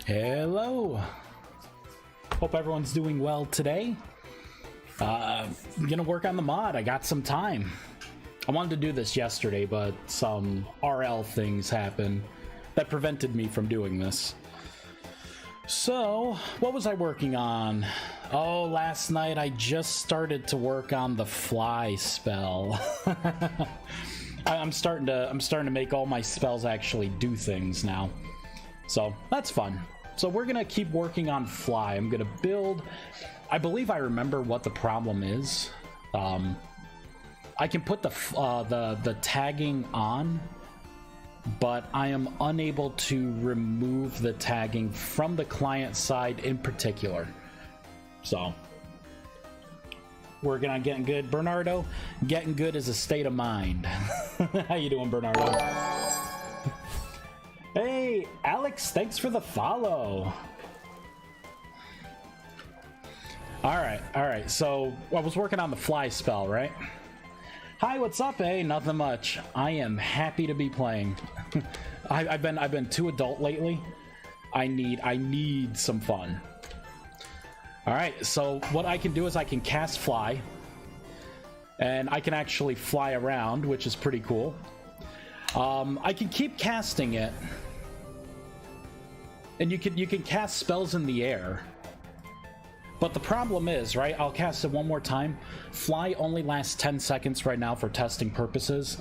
Hello. Hope everyone's doing well today. I'm gonna work on the mod. I got some time. I wanted to do this yesterday, but some RL things happened that prevented me from doing this. So, what was I working on? Oh, last night I just started to work on the fly spell. I'm starting to make all my spells actually do things now. So, that's fun. So we're gonna keep working on fly. I'm gonna build. I believe I remember what the problem is. I can put the tagging on, but I am unable to remove the tagging from the client side in particular. So we're gonna getting good. Bernardo, getting good is a state of mind. How you doing, Bernardo? Hey, Alex, thanks for the follow. All right. So I was working on the fly spell, right? Hi, what's up? Hey, nothing much. I am happy to be playing. I've been too adult lately. I need some fun. All right. So what I can do is I can cast fly, and I can actually fly around, which is pretty cool. I can keep casting it, and you can cast spells in the air. But the problem is, right, I'll cast it one more time. Fly only lasts 10 seconds right now for testing purposes,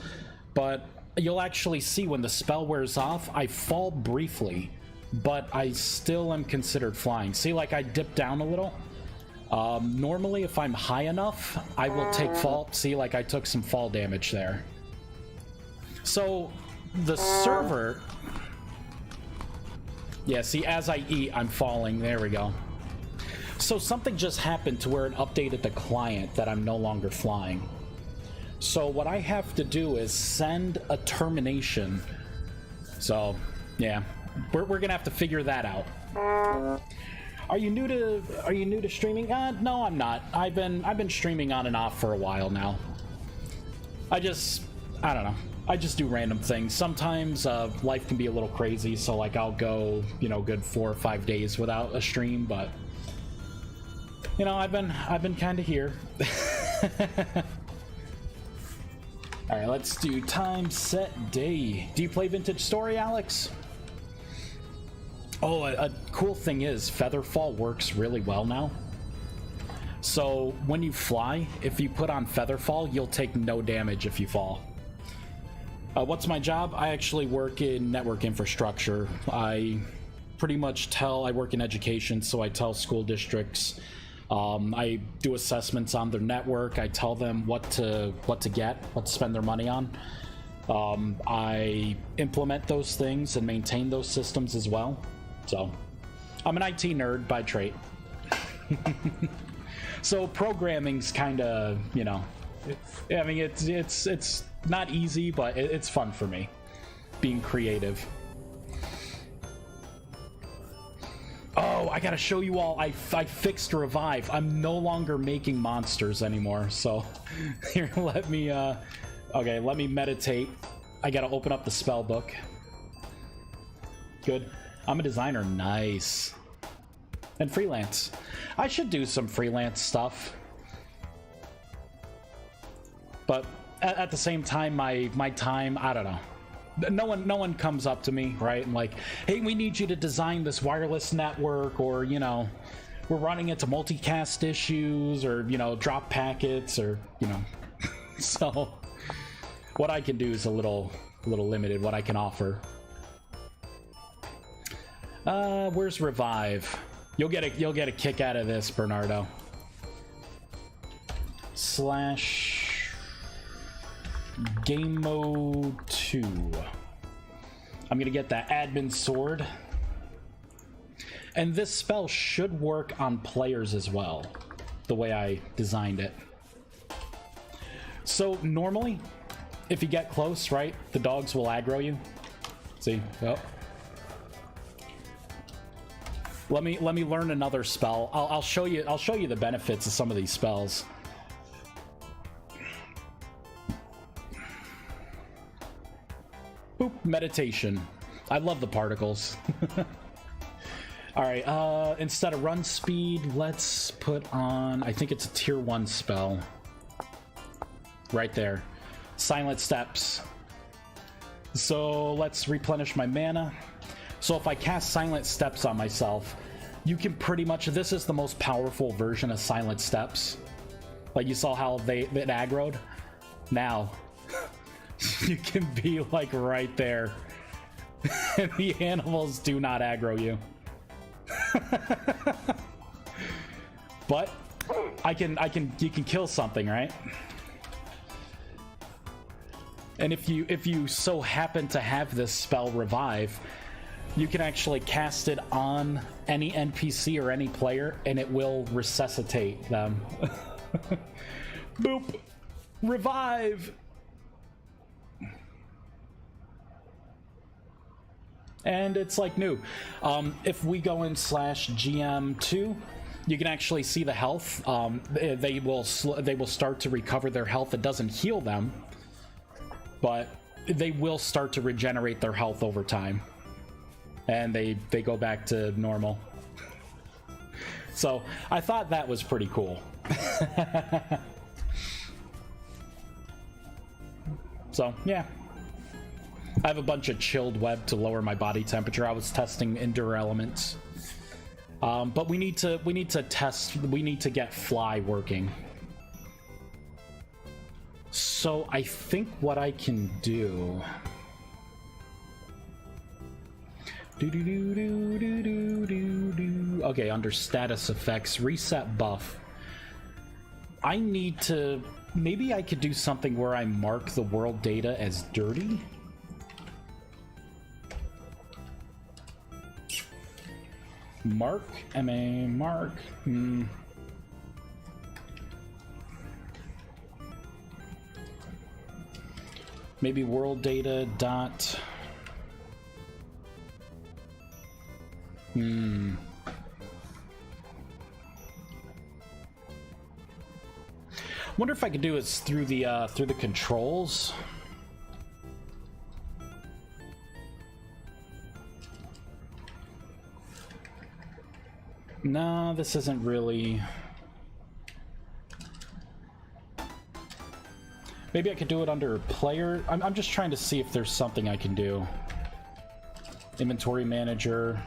but you'll actually see when the spell wears off, I fall briefly, but I still am considered flying. See, like, I dip down a little. Normally, if I'm high enough, I will take fall. See, like, I took some fall damage there. So, the server... Yeah, see, as I eat, I'm falling. There we go. So something just happened to where it updated the client that I'm no longer flying. So what I have to do is send a termination. So, yeah, we're gonna have to figure that out. Are you new to streaming? No, I'm not. I've been streaming on and off for a while now. I don't know. I just do random things. Sometimes life can be a little crazy, so like I'll go, good 4 or 5 days without a stream, but I've been kind of here. All right, let's do time, set, day. Do you play Vintage Story, Alex? Oh, a cool thing is Featherfall works really well now. So when you fly, if you put on Featherfall, you'll take no damage if you fall. What's my job? I actually work in network infrastructure. I pretty much I work in education, so I tell school districts. I do assessments on their network. I tell them what to spend their money on. I implement those things and maintain those systems as well. So I'm an IT nerd by trade. So programming's kind of, you know, I mean, it's not easy, but it's fun for me, being creative. Oh, I gotta show you all. I fixed Revive. I'm no longer making monsters anymore. So here, let me. Okay, let me meditate. I gotta open up the spell book. Good. I'm a designer. Nice. And freelance. I should do some freelance stuff. But at the same time, my time, I don't know. No one comes up to me, right? And like, hey, we need you to design this wireless network, or, you know, we're running into multicast issues, or, you know, drop packets, or, you know. So what I can do is a little limited, what I can offer. Where's Revive? You'll get a kick out of this, Bernardo. / Game mode 2. I'm gonna get that admin sword. And this spell should work on players as well, the way I designed it. So normally, if you get close, right, the dogs will aggro you. See? Oh. Let me learn another spell. I'll show you the benefits of some of these spells. Boop, meditation. I love the particles. All right, instead of run speed, let's put on, I think it's a tier 1 spell. Right there. Silent Steps. So let's replenish my mana. So if I cast Silent Steps on myself, you can pretty much, this is the most powerful version of Silent Steps. Like you saw how it aggroed? Now, you can be like right there. And the animals do not aggro you. But you can kill something, right? And if you so happen to have this spell Revive, you can actually cast it on any NPC or any player, and it will resuscitate them. Boop! Revive! And it's like new. If we go in /GM2, you can actually see the health. They will start to recover their health. It doesn't heal them, but they will start to regenerate their health over time, and they go back to normal. So I thought that was pretty cool. So yeah, I have a bunch of chilled web to lower my body temperature. I was testing Endure Elements, but we need to get Fly working. So I think what I can do. Okay, under status effects, reset buff. I need to. Maybe I could do something where I mark the world data as dirty. Mark, MA, mark. Maybe world data dot. Wonder if I could do it through the controls. No, this isn't really. Maybe I could do it under player. I'm just trying to see if there's something I can do. Inventory manager.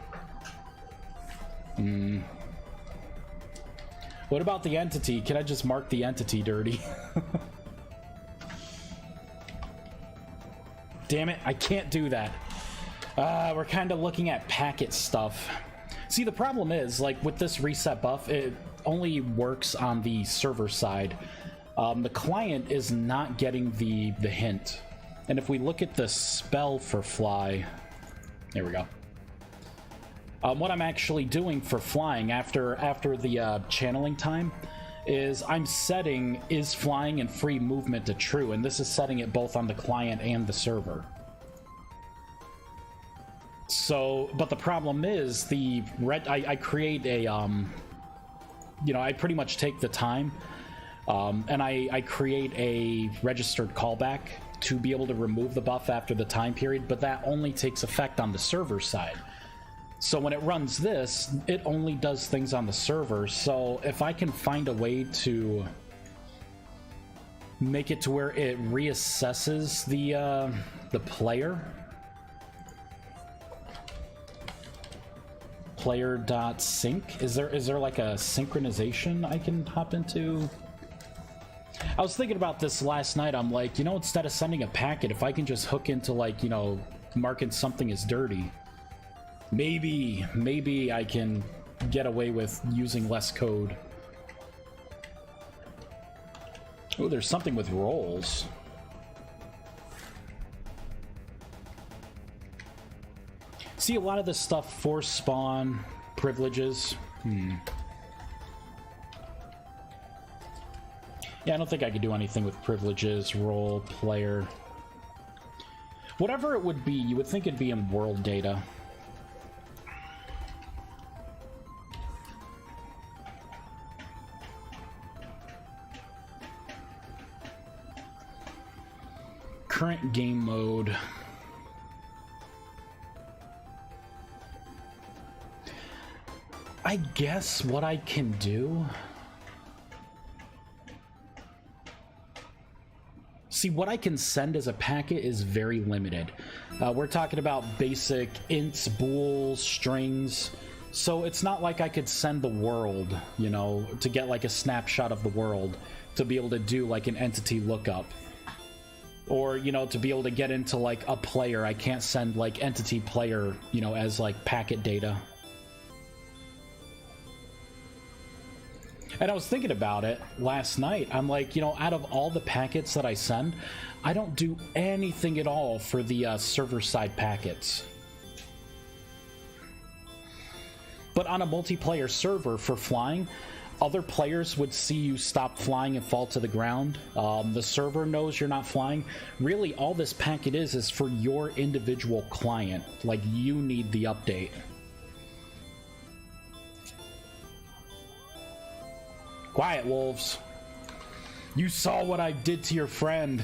What about the entity? Can I just mark the entity dirty? Damn it, I can't do that. We're kind of looking at packet stuff. See, the problem is, like, with this reset buff, it only works on the server side. The client is not getting the hint. And if we look at the spell for Fly, there we go. What I'm actually doing for flying after the channeling time is I'm setting is flying and free movement to true, and this is setting it both on the client and the server. So, but the problem is I create a, you know, I pretty much take the time, and I create a registered callback to be able to remove the buff after the time period, but that only takes effect on the server side. So when it runs this, it only does things on the server. So if I can find a way to make it to where it reassesses the player.sync, is there like a synchronization I can hop into? I was thinking about this last night. I'm like, you know, instead of sending a packet, if I can just hook into, like, you know, marking something as dirty, maybe I can get away with using less code. Oh, there's something with roles. See, a lot of this stuff, force spawn, privileges. Yeah, I don't think I could do anything with privileges, role, player. Whatever it would be, you would think it'd be in world data. Current game mode. I guess what I can do... See, what I can send as a packet is very limited. We're talking about basic ints, bools, strings. So it's not like I could send the world, you know, to get like a snapshot of the world, to be able to do like an entity lookup. Or, you know, to be able to get into like a player. I can't send like entity player, you know, as like packet data. And I was thinking about it last night. I'm like, you know, out of all the packets that I send, I don't do anything at all for the server-side packets. But on a multiplayer server for flying, other players would see you stop flying and fall to the ground. The server knows you're not flying. Really, all this packet is for your individual client. Like, you need the update. Quiet, wolves. You saw what I did to your friend.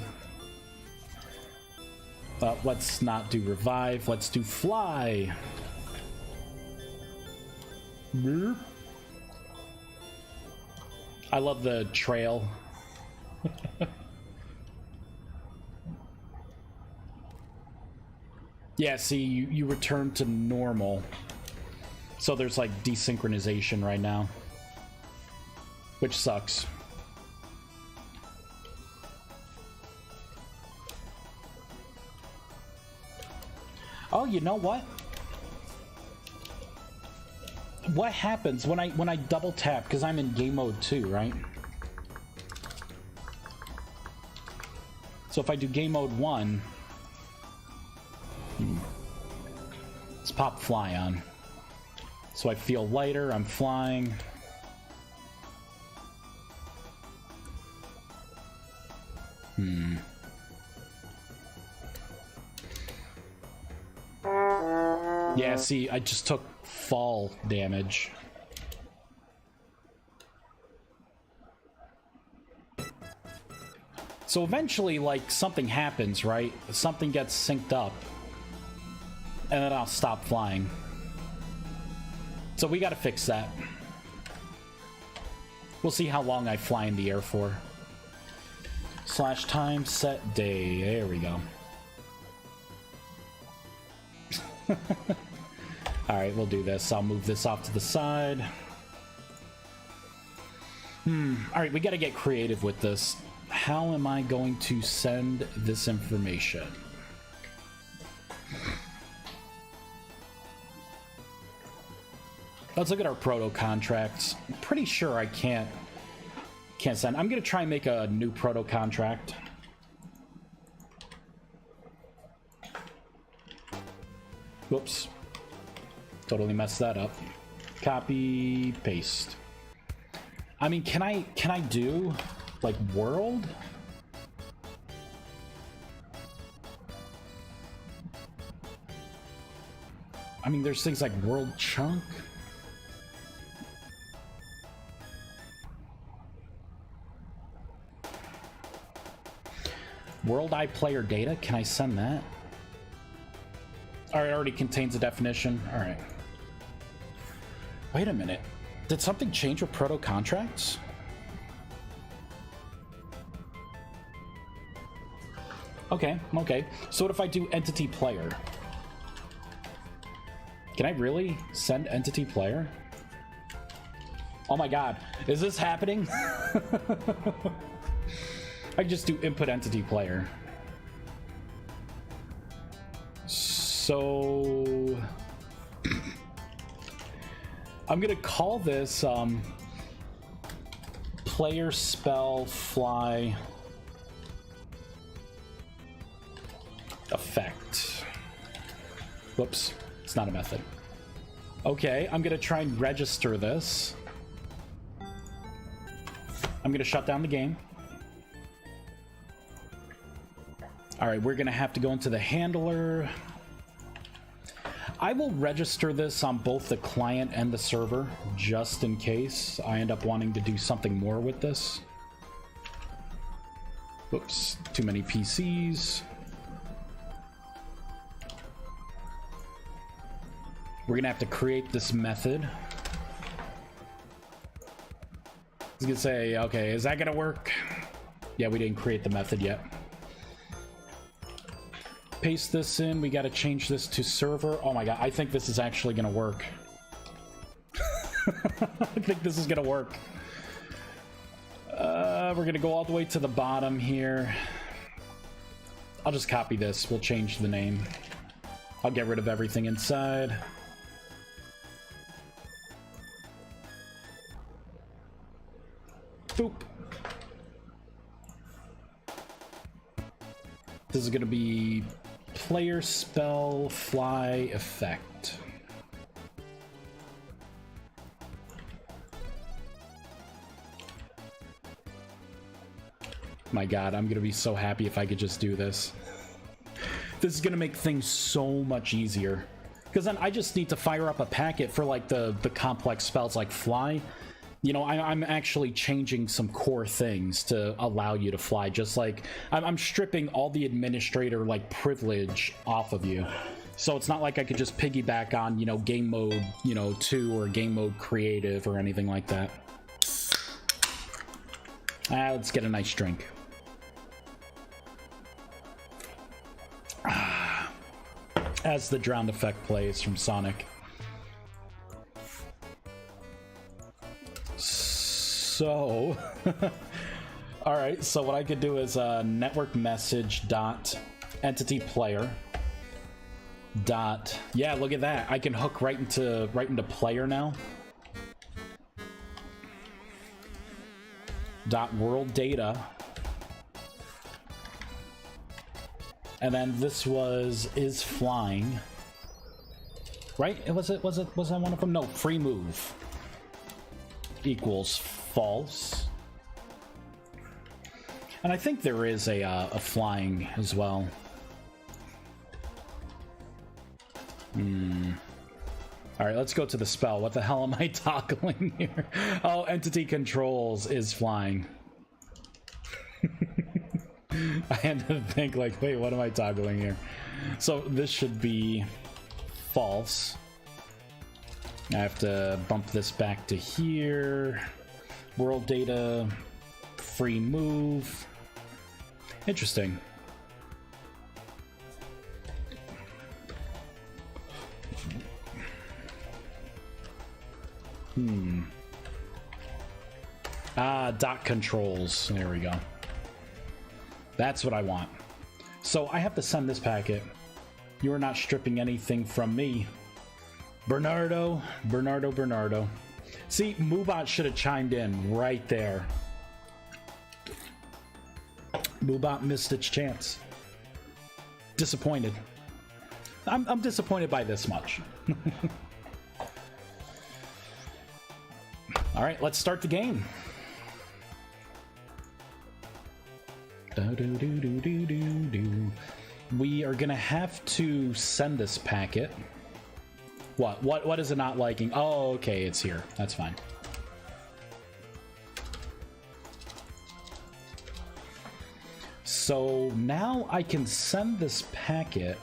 Let's not do revive. Let's do fly. I love the trail. Yeah, see, you return to normal. So there's like desynchronization right now, which sucks. Oh, you know what? What happens when I double tap, because I'm in game mode 2, right? So if I do game mode 1, let's pop fly on. So I feel lighter, I'm flying. Yeah, see, I just took fall damage. So eventually, like, something happens, right? Something gets synced up. And then I'll stop flying. So we gotta fix that. We'll see how long I fly in the air for. / time set day. There we go. Alright, we'll do this. I'll move this off to the side. Alright, we gotta get creative with this. How am I going to send this information? Let's look at our proto contracts. I'm pretty sure I can't send. I'm gonna try and make a new proto contract. Whoops. Totally messed that up. Copy, paste. I mean, can I do like world? I mean, there's things like world chunk. World eye player data, can I send that? All right, it already contains a definition. All right. Wait a minute. Did something change with proto contracts? Okay, okay. So what if I do entity player? Can I really send entity player? Oh my god, is this happening? I can just do input entity player. So I'm gonna call this player spell fly effect. Whoops, it's not a method. Okay, I'm gonna try and register this. I'm gonna shut down the game. All right, we're gonna have to go into the handler. I will register this on both the client and the server, just in case I end up wanting to do something more with this. Oops, too many PCs. We're gonna have to create this method. I was gonna say, okay, is that gonna work? Yeah, we didn't create the method yet. Paste this in. We got to change this to server. Oh my god, I think this is actually gonna work. I think this is gonna work. We're gonna go all the way to the bottom here. I'll just copy this. We'll change the name. I'll get rid of everything inside. Boop. This is gonna be player spell fly effect. My god, I'm gonna be so happy if I could just do this. This is gonna make things so much easier. Because then I just need to fire up a packet for like the complex spells like fly. You know, I'm actually changing some core things to allow you to fly. Just like I'm stripping all the administrator like privilege off of you. So it's not like I could just piggyback on, you know, game mode, you know, 2 or game mode creative or anything like that. Let's get a nice drink. As the drowned effect plays from Sonic. So, all right, so what I could do is network message dot entity player dot, yeah, look at that. I can hook right into player now. Dot world data. And then this is flying. Right? Was that one of them? No, free move equals false. And I think there is a flying as well. All right, let's go to the spell. What the hell am I toggling here? Oh, entity controls is flying. I had to think like, wait, what am I toggling here? So this should be false. I have to bump this back to here. World data, free move. Interesting. Dot controls. There we go. That's what I want. So I have to send this packet. You are not stripping anything from me. Bernardo. See, Moobot should have chimed in right there. Moobot missed its chance. Disappointed. I'm disappointed by this much. All right, let's start the game. We are gonna have to send this packet. What is it not liking? Oh, okay, it's here. That's fine. So now I can send this packet.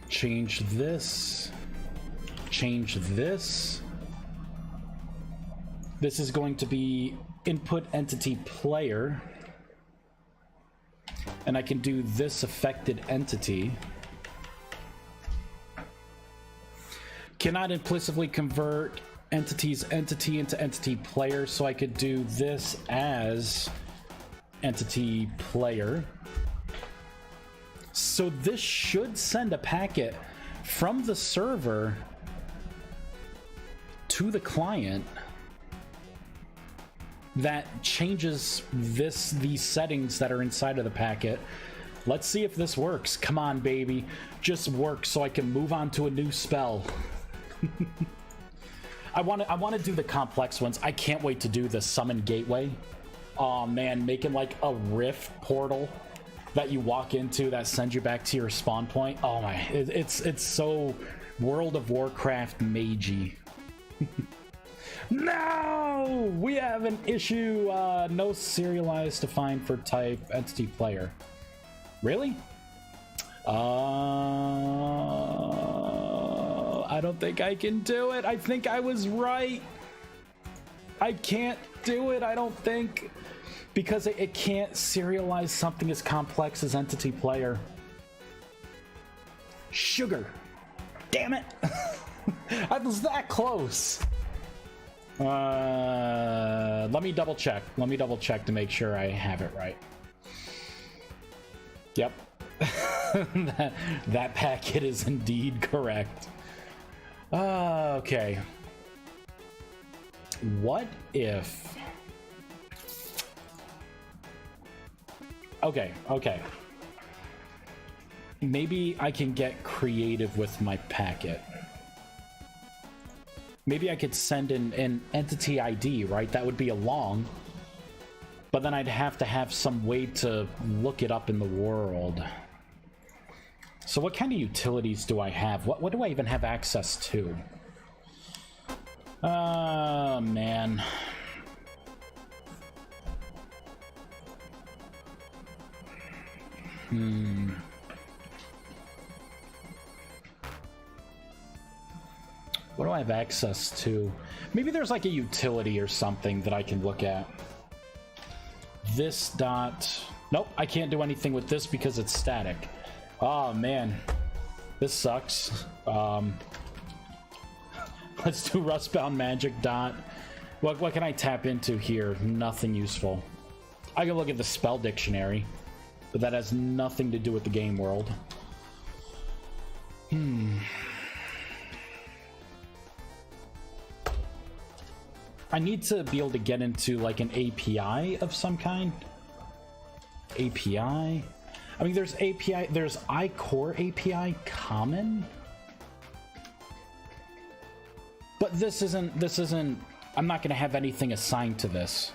Change this. Change this. This is going to be input entity player. And I can do this affected entity. Cannot implicitly convert entity's entity into entity player, so I could do this as entity player. So this should send a packet from the server to the client that changes these settings that are inside of the packet. Let's see if this works. Come on, baby. Just work so I can move on to a new spell. I want to do the complex ones. I can't wait to do the summon gateway. Oh man, making like a rift portal that you walk into that sends you back to your spawn point. Oh my, it's so World of Warcraft magey. No! We have an issue. No serialized defined for type entity player. Really? I don't think I can do it. I think I was right. I can't do it, I don't think. Because it can't serialize something as complex as entity player. Sugar. Damn it. I was that close. Let me double check. Let me double check to make sure I have it right. Yep. that packet is indeed correct. Okay. What if... Okay. Maybe I can get creative with my packet. Maybe I could send an entity ID, right? That would be a long. But then I'd have to have some way to look it up in the world. So what kind of utilities do I have? What do I even have access to? Man. What do I have access to? Maybe there's like a utility or something that I can look at. This dot... Nope, I can't do anything with this because it's static. Oh man, this sucks. Let's do Rustbound Magic dot. What can I tap into here? Nothing useful. I can look at the spell dictionary, but that has nothing to do with the game world. I need to be able to get into like an API of some kind. API? I mean, there's API, there's iCore API common. But this isn't, I'm not gonna have anything assigned to this.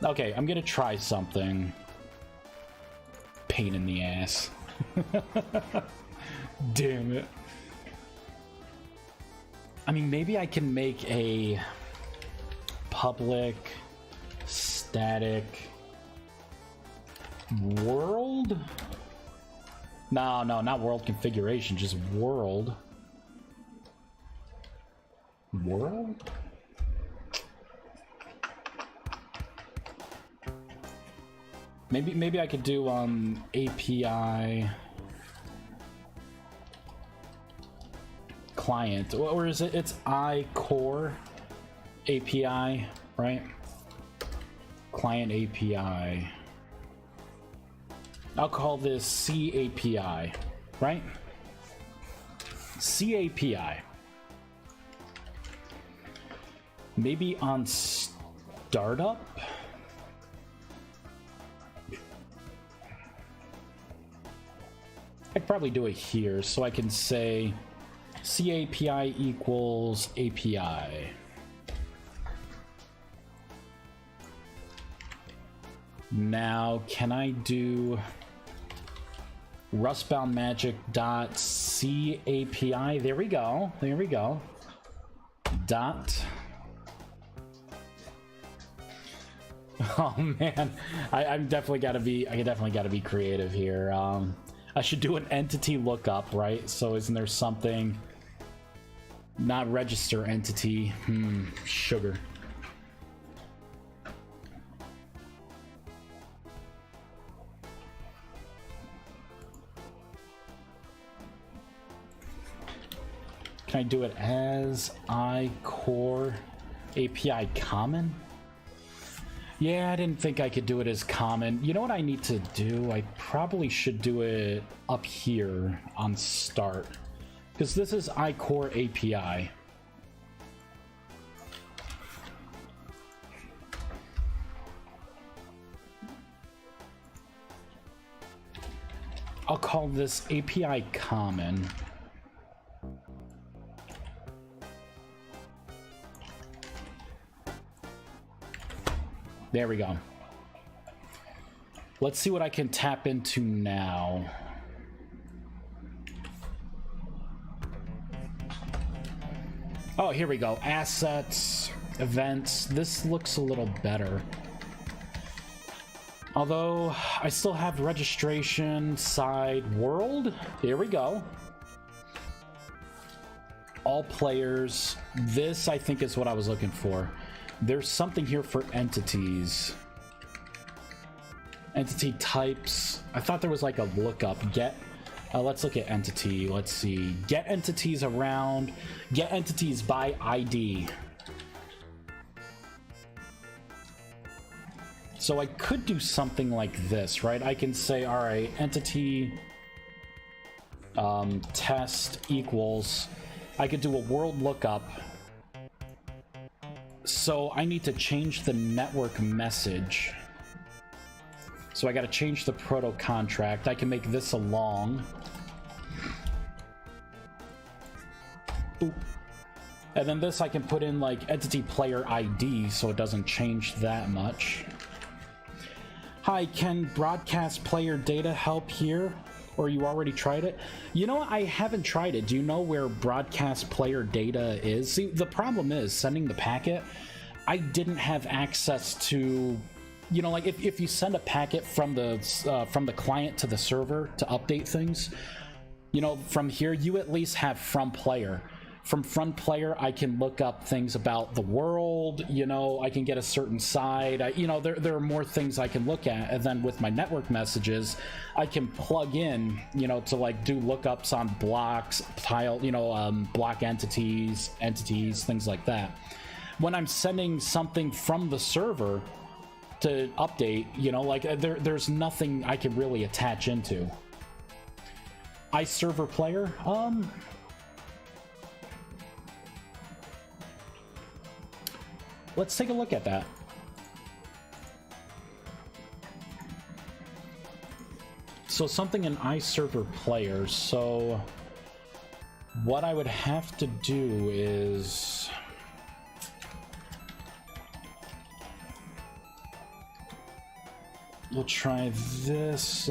Okay, I'm gonna try something. Pain in the ass. Damn it. I mean, maybe I can make a public static world? No, not world configuration, just world. World? Maybe I could do API client, or is it? It's iCore API, right? Client API. I'll call this CAPI, right? CAPI. Maybe on startup? I'd probably do it here so I can say CAPI equals API. Now, can I do Rustbound Magic dot CAPI? There we go. There we go. Dot. Oh man, I'm definitely gotta be. I definitely gotta be creative here. I should do an entity lookup, right? So isn't there something? Not register entity. Sugar. Can I do it as iCore API common? Yeah, I didn't think I could do it as common. You know what I need to do? I probably should do it up here on start, because this is iCore API. I'll call this API common. There we go. Let's see what I can tap into now. Oh, here we go. Assets, events. This looks a little better. Although, I still have registration, side, world. Here we go. All players. This, I think, is what I was looking for. There's something here for entities. Entity types. I thought there was like a lookup. Get. Let's look at entity. Let's see. Get entities around. Get entities by ID. So I could do something like this, right? I can say, all right, entity test equals. I could do a world lookup. So I need to change the network message. So I got to change the proto contract. I can make this a long. Boop. And then this I can put in like entity player ID so it doesn't change that much. Hi, can broadcast player data help here? Or you already tried it? You know, I haven't tried it. Do you know where broadcast player data is? See, the problem is sending the packet. I didn't have access to, you know, like if you send a packet from the client to the server to update things, you know, from here you at least have from player. From player, I can look up things about the world, you know, I can get a certain side, you know, there are more things I can look at, and then with my network messages, I can plug in, you know, to like do lookups on blocks, tile, you know, block entities, things like that. When I'm sending something from the server to update, you know, like there's nothing I can really attach into. iServer player, let's take a look at that. So something in iServer player. So what I would have to do is we'll try this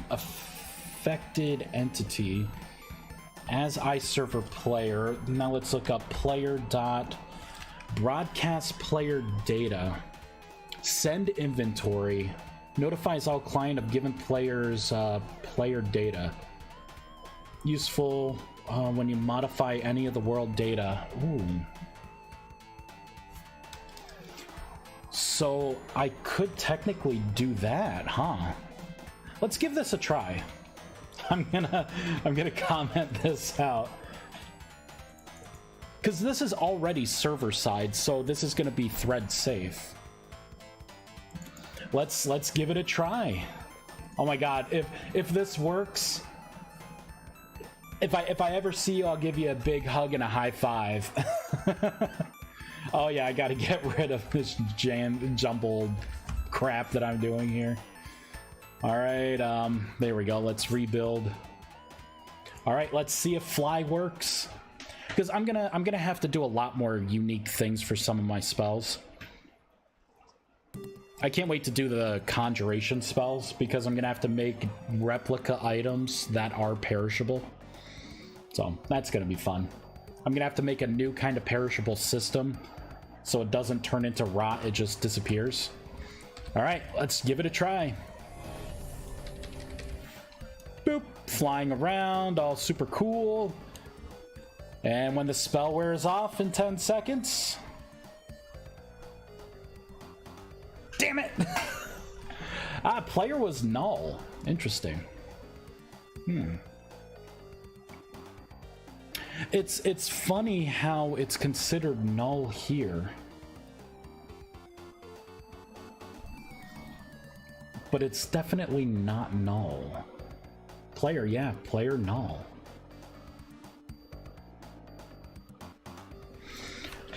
affected entity as iServer player. Now let's look up player dot broadcast player data, send inventory, notifies all client of given players player data. Useful when you modify any of the world data. Ooh. So I could technically do that, huh? Let's give this a try. I'm gonna comment this out. Because this is already server side, so this is going to be thread safe. Let's give it a try. Oh my god, if this works, if I ever see you, I'll give you a big hug and a high five. Oh yeah, I got to get rid of this jumbled crap that I'm doing here. All right, there we go. Let's rebuild. All right, let's see if fly works. Because I'm gonna have to do a lot more unique things for some of my spells. I can't wait to do the conjuration spells because I'm gonna have to make replica items that are perishable. So that's gonna be fun. I'm gonna have to make a new kind of perishable system so it doesn't turn into rot, it just disappears. All right, let's give it a try. Boop, flying around, all super cool. And when the spell wears off in 10 seconds... Damn it! Player was null. Interesting. It's funny how it's considered null here. But it's definitely not null. Player, yeah, player null.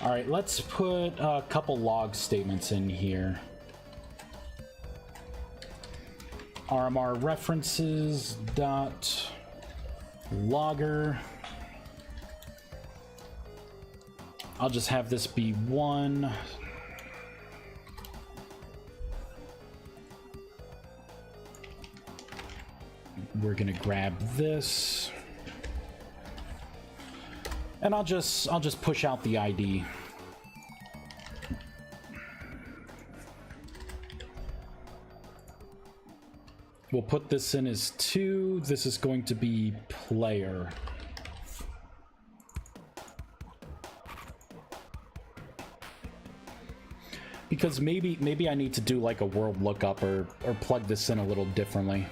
All right, let's put a couple log statements in here. RMR references dot logger. I'll just have this be 1. We're gonna grab this. And I'll just push out the ID. We'll put this in as 2. This is going to be player. Because maybe I need to do like a world lookup or plug this in a little differently.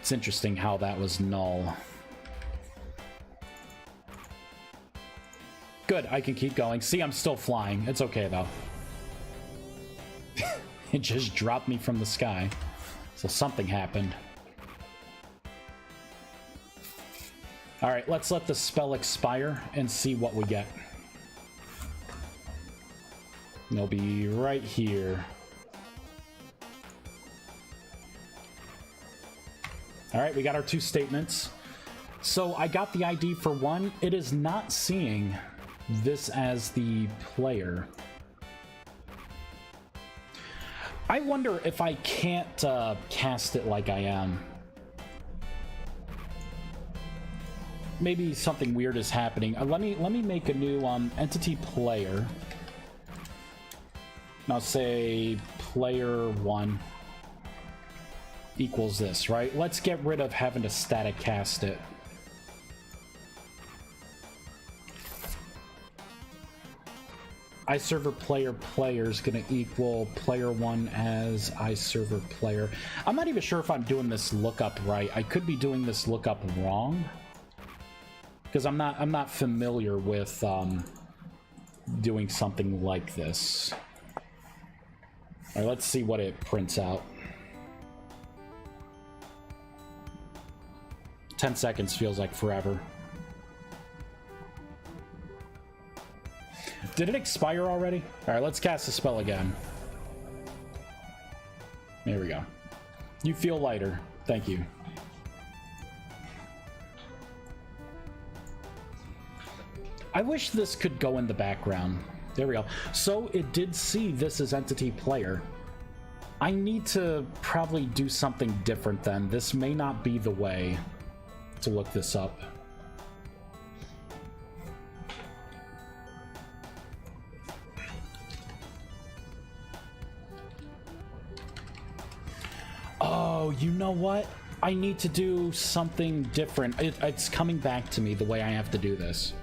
It's interesting how that was null. Good, I can keep going. See, I'm still flying. It's okay though. It just dropped me from the sky. So something happened. Alright, let's let the spell expire and see what we get. And it'll be right here. Alright, we got our 2 statements. So I got the ID for 1. It is not seeing this as the player. I wonder if I can't cast it like I am. Maybe something weird is happening. Let me make a new entity player. And I'll say player 1 equals this, right? Let's get rid of having to static cast it. iServer player is going to equal player 1 as iServer player. I'm not even sure if I'm doing this lookup right. I could be doing this lookup wrong because I'm not familiar with doing something like this. All right, let's see what it prints out. 10 seconds feels like forever. Did it expire already? All right, let's cast the spell again. There we go. You feel lighter. Thank you. I wish this could go in the background. There we go. So it did see this as entity player. I need to probably do something different then. This may not be the way to look this up. Oh, you know what? I need to do something different. It's coming back to me the way I have to do this.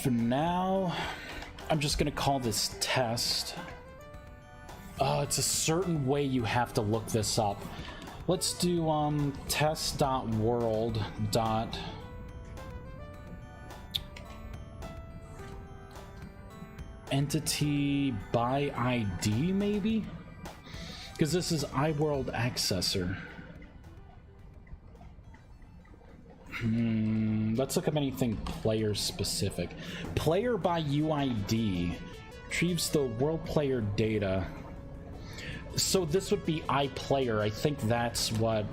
For now, I'm just gonna call this test. Oh, it's a certain way you have to look this up. Let's do test.world. Entity by ID, maybe? Because this is iWorld Accessor. Let's look up anything player specific. Player by UID retrieves the world player data So this would be iPlayer. I think that's what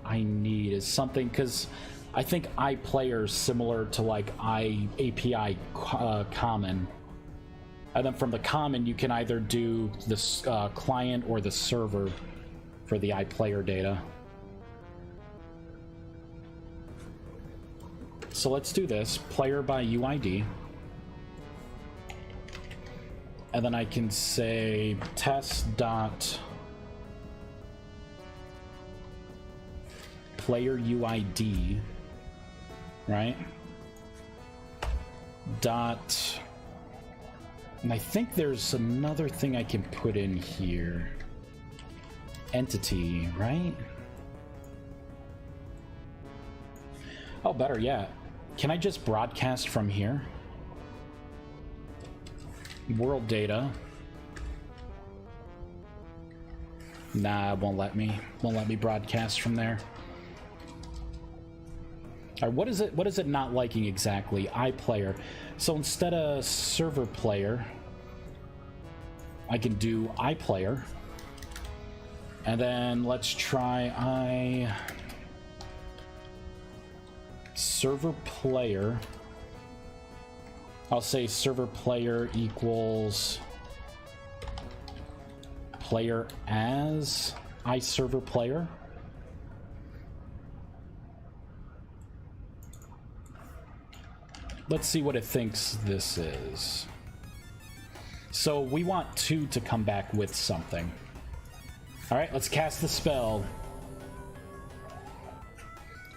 I need, is something, because I think iPlayer is similar to like API common. And then from the common, you can either do this client or the server for the iPlayer data. So let's do this, player by UID. And then I can say test dot player UID, right? Dot, and I think there's another thing I can put in here. Entity, right? Oh, better yet. Can I just broadcast from here? World data. Nah, it won't let me. Won't let me broadcast from there. All right, what is it not liking exactly? iPlayer. So instead of server player, I can do iPlayer. And then let's try server player. I'll say server player equals player as iServer player. Let's see what it thinks this is. So we want 2 to come back with something. All right, let's cast the spell.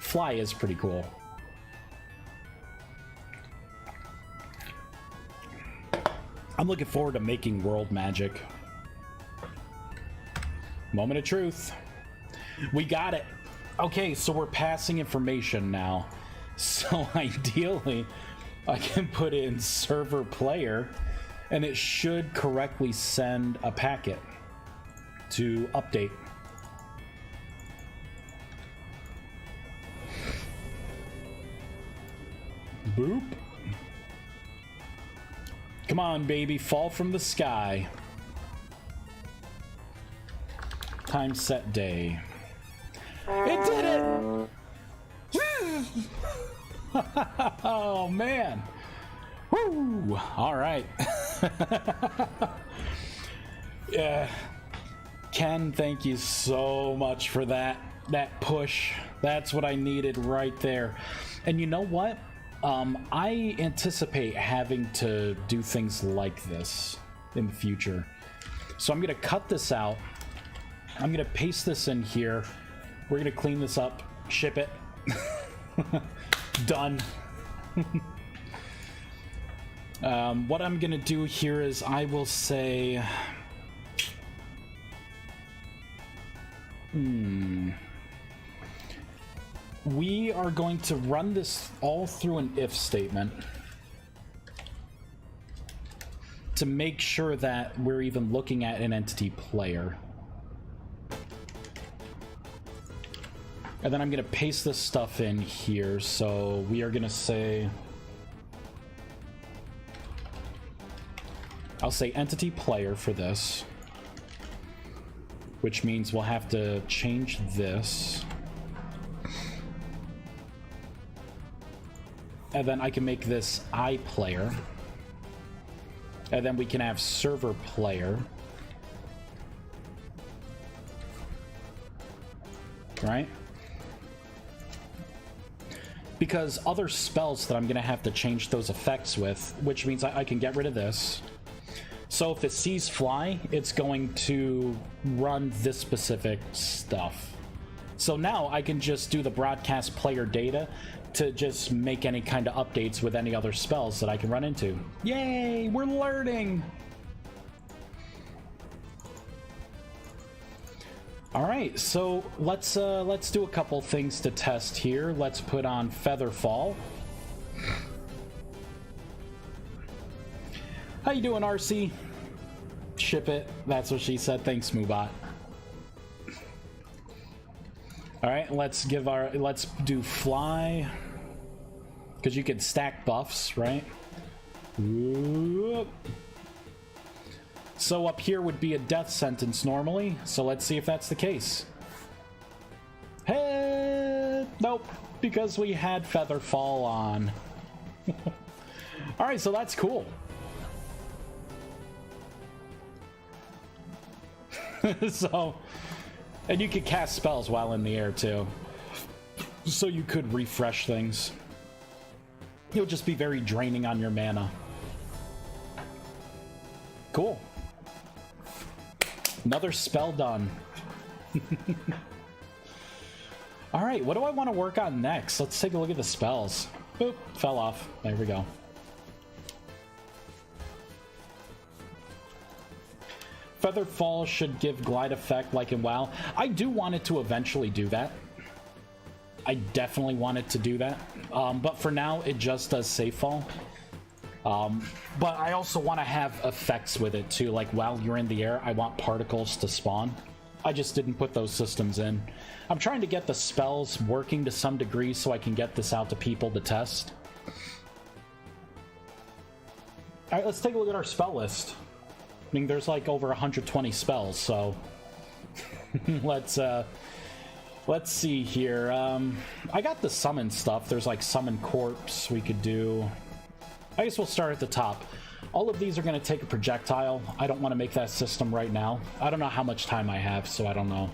Fly is pretty cool. I'm looking forward to making world magic. Moment of truth. We got it. Okay, so we're passing information now. So ideally, I can put in server player, and it should correctly send a packet to update. Boop. Come on, baby, fall from the sky. Time set day. It did it! Oh, man. Woo! All right. Yeah. Ken, thank you so much for that push. That's what I needed right there. And you know what? I anticipate having to do things like this in the future. So I'm going to cut this out. I'm going to paste this in here. We're going to clean this up, ship it. Done. What I'm going to do here is I will say... We are going to run this all through an if statement to make sure that we're even looking at an entity player. And then I'm going to paste this stuff in here. So we are going to say, I'll say entity player for this, which means we'll have to change this. And then I can make this iPlayer. And then we can have server player. Right? Because other spells that I'm going to have to change those effects with, which means I can get rid of this. So if it sees fly, it's going to run this specific stuff. So now I can just do the broadcast player data to just make any kind of updates with any other spells that I can run into. Yay, we're learning! All right, so let's do a couple things to test here. Let's put on Featherfall. How you doing, RC? Ship it. That's what she said. Thanks, Moobot. All right, let's do fly, because you can stack buffs, right? Whoop. So up here would be a death sentence normally, so let's see if that's the case. Hey, nope, because we had Feather Fall on. Alright, so that's cool. So, and you could cast spells while in the air too. So you could refresh things. It'll just be very draining on your mana. Cool. Another spell done. Alright, what do I want to work on next? Let's take a look at the spells. Oop, fell off. There we go. Feather Fall should give glide effect like in WoW. I do want it to eventually do that. I definitely want it to do that. But for now, it just does Safe Fall. But I also want to have effects with it too. Like while you're in the air, I want particles to spawn. I just didn't put those systems in. I'm trying to get the spells working to some degree so I can get this out to people to test. Alright, let's take a look at our spell list. I mean, there's like over 120 spells, so... let's see here. I got the summon stuff. There's like Summon Corpse we could do. I guess we'll start at the top. All of these are going to take a projectile. I don't want to make that system right now. I don't know how much time I have, so I don't know.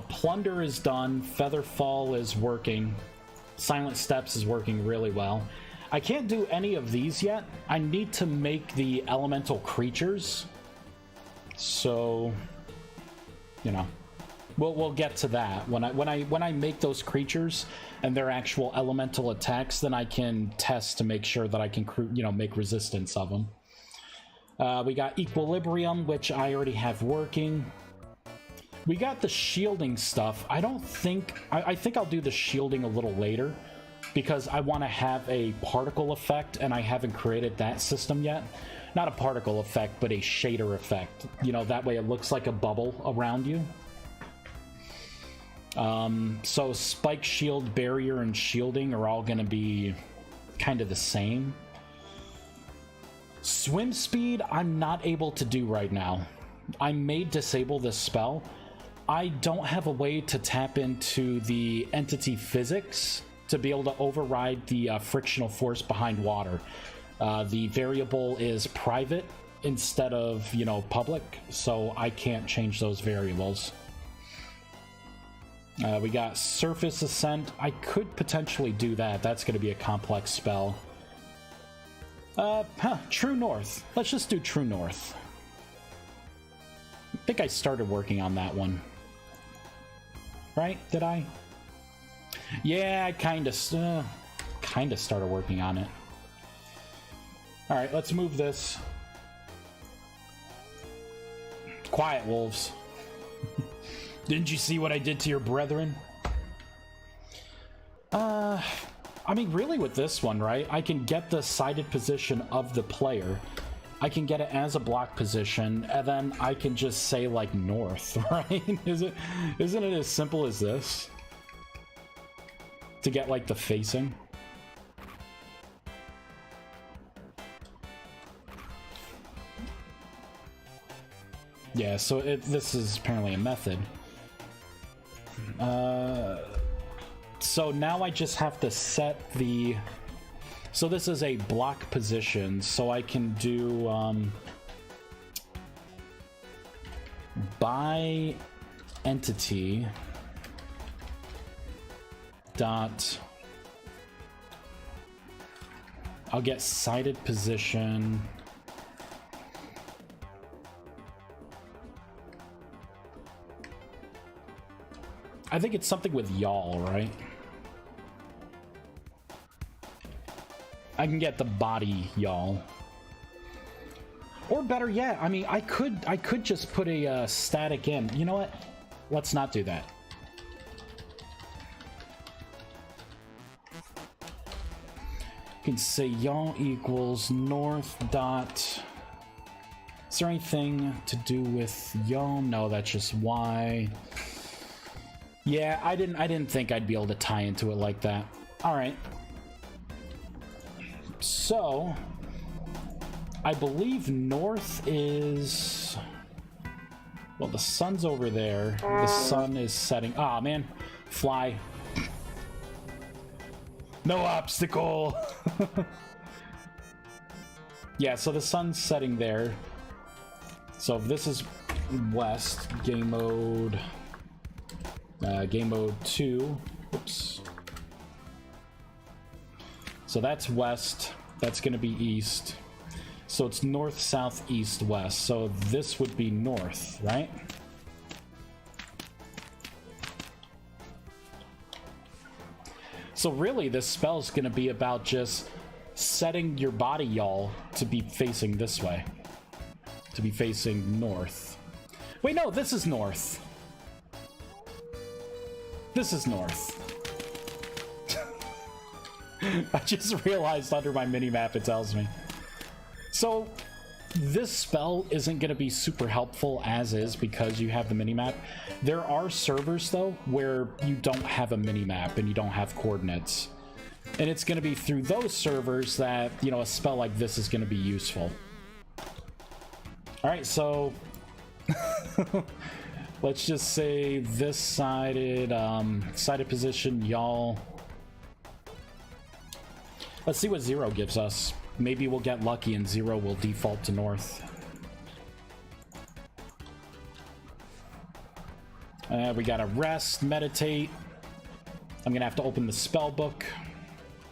Plunder is done. Feather Fall is working. Silent Steps is working really well. I can't do any of these yet. I need to make the elemental creatures. So, you know, we'll get to that. When I make those creatures and their actual elemental attacks, then I can test to make sure that I can, you know, make resistance of them. We got Equilibrium, which I already have working. We got the shielding stuff. I think I'll do the shielding a little later because I want to have a particle effect, and I haven't created that system yet. Not a particle effect, but a shader effect. You know, that way it looks like a bubble around you. So Spike, Shield, Barrier, and Shielding are all going to be kind of the same. Swim Speed, I'm not able to do right now. I may disable this spell. I don't have a way to tap into the entity physics to be able to override the frictional force behind water. The variable is private instead of, you know, public, so I can't change those variables. We got Surface Ascent. I could potentially do that. That's going to be a complex spell. True North. Let's just do True North. I think I started working on that one. Right? Did I? Yeah, I kind of started working on it. Alright, let's move this. Quiet, wolves. Didn't you see what I did to your brethren? I mean, really with this one, right? I can get the sighted position of the player. I can get it as a block position, and then I can just say, like, north, right? Isn't it as simple as this? To get, like, the facing? Yeah, so this is apparently a method. So now I just have to set the... So this is a block position, so I can do by entity dot... I'll get sighted position. I think it's something with y'all, right? I can get the body y'all. Or better yet, I mean, I could just put a static in. You know what? Let's not do that. You can say y'all equals north dot... Is there anything to do with y'all? No, that's just Y. Yeah, I didn't think I'd be able to tie into it like that. All right. So, I believe north is... Well, the sun's over there. The sun is setting... Ah, man. Fly. No obstacle! Yeah, so the sun's setting there. So if this is west, game mode 2. Oops. So that's west. That's going to be east. So it's north, south, east, west. So this would be north, right? So really, this spell is going to be about just setting your body, y'all, to be facing this way. To be facing north. Wait, no, this is north. This is north. I just realized under my mini-map it tells me. So, this spell isn't going to be super helpful as is because you have the minimap. There are servers, though, where you don't have a minimap and you don't have coordinates. And it's going to be through those servers that, you know, a spell like this is going to be useful. Alright, so... let's just say this sided position, y'all. Let's see what 0 gives us. Maybe we'll get lucky and 0 will default to north. We gotta rest, meditate. I'm gonna have to open the spell book.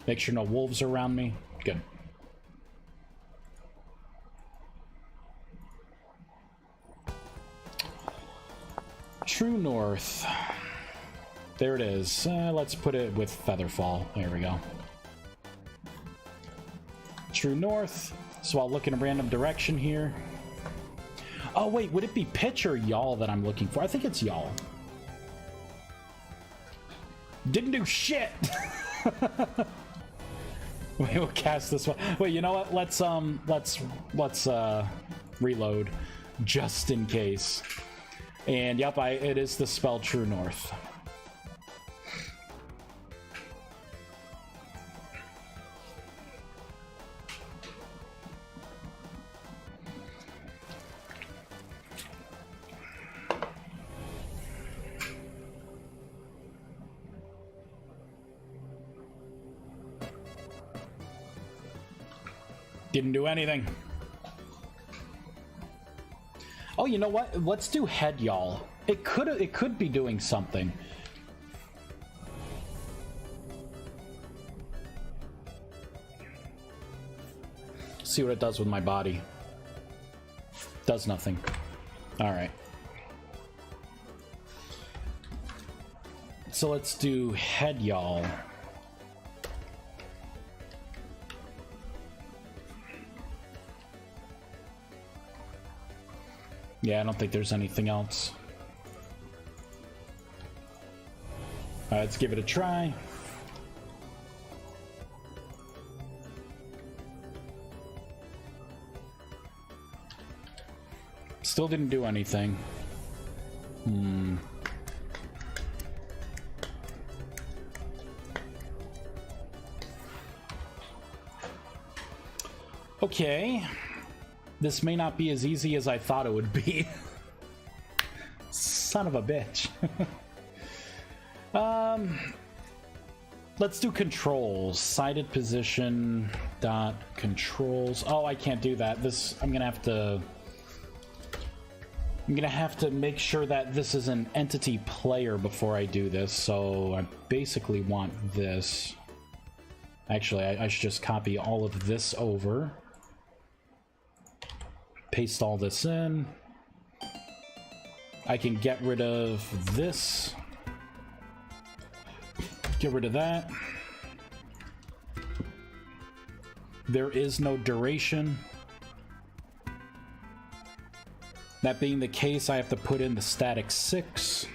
Make sure no wolves are around me. Good. True north. There it is. Let's put it with Featherfall. There we go. True north. So I'll look in a random direction here. Oh wait, would it be pitch or y'all that I'm looking for? I think it's y'all. Didn't do shit. We'll cast this one. Wait, you know what? Let's reload just in case. And yep, it is the spell True North. Didn't do anything. Oh, you know what? Let's do head, y'all. It could be doing something. See what it does with my body. Does nothing. All right. So let's do head, y'all. Yeah, I don't think there's anything else. All right, let's give it a try. Still didn't do anything. Okay. This may not be as easy as I thought it would be. Son of a bitch. Let's do controls. Sighted position dot controls. Oh, I can't do that. I'm gonna have to make sure that this is an entity player before I do this. So I basically want this. Actually, I should just copy all of this over. Paste all this in. I can get rid of this. Get rid of that. There is no duration. That being the case, I have to put in the static 6.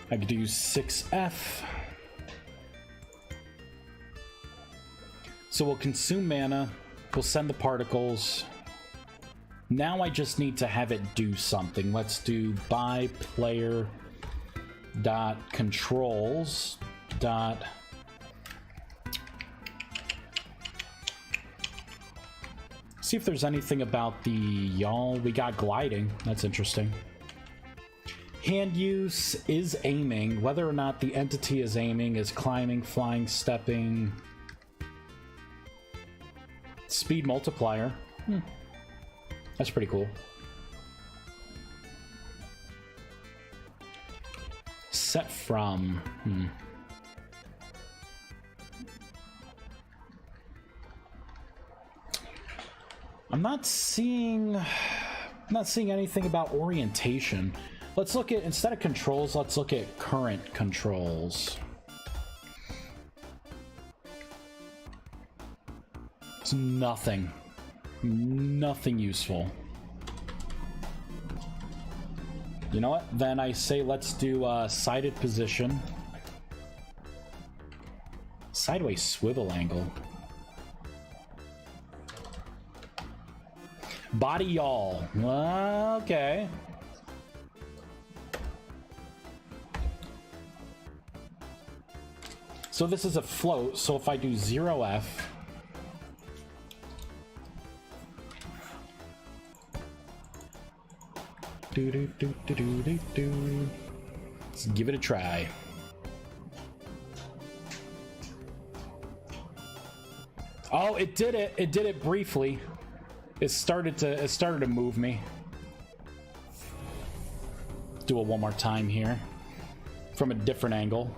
I could do 6F. So we'll consume mana, we'll send the particles. Now I just need to have it do something. Let's do by player dot controls dot see if there's anything about the y'all. We got gliding. That's interesting. Hand use is aiming. Whether or not the entity is aiming is climbing, flying, stepping. Speed multiplier. That's pretty cool. Set from. I'm not seeing anything about orientation. Let's look at, instead of controls, let's look at current controls. It's nothing useful. You know what? Then I say let's do sighted position. Sideways swivel angle. Body yaw. Okay. So this is a float, so if I do 0F, let's give it a try. Oh, it did it. It did it briefly. It started to move me. Do it one more time here from a different angle.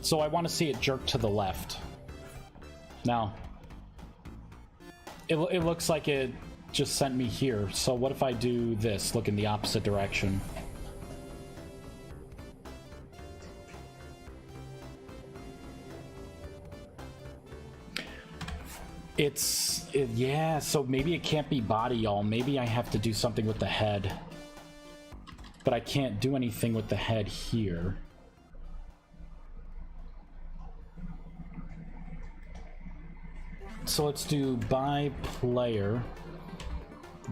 So I want to see it jerk to the left. Now, it looks like it just sent me here. So what if I do this? Look in the opposite direction. Yeah, so maybe it can't be body, y'all. Maybe I have to do something with the head. But I can't do anything with the head here. So let's do by player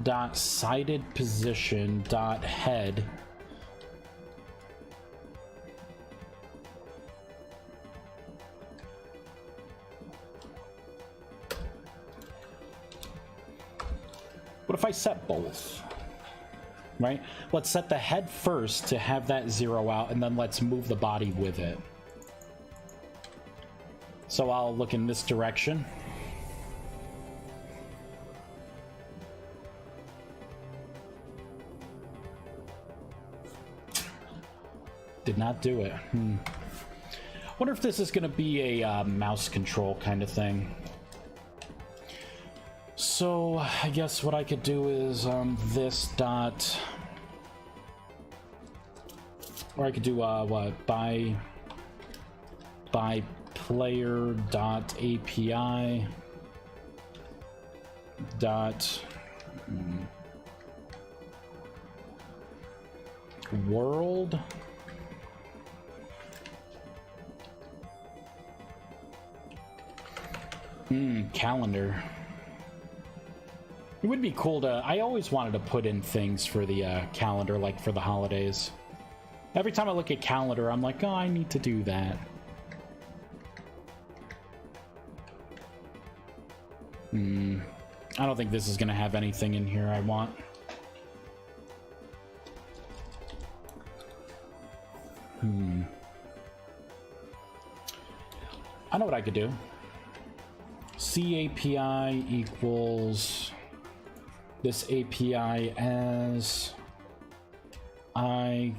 dot sighted position dot head. What if I set both? Right? Let's set the head first to have that zero out, and then let's move the body with it. So I'll look in this direction. Did not do it. Wonder if this is going to be a mouse control kind of thing. So I guess what I could do is this dot, or I could do what, by player dot API dot world. Calendar. It would be cool to... I always wanted to put in things for the calendar, like for the holidays. Every time I look at calendar, I'm like, oh, I need to do that. I don't think this is going to have anything in here I want. I know what I could do. CAPI equals this API as I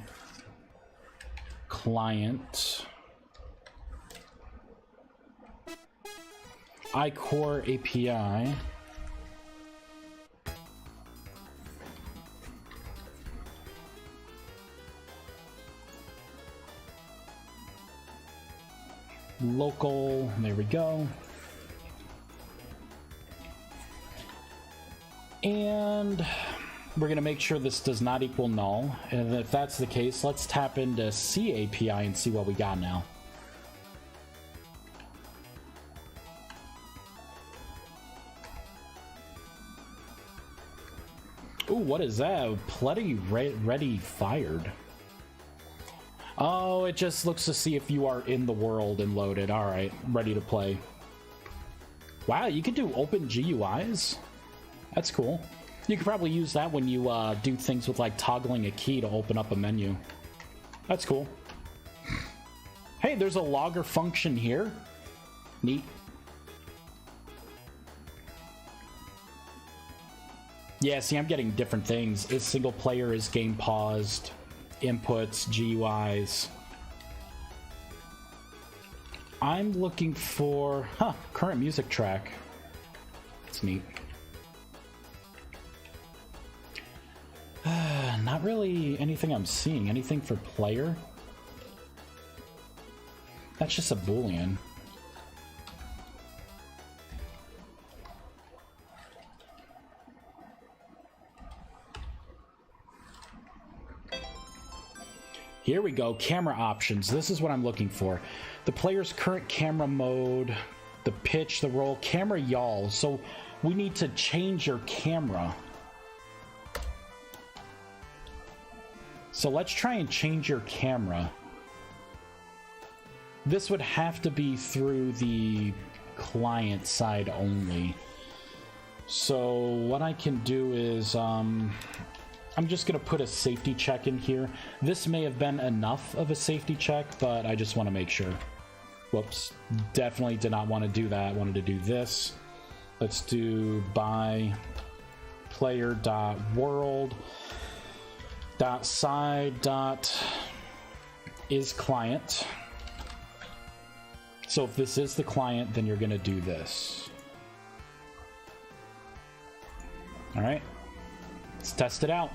client I core API local, there we go. And we're going to make sure this does not equal null. And if that's the case, let's tap into CAPI and see what we got now. Ooh, what is that? Plenty ready fired. Oh, it just looks to see if you are in the world and loaded. All right, ready to play. Wow, you can do open GUIs? That's cool. You could probably use that when you do things with like toggling a key to open up a menu. That's cool. Hey, there's a logger function here. Neat. Yeah, see, I'm getting different things. Is single player, is game paused, inputs, GUIs. I'm looking for, current music track. That's neat. Not really anything I'm seeing. Anything for player? That's just a Boolean. Here we go, camera options. This is what I'm looking for. The player's current camera mode, the pitch, the roll, camera yaw. So we need to change your camera. So let's try and change your camera. This would have to be through the client side only. So what I can do is, I'm just going to put a safety check in here. This may have been enough of a safety check, but I just want to make sure. Whoops, definitely did not want to do that. I wanted to do this. Let's do by player.world.side.isClient. So if this is the client, then you're going to do this. All right. Let's test it out.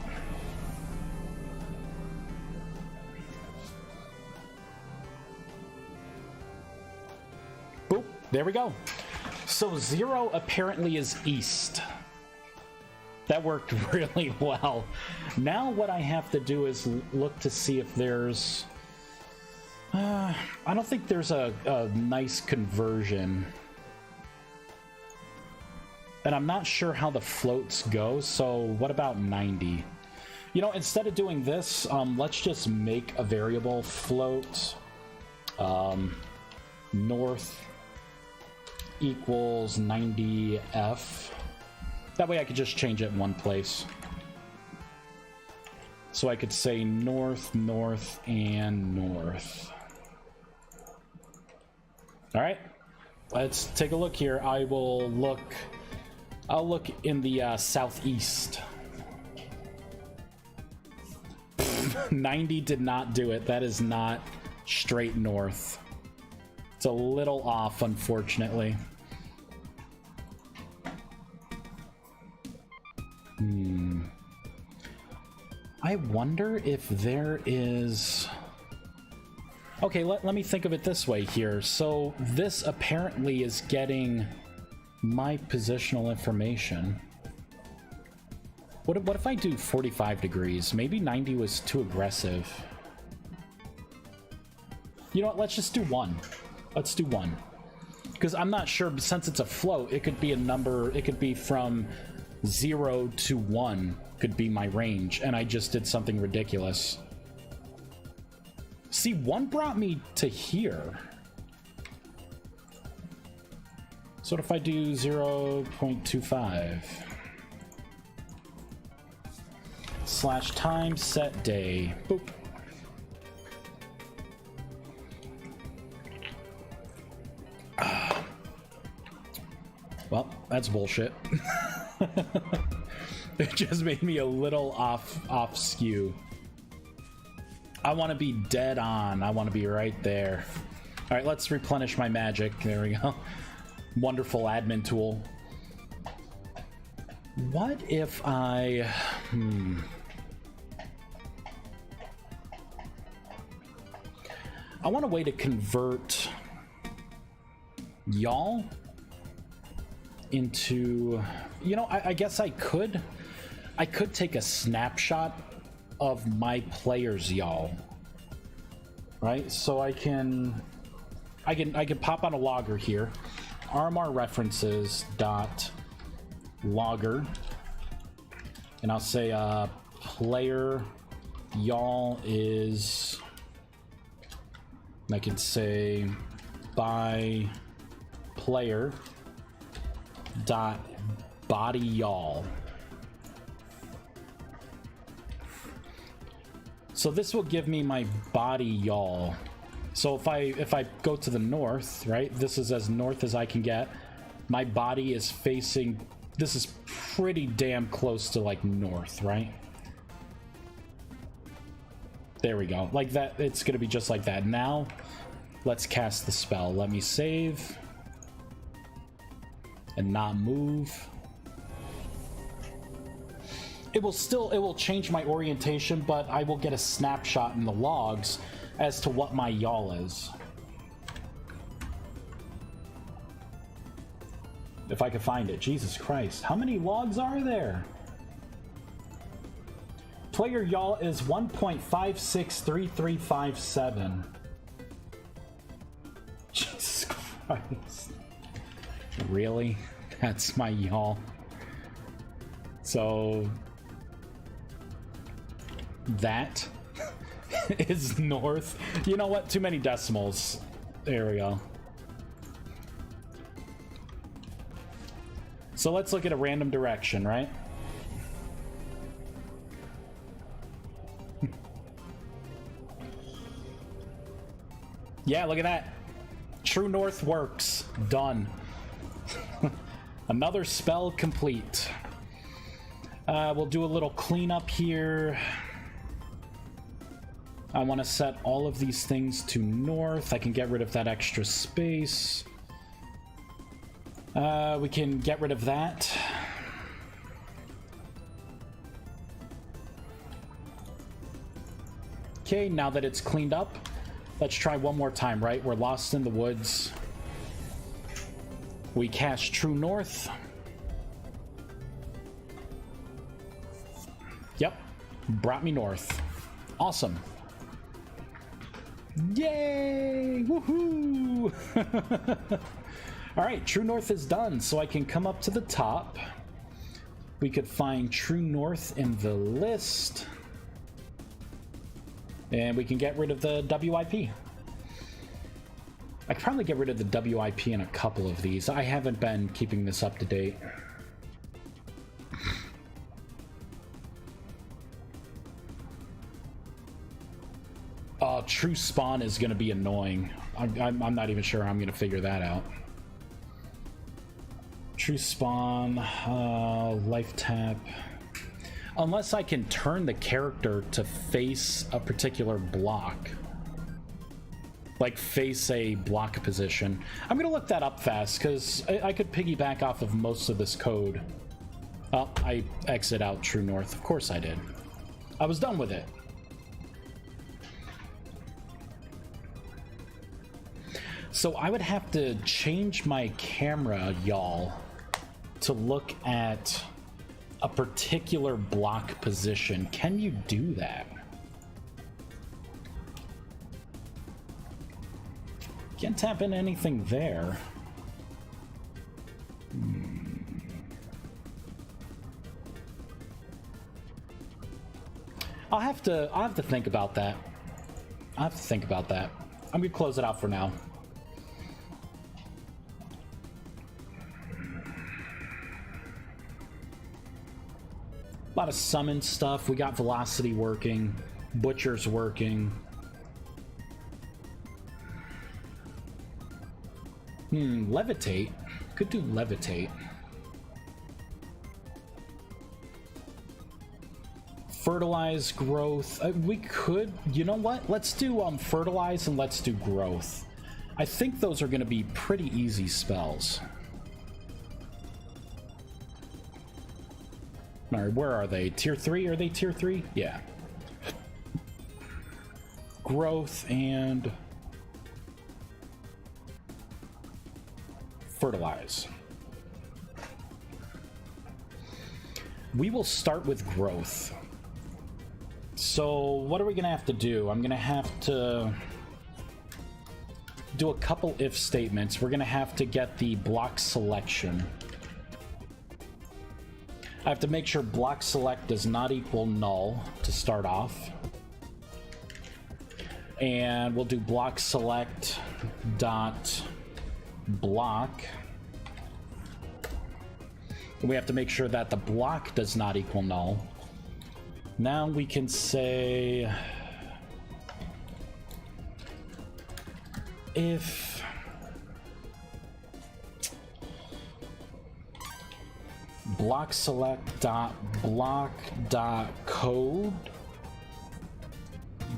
Boop, there we go. So 0 apparently is east. That worked really well. Now what I have to do is look to see if there's... I don't think there's a nice conversion. And I'm not sure how the floats go, so what about 90? You know, instead of doing this, let's just make a variable float north equals 90f. That way I could just change it in one place. So I could say north, north, and north. All right, let's take a look here. I'll look in the southeast. 90 did not do it. That is not straight north. It's a little off, unfortunately. I wonder if there is... Okay, let me think of it this way here. So this apparently is getting my positional information. What if I do 45 degrees? Maybe 90 was too aggressive. You know what? Let's just do 1. Let's do 1. Because I'm not sure, since it's a float, it could be a number, it could be from 0 to 1 could be my range, and I just did something ridiculous. See, 1 brought me to here. So what if I do 0.25 / time set day? Boop. Well, that's bullshit. It just made me a little off skew. I want to be dead on. I want to be right there. All right, let's replenish my magic. There we go. Wonderful admin tool. What if I... I want a way to convert y'all into... You know, I guess I could take a snapshot of my players y'all, right? So I can pop on a logger here, RMR references dot logger And I'll say player y'all is, I can say by player dot body y'all. So this will give me my body y'all. So if I go to the north, right, this is as north as I can get. My body is facing, this is pretty damn close to like north, right? There we go. Like that, it's gonna be just like that. Now, let's cast the spell. Let me save. And not move. It will change my orientation, but I will get a snapshot in the logs as to what my y'all is. If I could find it. Jesus Christ. How many logs are there? Player y'all is 1.563357. Jesus Christ. Really? That's my y'all. So that is north. You know what? Too many decimals. There we go. So let's look at a random direction, right? Yeah, look at that. True North works. Done. Another spell complete. We'll do a little cleanup here. I want to set all of these things to north. I can get rid of that extra space. We can get rid of that. Okay, now that it's cleaned up, let's try one more time, right? We're lost in the woods. We cast True North. Yep, brought me north. Awesome. Yay! Woohoo! All right, True North is done, so I can come up to the top. We could find True North in the list. And we can get rid of the WIP. I could probably get rid of the WIP in a couple of these. I haven't been keeping this up to date. True Spawn is going to be annoying. I'm not even sure how I'm going to figure that out. True Spawn, life tap. Unless I can turn the character to face a particular block. Like face a block position. I'm going to look that up fast because I could piggyback off of most of this code. Oh, I exit out True North. Of course I did. I was done with it. So I would have to change my camera, y'all, to look at a particular block position. Can you do that? Can't tap in anything there. I'll have to think about that. I'll have to think about that. I'm gonna close it out for now. A lot of summon stuff. We got Velocity working. Butcher's working. Levitate. Could do Levitate. Fertilize, growth. We could, you know what? Let's do fertilize and let's do growth. I think those are going to be pretty easy spells. All right, where are they? Tier 3? Are they tier 3? Yeah. Growth and fertilize. We will start with growth. So what are we gonna have to do? I'm gonna have to do a couple if statements. We're gonna have to get the block selection. I have to make sure block select does not equal null to start off. And we'll do block select dot block. And we have to make sure that the block does not equal null. Now we can say if block select dot block dot code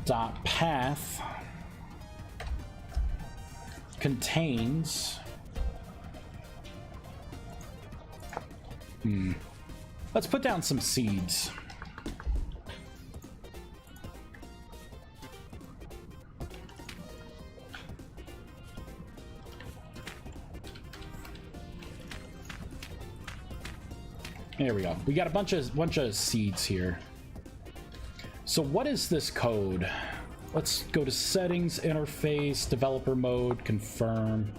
dot path contains let's put down some seeds. There we go. We got a bunch of seeds here. So what is this code? Let's go to settings, interface, developer mode, confirm.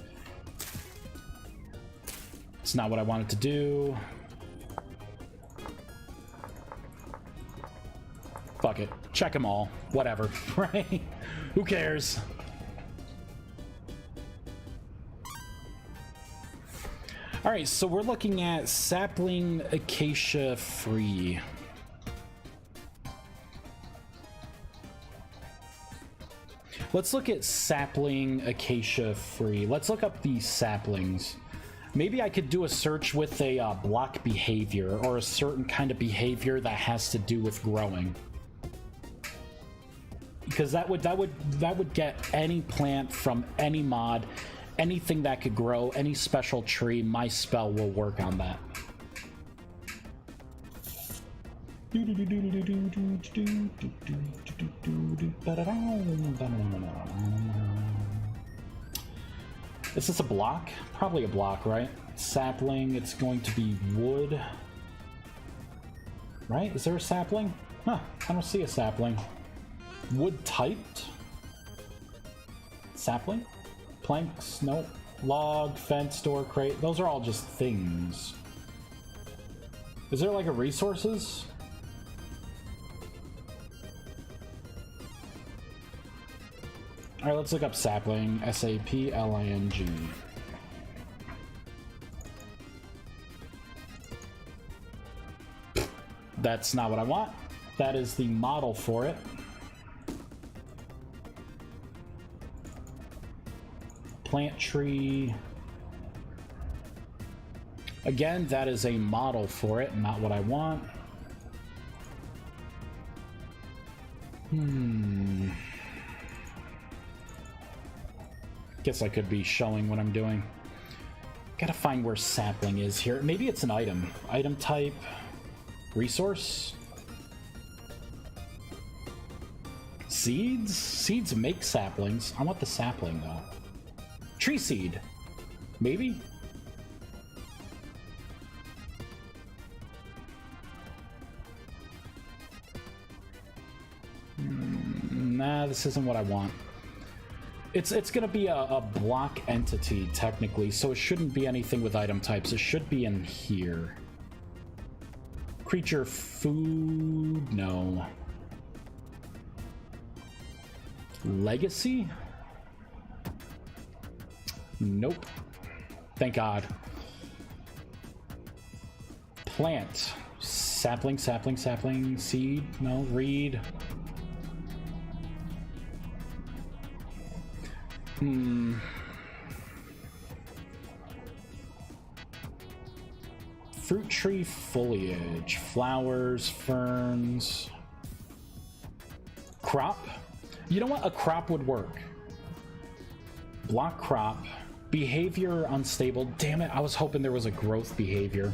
It's not what I wanted to do. Fuck it. Check them all. Whatever. Right? Who cares? All right, so we're looking at sapling acacia free. Let's look at sapling acacia free. Let's look up these saplings. Maybe I could do a search with a block behavior or a certain kind of behavior that has to do with growing. Because that would get any plant from any mod, anything that could grow, any special tree. My spell will work on that. Is this a block? Probably a block, right? Sapling, it's going to be wood. Right? Is there a sapling? Huh, I don't see a sapling. Wood typed? Sapling? Planks? Nope. Log, fence, door, crate. Those are all just things. Is there like a resources? All right, let's look up sapling. S-A-P-L-I-N-G. That's not what I want. That is the model for it. Plant tree. Again, that is a model for it, not what I want. Guess I could be showing what I'm doing. Gotta find where sapling is here. Maybe it's an item. Item type. Resource. Seeds? Seeds make saplings. I want the sapling though. Tree seed. Maybe? Nah, this isn't what I want. It's gonna be a block entity technically, so it shouldn't be anything with item types. It should be in here. Creature food, no. Legacy? Nope. Thank God. Plant. Sapling, sapling, sapling, seed, no, reed. Fruit tree foliage, flowers, ferns. Crop? You know what? A crop would work. Block crop. Behavior unstable. Damn it, I was hoping there was a growth behavior.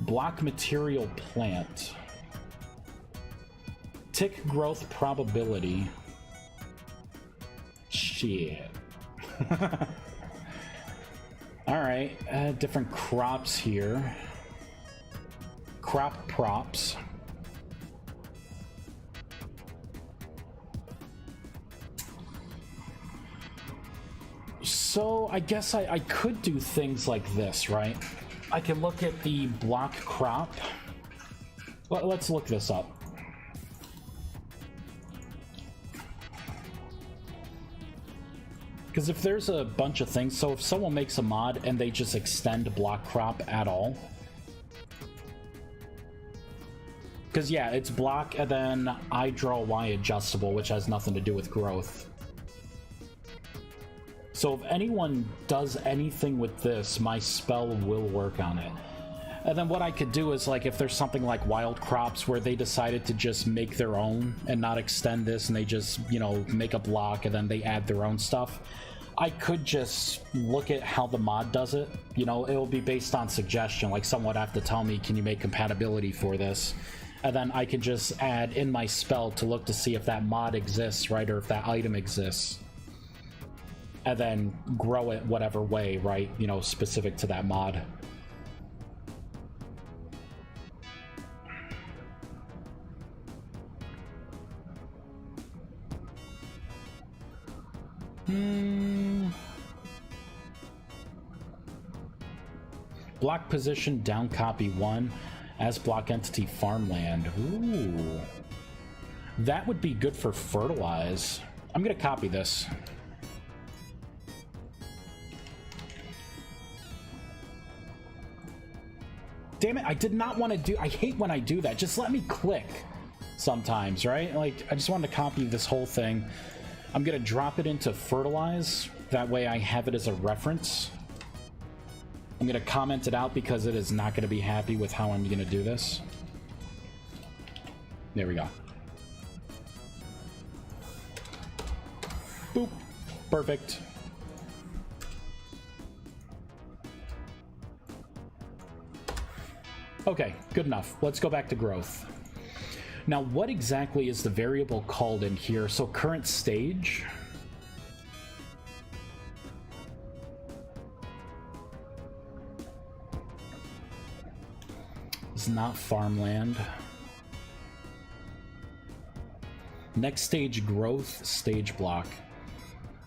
Block material plant. Tick growth probability. Shit. Alright, different crops here. Crop props. So I guess I could do things like this, right? I can look at the block crop. Let's look this up. Because if there's a bunch of things, so if someone makes a mod and they just extend block crop at all, because yeah, it's block and then I draw Y adjustable, which has nothing to do with growth. So if anyone does anything with this, my spell will work on it. And then what I could do is, like, if there's something like wild crops where they decided to just make their own and not extend this, and they just, you know, make a block and then they add their own stuff, I could just look at how the mod does it. You know, it will be based on suggestion. Like, someone would have to tell me, can you make compatibility for this? And then I could just add in my spell to look to see if that mod exists, right, or if that item exists. And then grow it whatever way, right, you know, specific to that mod. Block position down copy 1 as block entity farmland. Ooh. That would be good for fertilize. I'm gonna copy this. Damn it, I did not want to do... I hate when I do that. Just let me click sometimes, right? Like, I just wanted to copy this whole thing. I'm gonna drop it into fertilize. That way I have it as a reference. I'm gonna comment it out because it is not gonna be happy with how I'm gonna do this. There we go. Boop. Perfect. Okay, good enough. Let's go back to growth. Now, what exactly is the variable called in here? So current stage. It's not farmland. Next stage growth stage block.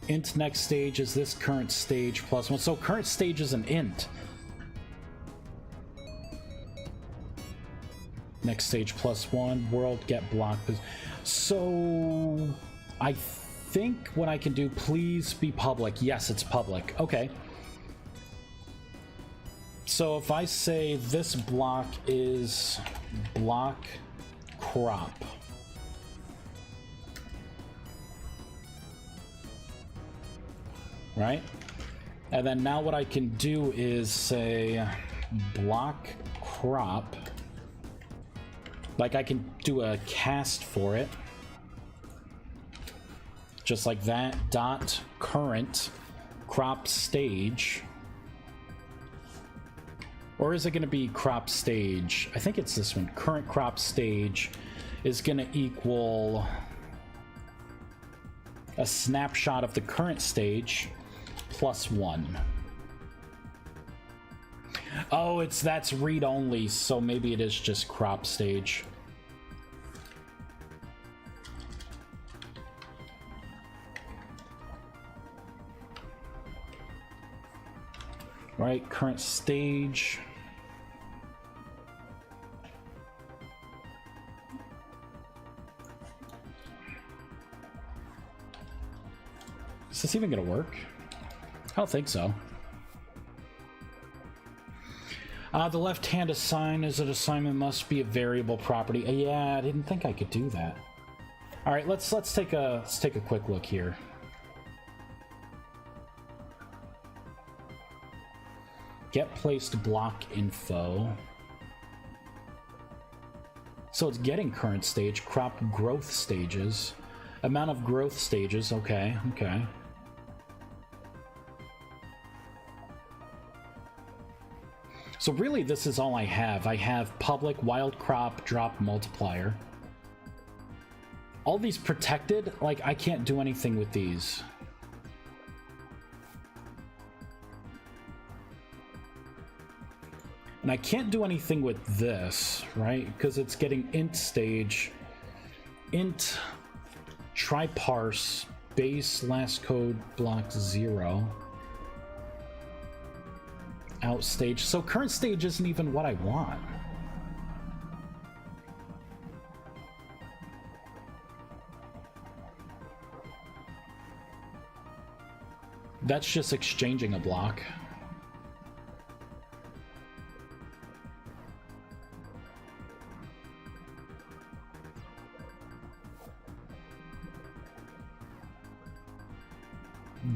Int next stage is this current stage plus 1. So current stage is an int. Next stage plus 1, world get block. So I think what I can do, please be public. Yes, it's public. Okay. So if I say this block is block crop. Right? And then now what I can do is say block crop. Like, I can do a cast for it. Just like that. Dot current crop stage. Or is it going to be crop stage? I think it's this one. Current crop stage is going to equal a snapshot of the current stage plus 1. Oh, that's read only, so maybe it is just crop stage. Right, current stage. Is this even gonna work? I don't think so. The left-hand assign is an assignment must be a variable property. Yeah, I didn't think I could do that. All right, let's take a quick look here. Get placed block info. So it's getting current stage, crop growth stages, amount of growth stages. Okay, okay. So really, this is all I have. I have public, wild crop, drop, multiplier. All these protected, like, I can't do anything with these. And I can't do anything with this, right? Because it's getting int stage, int, try parse, base, last code, block 0. out stage. So current stage isn't even what I want. That's just exchanging a block.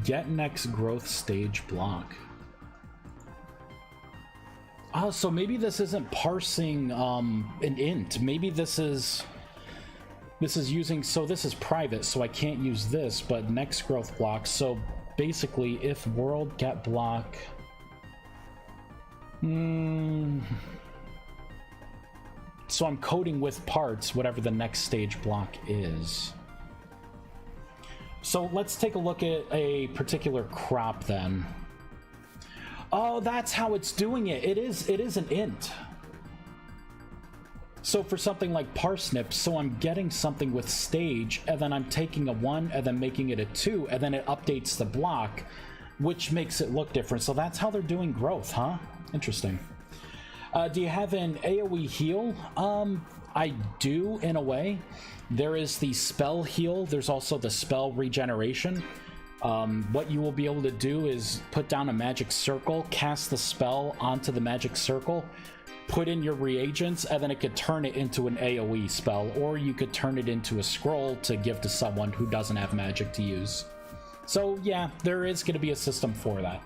Get next growth stage block. Oh, so maybe this isn't parsing an int. Maybe this is using, so this is private, so I can't use this, but next growth block. So basically, if world get block, so I'm coding with parts whatever the next stage block is. So let's take a look at a particular crop then. Oh, that's how it's doing it. It is an int. So for something like parsnip, so I'm getting something with stage, and then I'm taking a 1 and then making it a 2, and then it updates the block, which makes it look different. So that's how they're doing growth, huh? Interesting. Do you have an AoE heal? I do, in a way. There is the spell heal. There's also the spell regeneration. What you will be able to do is put down a magic circle, cast the spell onto the magic circle, put in your reagents, and then it could turn it into an AoE spell, or you could turn it into a scroll to give to someone who doesn't have magic to use. So yeah, there is going to be a system for that.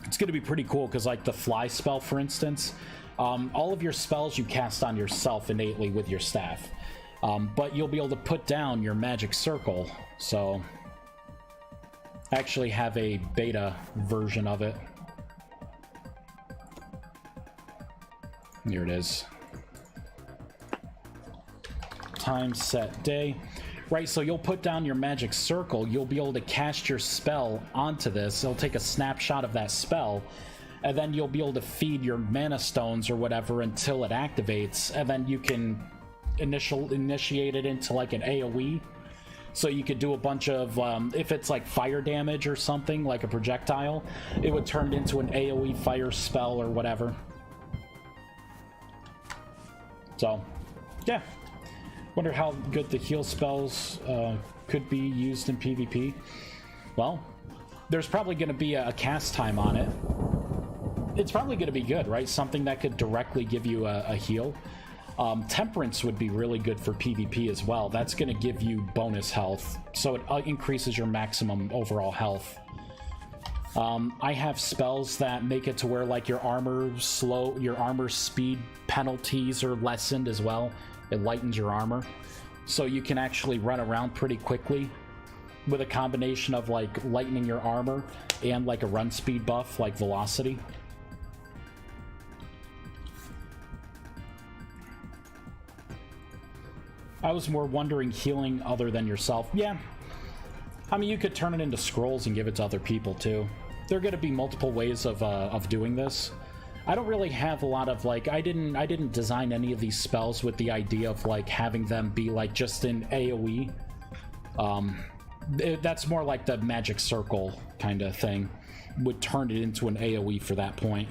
It's going to be pretty cool because, like, the fly spell, for instance, all of your spells you cast on yourself innately with your staff, but you'll be able to put down your magic circle. So I actually have a beta version of it. Here it is. Time set day. Right, so you'll put down your magic circle, you'll be able to cast your spell onto this, it'll take a snapshot of that spell, and then you'll be able to feed your mana stones or whatever until it activates, and then you can initiate it into like an AoE. So you could do a bunch of, if it's like fire damage or something, like a projectile, it would turn it into an AoE fire spell or whatever. So, yeah. Wonder how good the heal spells could be used in PvP. Well, there's probably going to be a cast time on it. It's probably going to be good, right? Something that could directly give you a heal. Temperance would be really good for PvP as well. That's going to give you bonus health, so it increases your maximum overall health. I have spells that make it to where, like, your armor speed penalties are lessened as well. It lightens your armor, so you can actually run around pretty quickly with a combination of, like, lightening your armor and, like, a run speed buff, like velocity. I was more wondering healing other than yourself. Yeah. I mean, you could turn it into scrolls and give it to other people, too. There are going to be multiple ways of doing this. I don't really have a lot of, like, I didn't design any of these spells with the idea of, like, having them be, like, just in AoE. That's more like the magic circle kind of thing. Would turn it into an AoE for that point.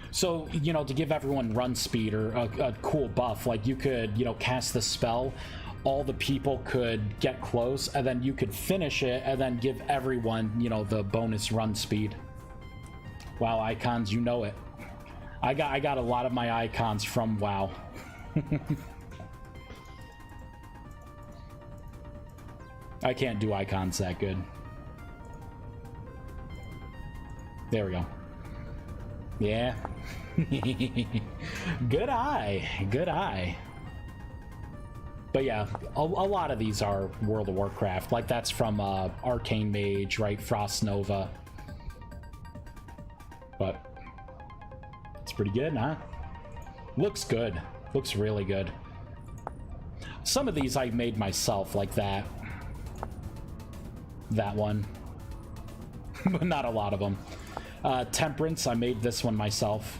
So, you know, to give everyone run speed or a cool buff, like, you could, you know, cast the spell, all the people could get close, and then you could finish it, and then give everyone, you know, the bonus run speed. WoW icons, you know it. I got a lot of my icons from WoW. I can't do icons that good. There we go. Yeah. Good eye. Good eye. But yeah, a lot of these are World of Warcraft. Like, that's from Arcane Mage, right? Frost Nova. But it's pretty good, huh? Looks good. Looks really good. Some of these I made myself, like that. That one. But not a lot of them. Temperance, I made this one myself.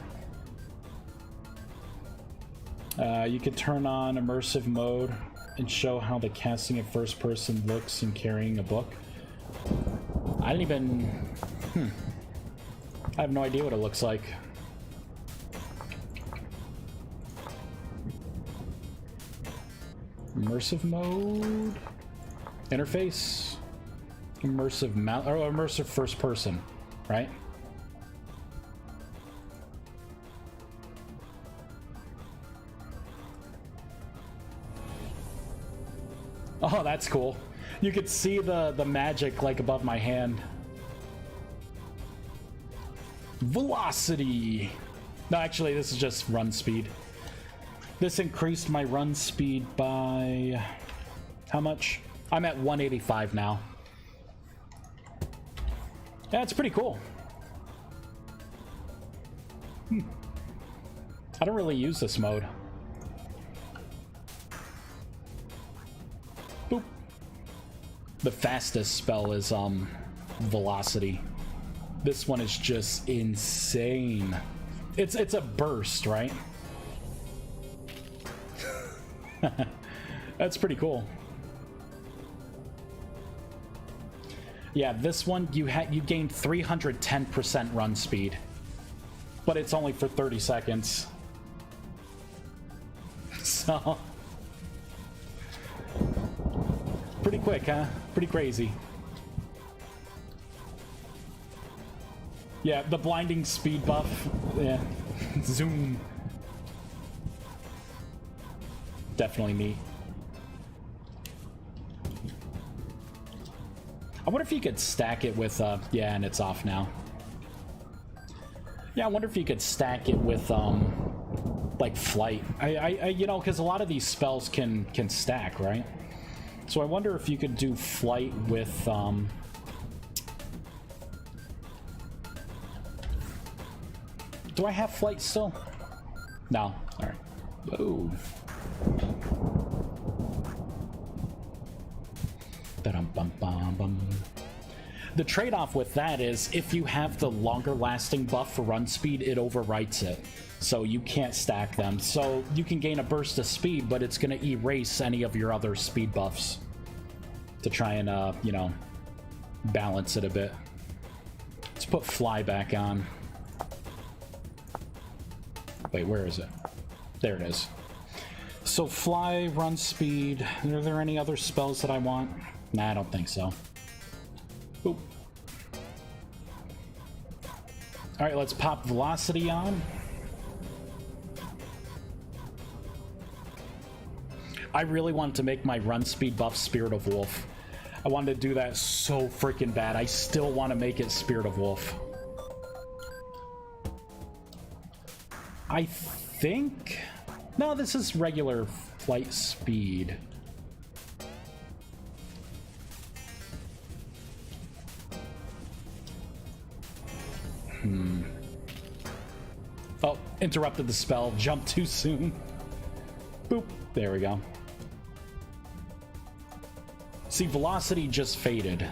You could turn on immersive mode and show how the casting of first person looks in carrying a book. I didn't even... I have no idea what it looks like. Immersive mode... Interface... Immersive mount... or immersive first person, right? Oh, that's cool. You could see the magic like above my hand. Velocity. No, actually, this is just run speed. This increased my run speed by how much? I'm at 185 now. Yeah, it's pretty cool. I don't really use this mode. Boop. The fastest spell is velocity. This one is just insane. It's a burst, right? That's pretty cool. Yeah, this one you gained 310% run speed, but it's only for 30 seconds. So pretty quick, huh? Pretty crazy. Yeah, the blinding speed buff. Yeah. Zoom. Definitely neat. I wonder if you could stack it with, yeah, and it's off now. Yeah, I wonder if you could stack it with, like, flight. You know, because a lot of these spells can stack, right? So I wonder if you could do flight with, do I have flight still? No. Alright. Whoa. The trade-off with that is if you have the longer lasting buff for run speed, it overwrites it. So you can't stack them. So you can gain a burst of speed, but it's going to erase any of your other speed buffs to try and, you know, balance it a bit. Let's put fly back on. Wait, where is it? There it is. So fly, run speed. Are there any other spells that I want? Nah, I don't think so. Oop. Alright, let's pop velocity on. I really wanted to make my run speed buff Spirit of Wolf. I wanted to do that so freaking bad. I still want to make it Spirit of Wolf. I think... No, this is regular flight speed. Oh, interrupted the spell. Jumped too soon. Boop. There we go. See, velocity just faded.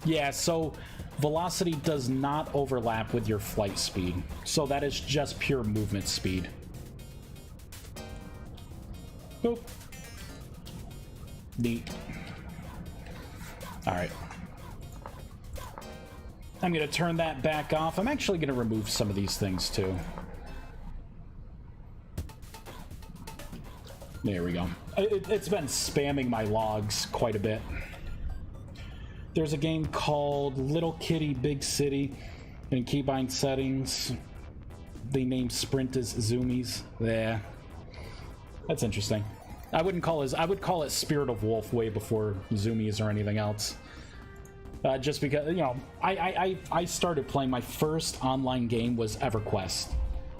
Yeah, so velocity does not overlap with your flight speed. So that is just pure movement speed. Boop. Neat. Alright. I'm going to turn that back off. I'm actually going to remove some of these things too. There we go. It's been spamming my logs quite a bit. There's a game called Little Kitty Big City. In keybind settings, they name sprint as zoomies. Yeah. That's interesting. I would call it Spirit of Wolf way before zoomies or anything else. Just because, you know, I started playing, my first online game was EverQuest.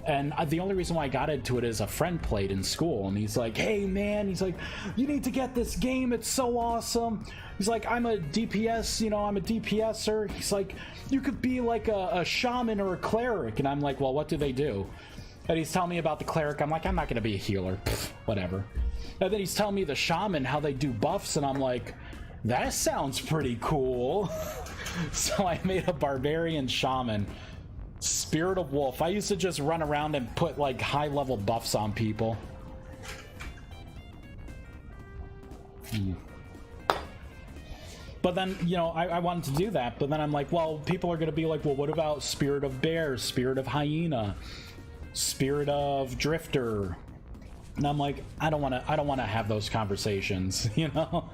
And the only reason why I got into it is a friend played in school, and he's like, hey man, he's like, you need to get this game, it's so awesome. He's like, I'm a DPS, you know, I'm a DPSer. He's like, you could be like a shaman or a cleric. And I'm like, well, what do they do? And he's telling me about the cleric. I'm like, I'm not going to be a healer. Pfft, whatever. And then he's telling me the shaman, how they do buffs, and I'm like, that sounds pretty cool. So I made a barbarian shaman. Spirit of Wolf. I used to just run around and put like high-level buffs on people. But then, you know, I wanted to do that, but then I'm like, well, people are going to be like, well, what about Spirit of Bear, Spirit of Hyena, Spirit of Drifter? And I'm like, I don't want to have those conversations, you know?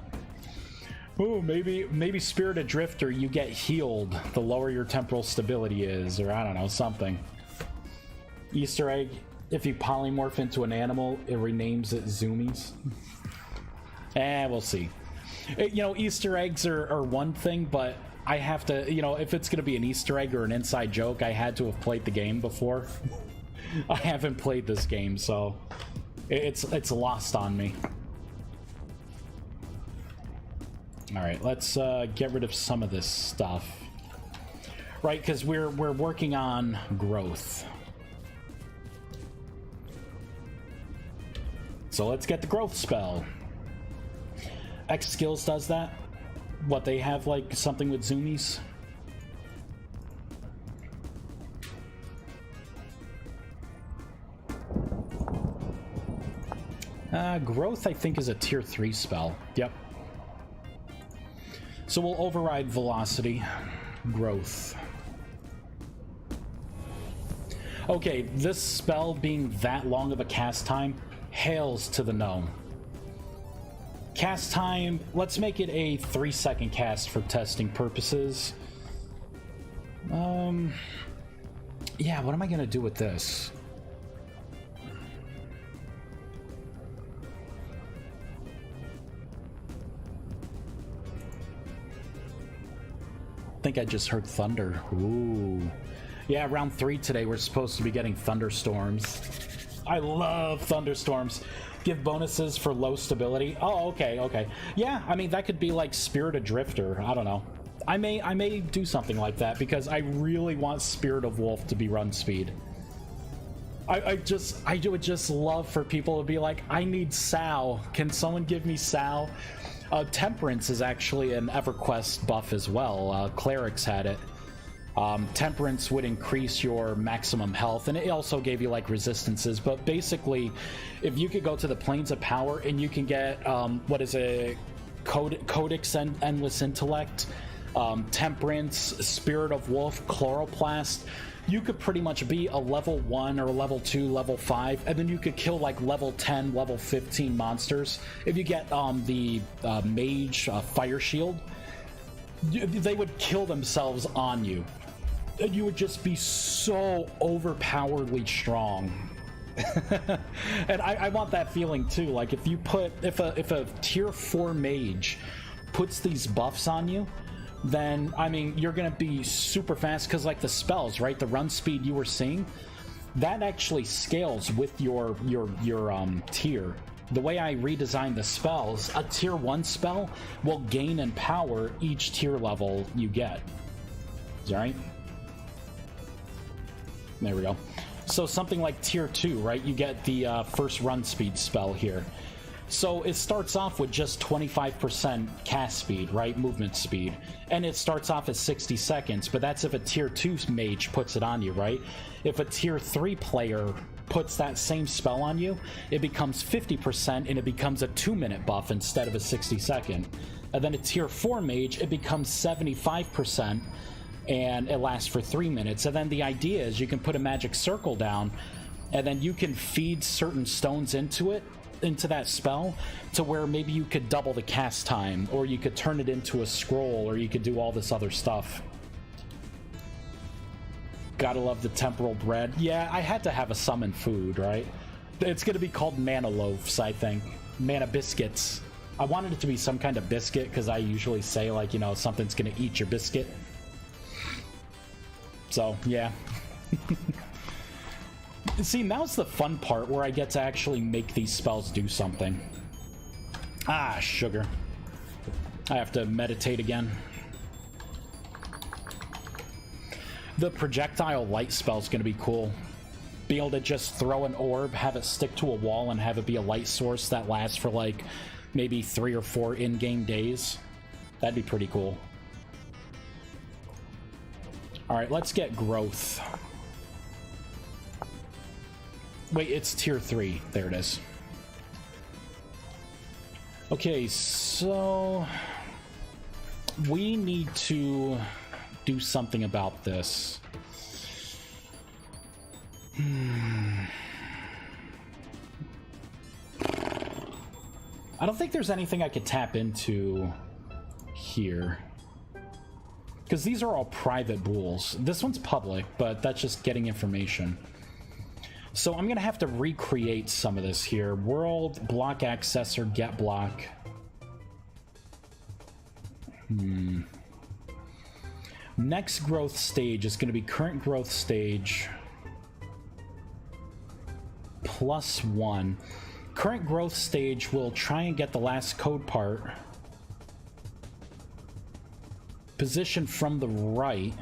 Ooh, maybe Spirit of Drifter, you get healed the lower your temporal stability is, or I don't know, something. Easter egg, if you polymorph into an animal, it renames it Zoomies. We'll see. You know, Easter eggs are one thing, but I have to, you know, if it's going to be an Easter egg or an inside joke, I had to have played the game before. I haven't played this game, so it's lost on me. All right, let's get rid of some of this stuff. Right, because we're working on growth. So let's get the growth spell. X skills does that? What, they have like something with zoomies? Growth I think is a tier 3 spell. Yep. So we'll override velocity. Growth. Okay, this spell being that long of a cast time, hails to the no. Cast time, let's make it a 3-second cast for testing purposes. Yeah, what am I gonna do with this? I think I just heard thunder. Ooh. Yeah, round 3 today, we're supposed to be getting thunderstorms. I love thunderstorms. Give bonuses for low stability. Oh, okay. Yeah, I mean, that could be like Spirit of Drifter. I don't know. I may do something like that because I really want Spirit of Wolf to be run speed. I would just love for people to be like, I need Sal. Can someone give me Sal? Temperance is actually an EverQuest buff as well. Clerics had it. Temperance would increase your maximum health, and it also gave you like resistances, but basically if you could go to the Plains of Power and you can get what is it, Codex and Endless Intellect, Temperance, Spirit of Wolf, Chloroplast, you could pretty much be a level 1 or level 2, level 5, and then you could kill like level 10, level 15 monsters. If you get the Mage Fire Shield, they would kill themselves on you. And you would just be so overpoweredly strong. And I want that feeling too. Like if you put, if a tier 4 mage puts these buffs on you, then I mean you're gonna be super fast, because like the spells, right, the run speed you were seeing, that actually scales with your tier. The way I redesigned the spells, a tier 1 spell will gain in power each tier level you get. Is that right? There we go. So something like tier 2, right? You get the first run speed spell here. So it starts off with just 25% cast speed, right? Movement speed. And it starts off at 60 seconds, but that's if a tier 2 mage puts it on you, right? If a tier 3 player puts that same spell on you, it becomes 50% and it becomes a 2-minute buff instead of a 60-second. And then a tier 4 mage, it becomes 75% and it lasts for 3 minutes. And then the idea is you can put a magic circle down and then you can feed certain stones into it, into that spell, to where maybe you could double the cast time, or you could turn it into a scroll, or you could do all this other stuff. Gotta love the temporal bread. Yeah, I had to have a summon food, right? It's gonna be called mana loaves, I think. Mana biscuits. I wanted it to be some kind of biscuit, because I usually say, like, you know, something's gonna eat your biscuit. So, yeah. See, now's the fun part where I get to actually make these spells do something. Ah, sugar. I have to meditate again. The projectile light spell is going to be cool. Be able to just throw an orb, have it stick to a wall, and have it be a light source that lasts for like maybe 3 or 4 in-game days. That'd be pretty cool. Alright, let's get growth. Wait, it's tier 3. There it is. Okay, so we need to do something about this. I don't think there's anything I could tap into here, because these are all private pools. This one's public, but that's just getting information. So I'm gonna have to recreate some of this here. World, block accessor, get block. Next growth stage is gonna be current growth stage +1. Current growth stage will try and get the last code part positioned from the right,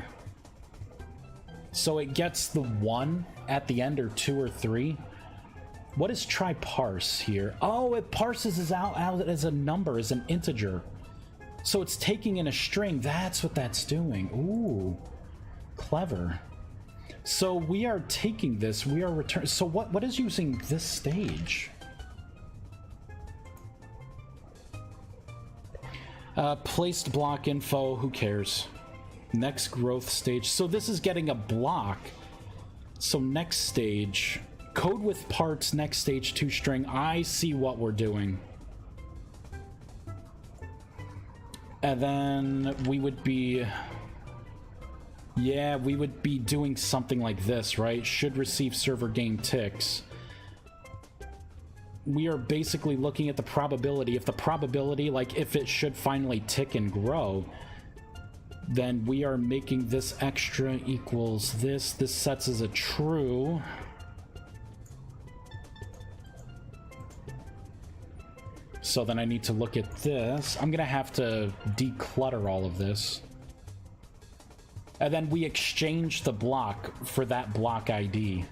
so it gets the 1 at the end, or 2 or 3. What is try parse here? Oh, it parses it out as a number, as an integer. So it's taking in a string. That's what that's doing. Ooh, clever. So we are taking this, we are returning. So what is using this stage? Placed block info, who cares? Next growth stage. So this is getting a block. So next stage, code with parts, next stage 2 string. I see what we're doing. And then we would be, yeah, we would be doing something like this, right? Should receive server gain ticks. We are basically looking at the probability. If the probability, like if it should finally tick and grow, then we are making this extra equals this. This sets as a true. So then I need to look at this. I'm gonna have to declutter all of this. And then we exchange the block for that block ID.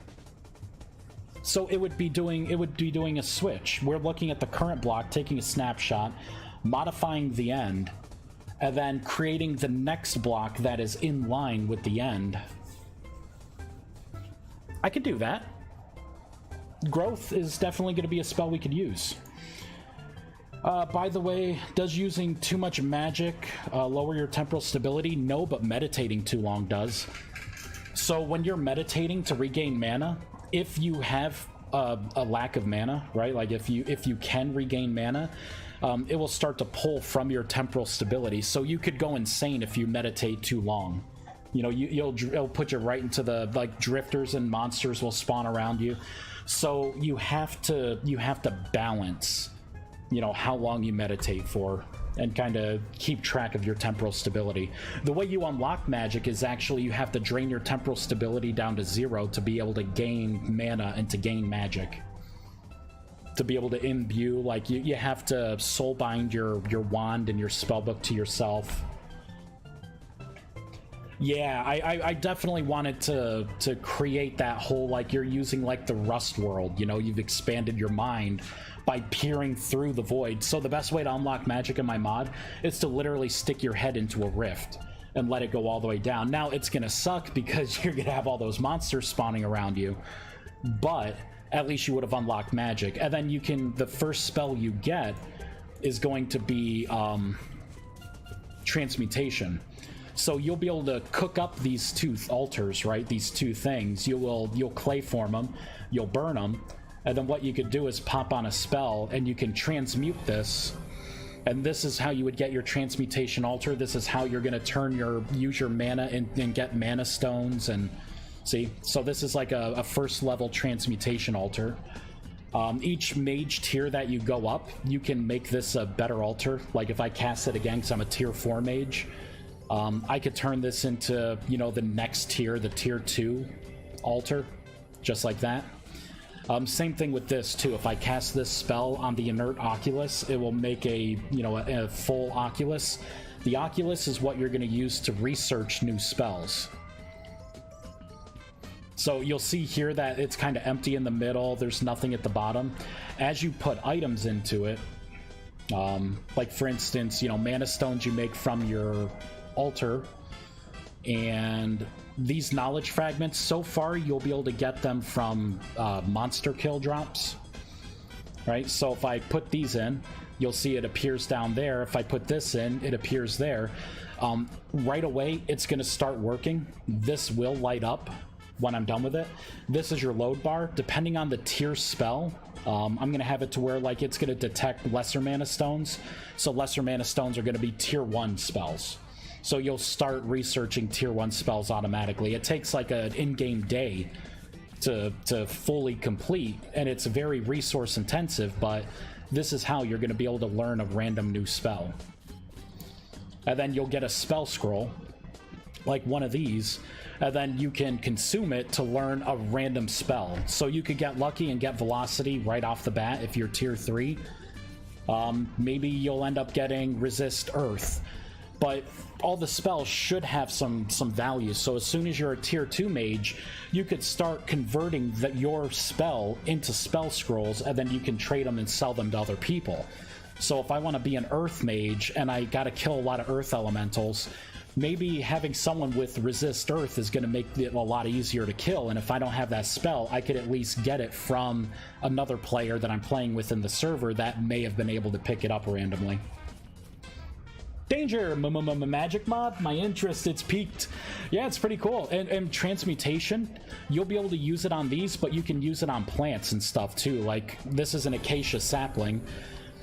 So it would be doing a switch. We're looking at the current block, taking a snapshot, modifying the end, and then creating the next block that is in line with the end. I could do that. Growth is definitely going to be a spell we could use. By the way, does using too much magic lower your temporal stability? No, but meditating too long does. So when you're meditating to regain mana, if you have a lack of mana, right? Like if you can regain mana, it will start to pull from your temporal stability. So you could go insane if you meditate too long. You know, it'll put you right into the, like, drifters and monsters will spawn around you. So you have to balance, you know, how long you meditate for, and kind of keep track of your temporal stability. The way you unlock magic is actually you have to drain your temporal stability down to 0 to be able to gain mana and to gain magic. To be able to imbue, like you have to soulbind your wand and your spellbook to yourself. Yeah, I definitely wanted to create that whole, like, you're using like the Rust world, you know, you've expanded your mind by peering through the void. So the best way to unlock magic in my mod is to literally stick your head into a rift and let it go all the way down. Now it's gonna suck because you're gonna have all those monsters spawning around you, but at least you would have unlocked magic. And then you can, the first spell you get is going to be transmutation. So you'll be able to cook up these 2 altars, right? These 2 things. You'll clay form them, you'll burn them, and then what you could do is pop on a spell and you can transmute this. And this is how you would get your transmutation altar. This is how you're going to use your mana and get mana stones. And see, so this is like a first level transmutation altar. Each mage tier that you go up, you can make this a better altar. Like if I cast it again, because I'm a tier 4 mage, I could turn this into, you know, the next tier, the tier 2 altar, just like that. Same thing with this too. If I cast this spell on the inert Oculus, it will make a full Oculus. The Oculus is what you're going to use to research new spells. So you'll see here that it's kind of empty in the middle. There's nothing at the bottom. As you put items into it, like for instance, you know, mana stones you make from your altar, and these knowledge fragments, so far you'll be able to get them from monster kill drops, right? So if I put these in, You'll see it appears down there. If I put this in, it appears there. Right away, it's going to start working. This will light up when I'm done with it. This is your load bar. Depending on the tier spell, I'm going to have it to where like it's going to detect lesser mana stones. So lesser mana stones are going to be tier 1 spells. So you'll start researching tier 1 spells automatically. It takes like an in-game day to fully complete, and it's very resource intensive, but this is how you're going to be able to learn a random new spell. And then you'll get a spell scroll, like one of these, and then you can consume it to learn a random spell. So you could get lucky and get velocity right off the bat if you're tier 3. Maybe you'll end up getting resist earth. But all the spells should have some value. So as soon as you're a tier 2 mage, you could start converting your spell into spell scrolls, and then you can trade them and sell them to other people. So if I want to be an earth mage and I gotta kill a lot of earth elementals, maybe having someone with resist earth is going to make it a lot easier to kill. And if I don't have that spell, I could at least get it from another player that I'm playing with in the server that may have been able to pick it up randomly. Danger! Magic mod? My interest, it's peaked. Yeah, it's pretty cool. And transmutation, you'll be able to use it on these, but you can use it on plants and stuff too. Like, this is an acacia sapling.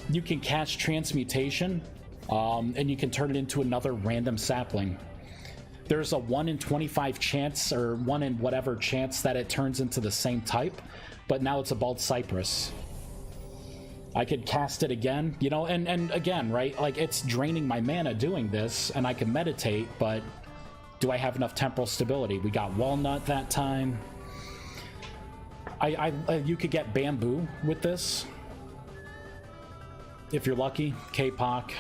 You can catch transmutation, and you can turn it into another random sapling. There's a 1 in 25 chance, or 1 in whatever chance, that it turns into the same type, but now it's a bald cypress. I could cast it again, you know, and again, right, like, it's draining my mana doing this, and I can meditate, but do I have enough temporal stability? We got walnut that time. You could get bamboo with this, if you're lucky, K-Poc.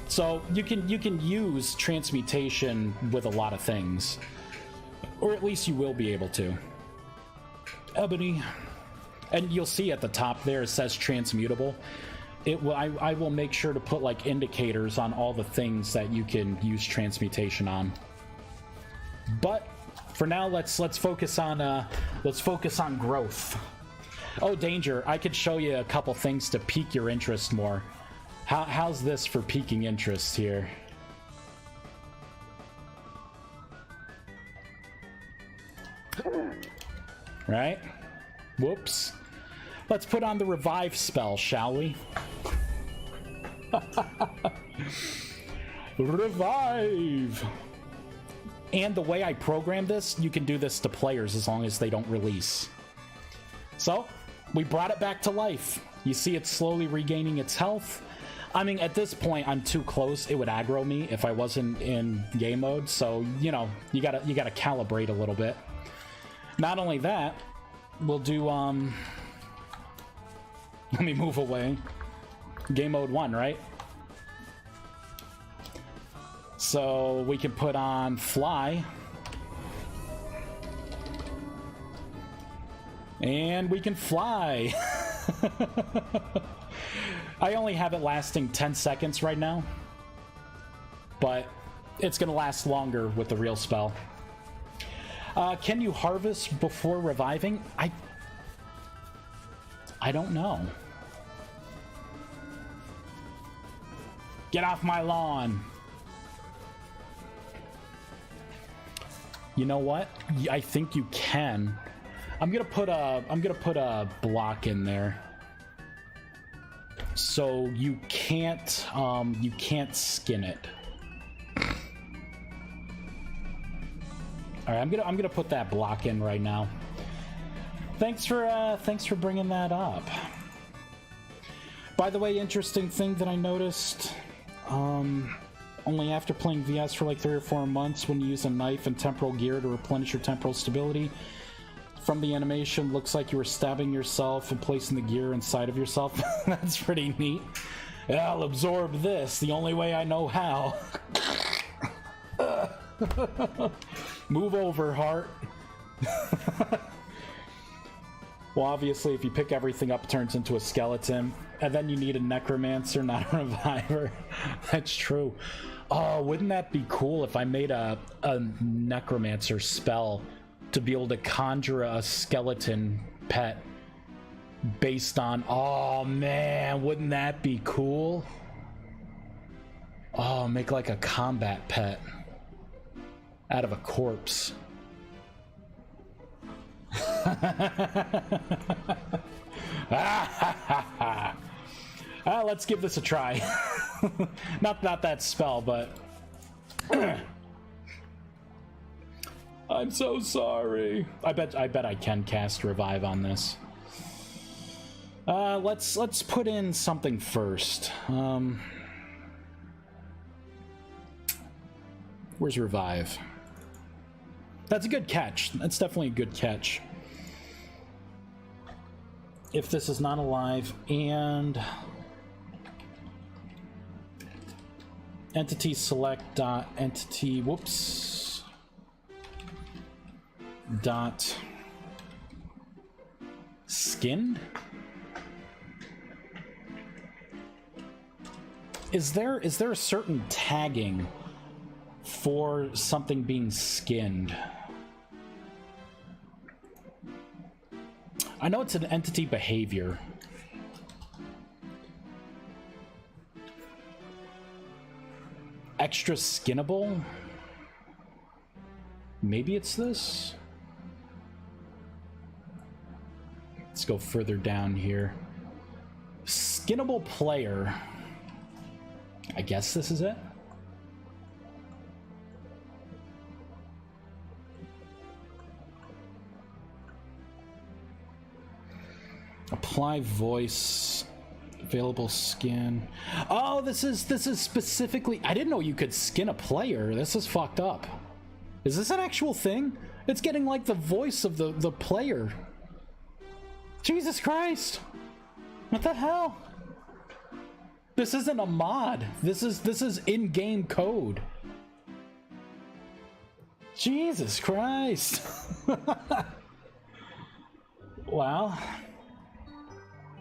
So you can use transmutation with a lot of things, or at least you will be able to. Ebony. And you'll see at the top there it says transmutable. It will. I will make sure to put like indicators on all the things that you can use transmutation on. But for now, let's focus on growth. Oh, Danger! I could show you a couple things to pique your interest more. How's this for piquing interest here? Right? Whoops. Let's put on the revive spell, shall we? Revive! And the way I program this, you can do this to players as long as they don't release. So, we brought it back to life. You see it slowly regaining its health. I mean, at this point, I'm too close. It would aggro me if I wasn't in game mode. So, you know, you gotta calibrate a little bit. Not only that, we'll do, let me move away. Game mode 1, right? So we can put on fly. And we can fly. I only have it lasting 10 seconds right now, but it's gonna last longer with the real spell. Can you harvest before reviving? I don't know. Get off my lawn. You know what? I think you can. I'm gonna put a block in there, so you can't skin it. All right, I'm gonna put that block in right now. Thanks for bringing that up. By the way, interesting thing that I noticed. Only after playing VS for like 3 or 4 months, when you use a knife and temporal gear to replenish your temporal stability. From the animation, looks like you were stabbing yourself and placing the gear inside of yourself. That's pretty neat. Yeah, I'll absorb this the only way I know how. Move over, heart. Well, obviously, if you pick everything up, it turns into a skeleton. And then you need a necromancer, not a reviver. That's true. Oh, wouldn't that be cool if I made a necromancer spell to be able to conjure a skeleton pet Based on... Oh, man, wouldn't that be cool? Oh, make like a combat pet out of a corpse. Let's give this a try. not that spell, but... I'm so sorry. I bet I can cast Revive on this. Let's put in something first. Where's Revive? That's a good catch. That's definitely a good catch. If this is not alive, and entity select dot entity, whoops, dot skinned. Is there a certain tagging for something being skinned? I know it's an entity behavior. Extra skinnable? Maybe it's this? Let's go further down here. Skinnable player. I guess this is it? Apply voice, available skin. Oh, this is specifically... I didn't know you could skin a player. This is fucked up. Is this an actual thing? It's getting like the voice of the player. Jesus Christ. What the hell? This isn't a mod. This is in-game code. Jesus Christ. Wow.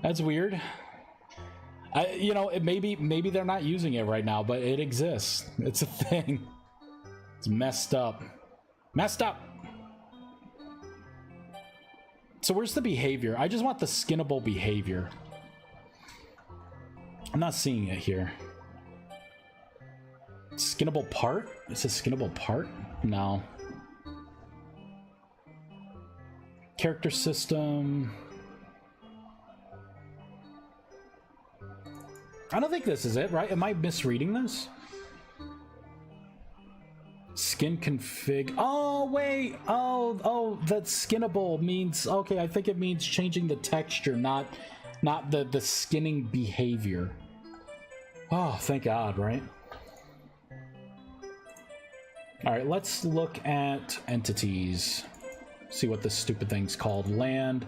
That's weird. You know, maybe they're not using it right now, but it exists. It's a thing. It's messed up. Messed up. So where's the behavior? I just want the skinnable behavior. I'm not seeing it here. Skinnable part? Is it skinnable part? No. Character system. I don't think this is it, right? Am I misreading this? Skin config. Oh, wait. Oh, that skinnable means... Okay, I think it means changing the texture, not the skinning behavior. Oh, thank God, right? All right, let's look at entities. See what this stupid thing's called. Land,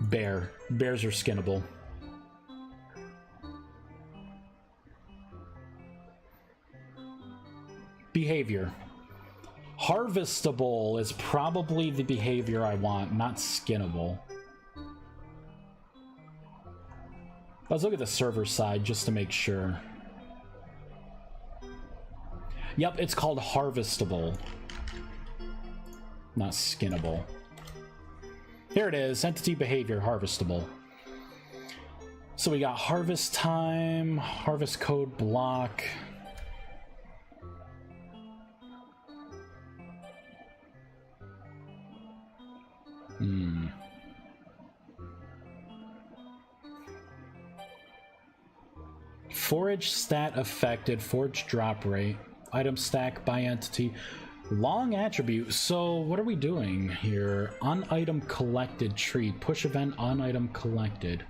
bear. Bears are skinnable. Behavior. Harvestable is probably the behavior I want, not skinnable. Let's look at the server side just to make sure. Yep, it's called harvestable, not skinnable. Here it is, entity behavior, harvestable. So we got harvest time, harvest code block. Forage stat affected, forage drop rate, item stack by entity, long attribute. So what are we doing here? On item collected tree, push event on item collected.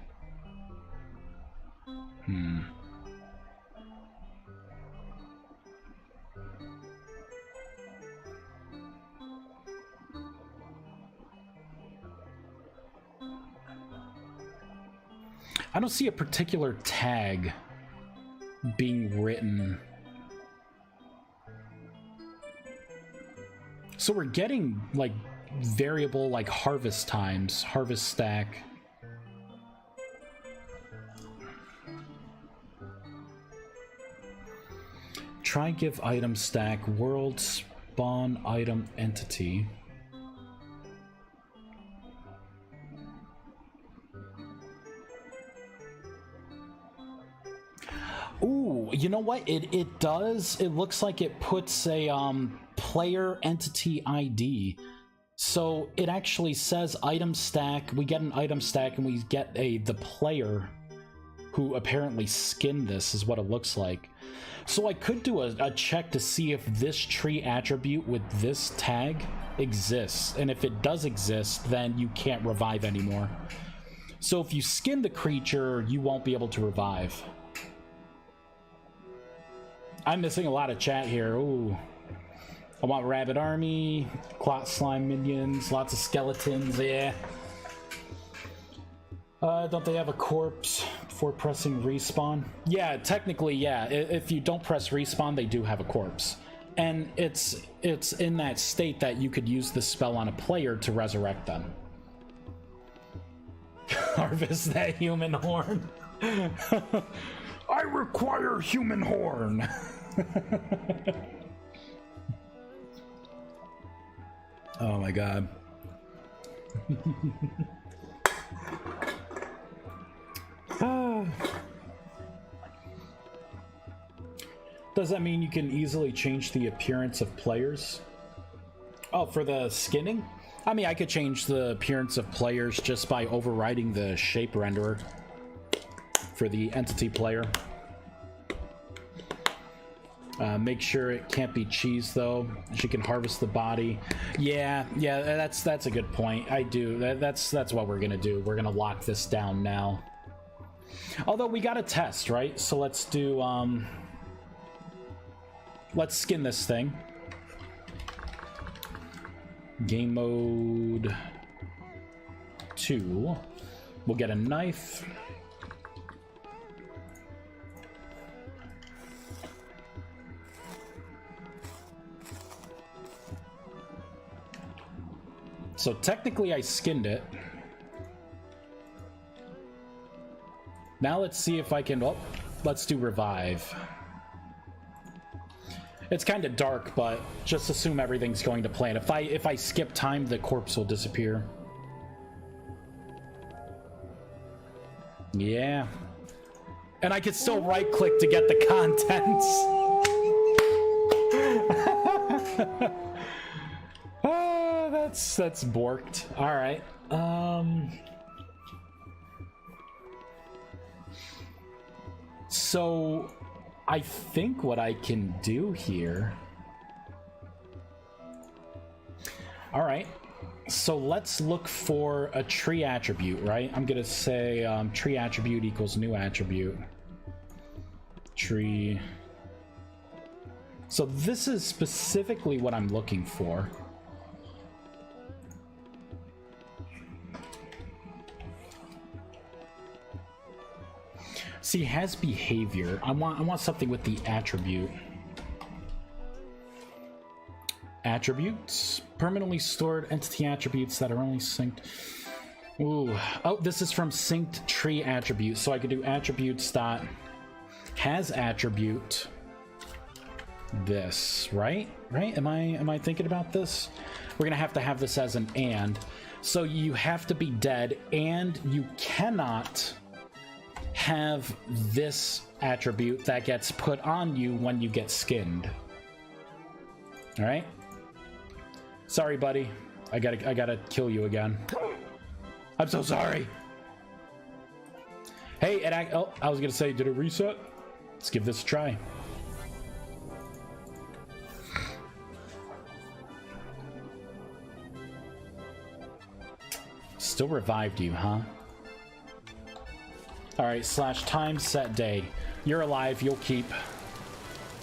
I don't see a particular tag being written. So we're getting like variable like harvest times, harvest stack. Try give item stack, world spawn item entity. you know what? It does. It looks like it puts a player entity ID. So it actually says item stack. We get an item stack and we get the player who apparently skinned this is what it looks like. So I could do a check to see if this tree attribute with this tag exists. And if it does exist, then you can't revive anymore. So if you skin the creature, you won't be able to revive. I'm missing a lot of chat here. Ooh. I want rabbit army, clot slime minions, lots of skeletons, yeah. Don't they have a corpse before pressing respawn? Yeah, technically, yeah. If you don't press respawn, they do have a corpse. And it's in that state that you could use the spell on a player to resurrect them. Harvest that human horn. I require human horn. Oh my god. Does that mean you can easily change the appearance of players? Oh, for the skinning? I mean, I could change the appearance of players just by overriding the shape renderer for the entity player. Make sure it can't be cheese, though. She can harvest the body. Yeah, that's a good point. I do. That's what we're gonna do. We're gonna lock this down now. Although we got a test, right? So let's do let's skin this thing. Game mode 2. We'll get a knife. So technically I skinned it. Now let's see if I can, oh, let's do revive. It's kind of dark, but just assume everything's going to plan. If I skip time, the corpse will disappear. Yeah. And I could still right click to get the contents. Oh, that's borked. All right. So I think what I can do here. All right. So let's look for a tree attribute, right? I'm gonna say tree attribute equals new attribute. Tree. So this is specifically what I'm looking for. See, has behavior. I want something with the attribute. Attributes. Permanently stored entity attributes that are only synced. Ooh. Oh, this is from synced tree attributes. So I could do attributes dot has attribute this, right? Right? Am I thinking about this? We're gonna have this as an and. So you have to be dead, and you cannot have this attribute that gets put on you when you get skinned. All right. Sorry, buddy. I gotta kill you again. I'm so sorry. Hey, I was gonna say, did it reset? Let's give this a try. Still revived you, huh? All right, / time set day. You're alive, you'll keep.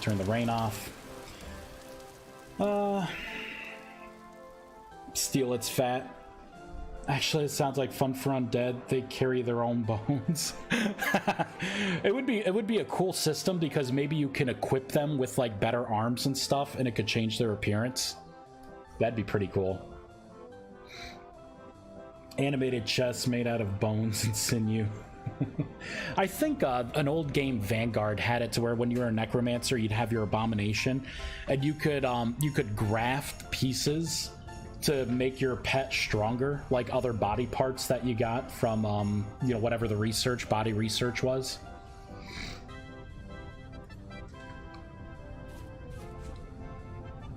Turn the rain off. Steal its fat. Actually, it sounds like fun for undead. They carry their own bones. It would be a cool system because maybe you can equip them with like better arms and stuff, and it could change their appearance. That'd be pretty cool. Animated chests made out of bones and sinew. I think an old game, Vanguard, had it to where when you were a necromancer, you'd have your abomination, and you could graft pieces to make your pet stronger, like other body parts that you got from you know, whatever the body research was.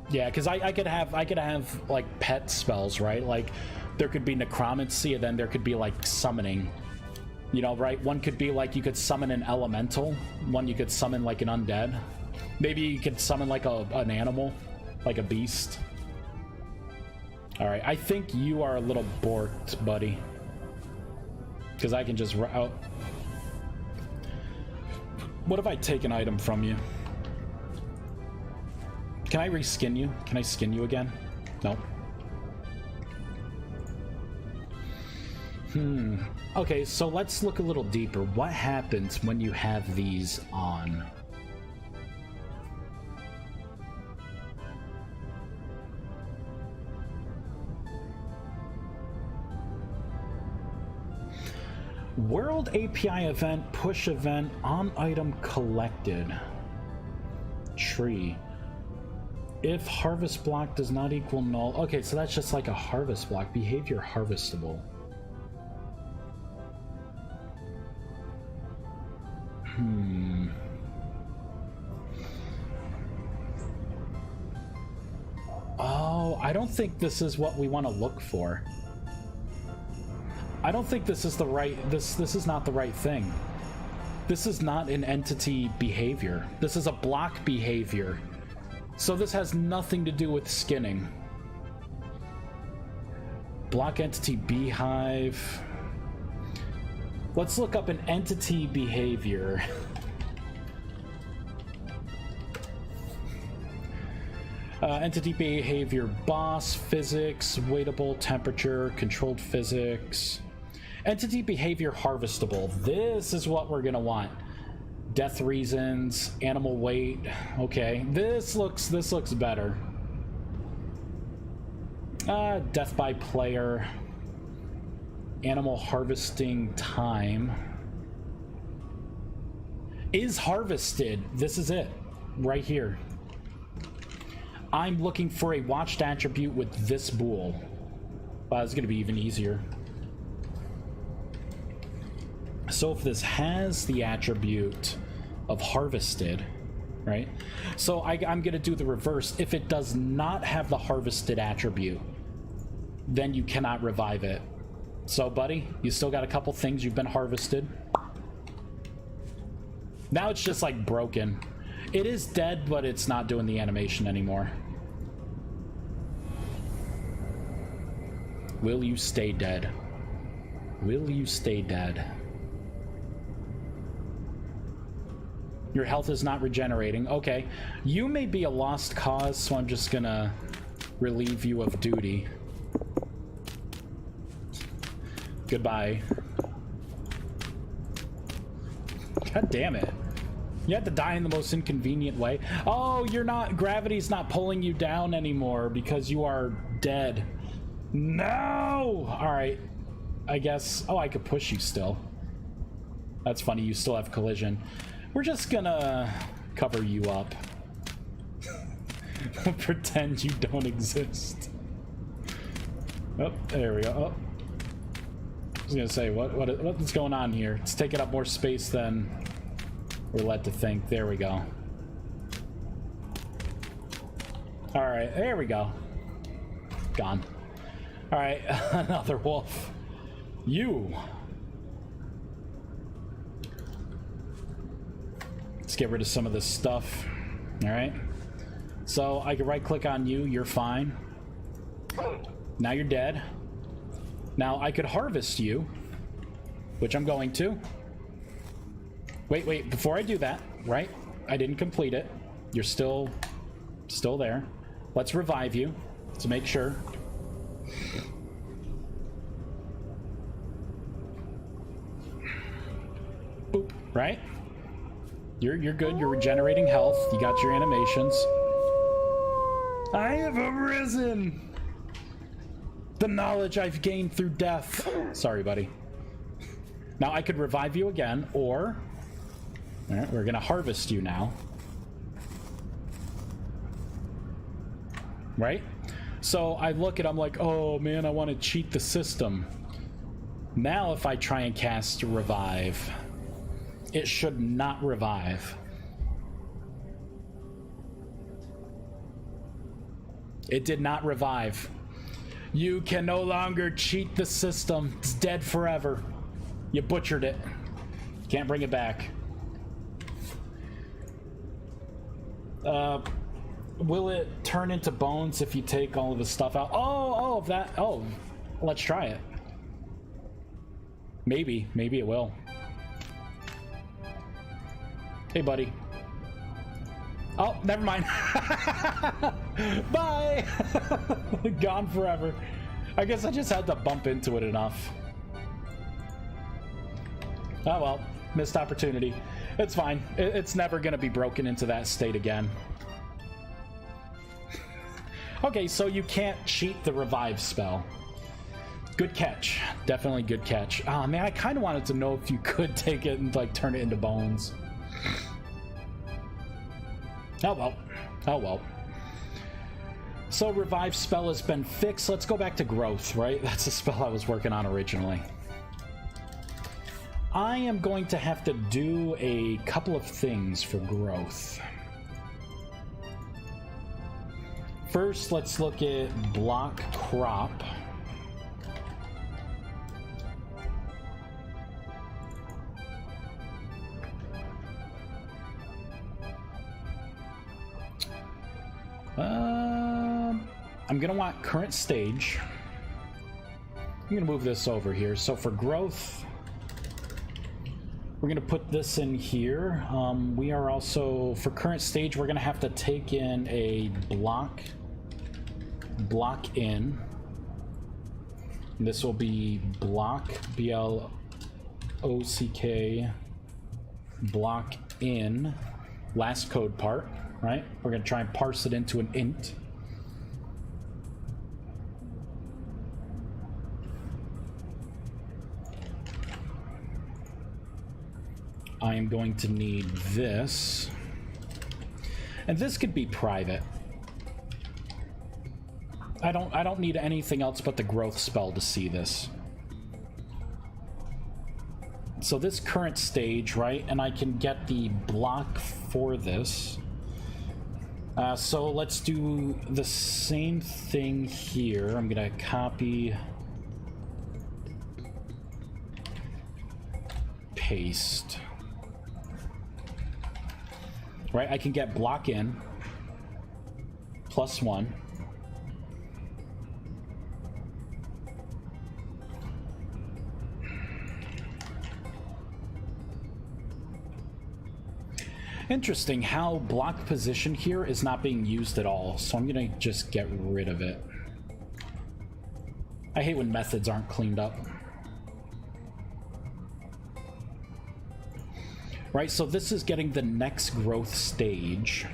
Yeah, because I could have like pet spells, right? Like there could be necromancy, and then there could be like summoning. You know, right? One could be like you could summon an elemental. One you could summon like an undead. Maybe you could summon like an animal, like a beast. All right, I think you are a little borked, buddy. Because I can just... Oh. What if I take an item from you? Can I reskin you? Can I skin you again? No. Okay, so let's look a little deeper. What happens when you have these on? World API event, push event, on item collected. Tree. If harvest block does not equal null. Okay, so that's just like a harvest block. Behavior harvestable. Oh, I don't think this is what we want to look for. I don't think this is the right... This is not the right thing. This is not an entity behavior. This is a block behavior. So this has nothing to do with skinning. Block entity beehive. Let's look up an entity behavior. Entity behavior, boss, physics, waitable, temperature, controlled physics. Entity behavior harvestable. This is what we're gonna want. Death reasons, animal weight. Okay, this looks better. Death by player. Animal harvesting time. Is harvested. This is it. Right here. I'm looking for a watched attribute with this bool. Wow, it's gonna be even easier. So if this has the attribute of harvested, right? So I'm gonna do the reverse. If it does not have the harvested attribute, then you cannot revive it. So buddy, you still got a couple things you've been harvested. Now it's just like broken. It is dead, but it's not doing the animation anymore. Will you stay dead? Will you stay dead? Your health is not regenerating. Okay. You may be a lost cause, so I'm just gonna relieve you of duty. Goodbye. God damn it. You had to die in the most inconvenient way. Oh, you're not... Gravity's not pulling you down anymore because you are dead. No! Alright. I guess... Oh, I could push you still. That's funny. You still have collision. We're just gonna cover you up. Pretend you don't exist. Oh, there we go. Oh. I was gonna say, what's going on here? It's taking up more space than we're led to think. There we go. Alright, there we go. Gone. Alright, another wolf. You! Let's get rid of some of this stuff. Alright. So, I can right-click on you. You're fine. Now you're dead. Now, I could harvest you, which I'm going to. Wait, before I do that, right? I didn't complete it. You're still there. Let's revive you to make sure. Boop, right? You're good. You're regenerating health. You got your animations. I have arisen. The knowledge I've gained through death. Sorry, buddy. Now I could revive you again, or... Alright, we're gonna harvest you now. Right? So I look at, I'm like, oh man, I want to cheat the system. Now if I try and cast revive, it should not revive. It did not revive. You can no longer cheat the system. It's dead forever. You butchered it. Can't bring it back. Will it turn into bones if you take all of the stuff out? Oh, let's try it. Maybe it will. Hey, buddy. Oh, never mind. Bye. Gone forever. I guess I just had to bump into it enough. Oh well, missed opportunity. It's fine. It's never gonna be broken into that state again. Okay, so you can't cheat the revive spell. Good catch. Definitely good catch. Oh man, I kind of wanted to know if you could take it and like turn it into bones. Oh well. Oh well. So revive spell has been fixed. Let's go back to growth, right? That's the spell I was working on originally. I am going to have to do a couple of things for growth. First, let's look at block crop. I'm gonna want current stage. I'm gonna move this over here. So for growth, we're gonna put this in here. We are also, for current stage, we're gonna have to take in a block in. And this will be block, B-L-O-C-K, block in, last code part, right? We're gonna try and parse it into an int. I am going to need this, and this could be private. I don't need anything else but the growth spell to see this. So this current stage, right? And I can get the block for this. So let's do the same thing here. I'm gonna copy, paste. Right, I can get block in +1. Interesting how block position here is not being used at all, so I'm gonna just get rid of it. I hate when methods aren't cleaned up. Right, so this is getting the next growth stage,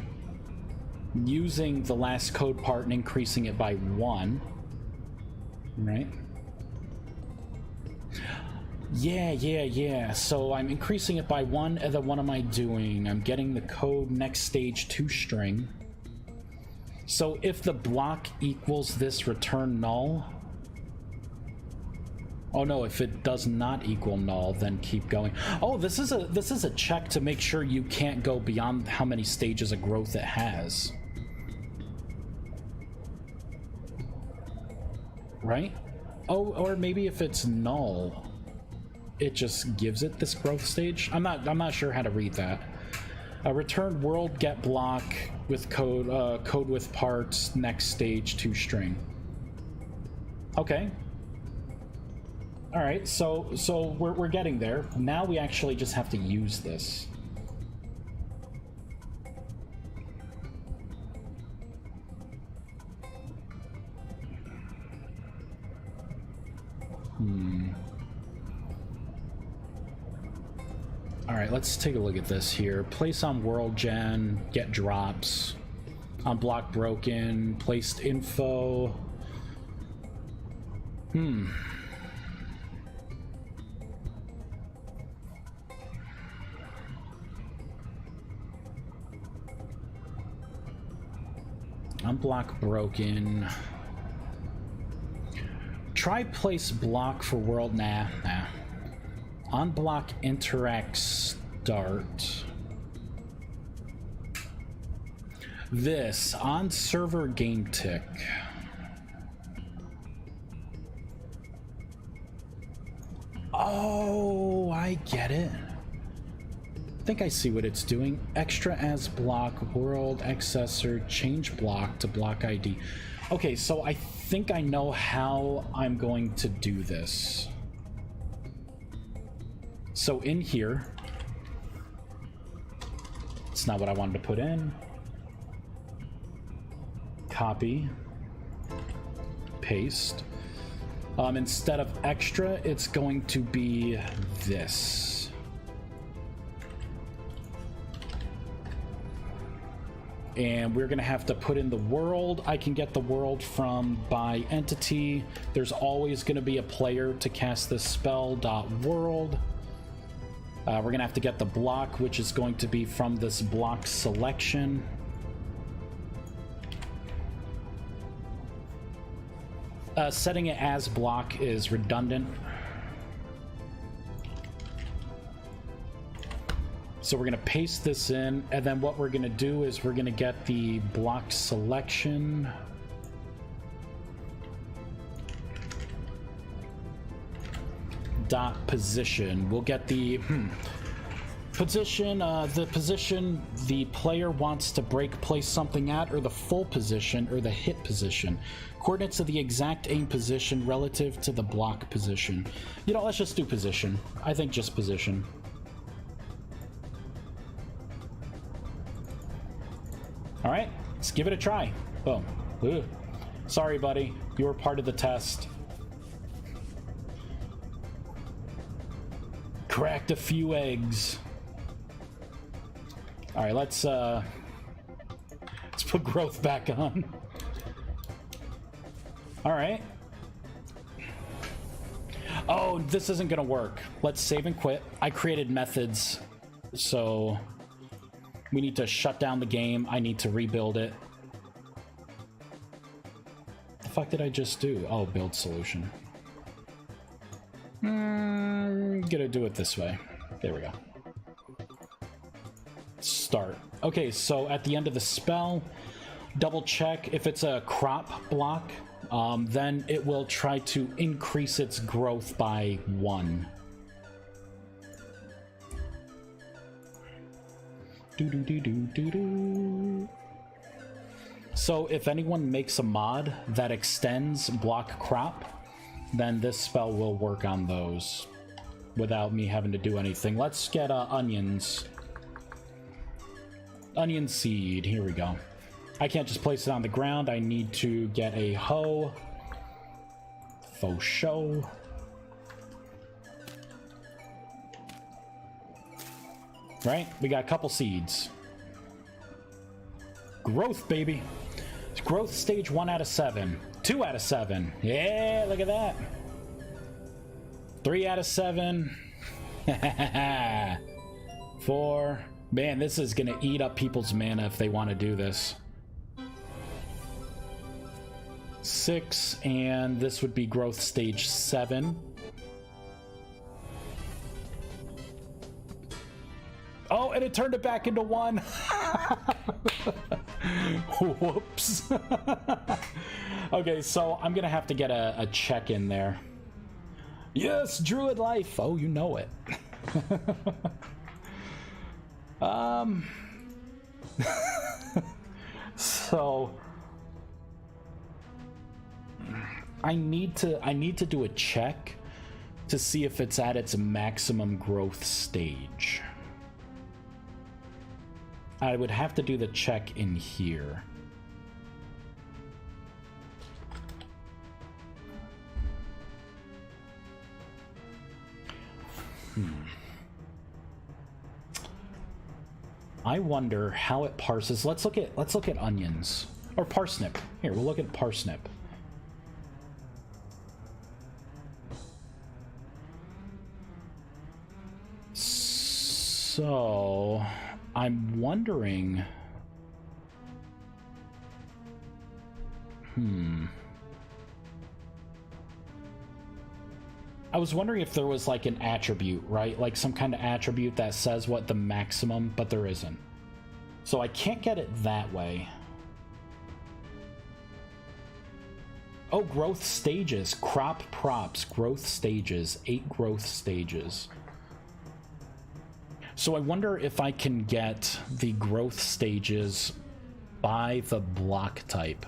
using the last code part and increasing it by 1, right? Yeah. So I'm increasing it by 1, and then what am I doing? I'm getting the code next stage to string. So if the block equals this, return null. Oh no, if it does not equal null, then keep going. Oh, this is a check to make sure you can't go beyond how many stages of growth it has. Right? Oh, or maybe if it's null, it just gives it this growth stage. I'm not sure how to read that. Return world get block with code code with parts next stage to string. Okay. All right, so we're getting there. Now we actually just have to use this. All right, let's take a look at this here. Place on world gen, get drops. On block broken, placed info. Unblock broken. Try place block for world. Nah. Unblock interact start. this on server game tick. Oh, I get it. I think I see what it's doing. Extra as block, world, accessor, change block to block ID. Okay, so I think I know how I'm going to do this. So in here, it's not what I wanted to put in. Copy, paste. Instead of extra, it's going to be this. And we're gonna have to put in the world. I can get the world from by entity. There's always gonna be a player to cast this spell, .world. We're gonna have to get the block, which is going to be from this block selection. Setting it as block is redundant. So we're gonna paste this in, and then what we're gonna do is we're gonna get the block selection. Dot position. We'll get the position, the position the player wants to break place something at, or the full position, or the hit position. Coordinates of the exact aim position relative to the block position. You know, let's just do position. I think just position. All right, let's give it a try. Boom. Ugh. Sorry, buddy. You were part of the test. Cracked a few eggs. All right, let's put growth back on. All right. Oh, this isn't gonna work. Let's save and quit. I created methods, so we need to shut down the game. I need to rebuild it. The fuck did I just do? Oh, build solution. Gonna do it this way. There we go. Start. Okay, so at the end of the spell, double check if it's a crop block. Then it will try to increase its growth by 1. So if anyone makes a mod that extends block crop, then this spell will work on those without me having to do anything. Let's get onions. Onion seed. Here we go. I can't just place it on the ground. I need to get a hoe. Faux show. Right? We got a couple seeds. Growth, baby. Growth stage 1 out of 7. 2 out of 7. Yeah, look at that. 3 out of 7. 4. Man, this is gonna eat up people's mana if they want to do this. 6, and this would be growth stage 7. Oh, and it turned it back into 1. Whoops. Okay, so I'm gonna have to get a check in there. Yes, Druid life. Oh, you know it. So I need to do a check to see if it's at its maximum growth stage. I would have to do the check in here. I wonder how it parses. Let's look at onions or parsnip. Here, we'll look at parsnip. So, I'm wondering. I was wondering if there was like an attribute, right? Like some kind of attribute that says what the maximum, but there isn't. So I can't get it that way. Oh, growth stages. Crop props. Growth stages. 8 growth stages. So I wonder if I can get the growth stages by the block type.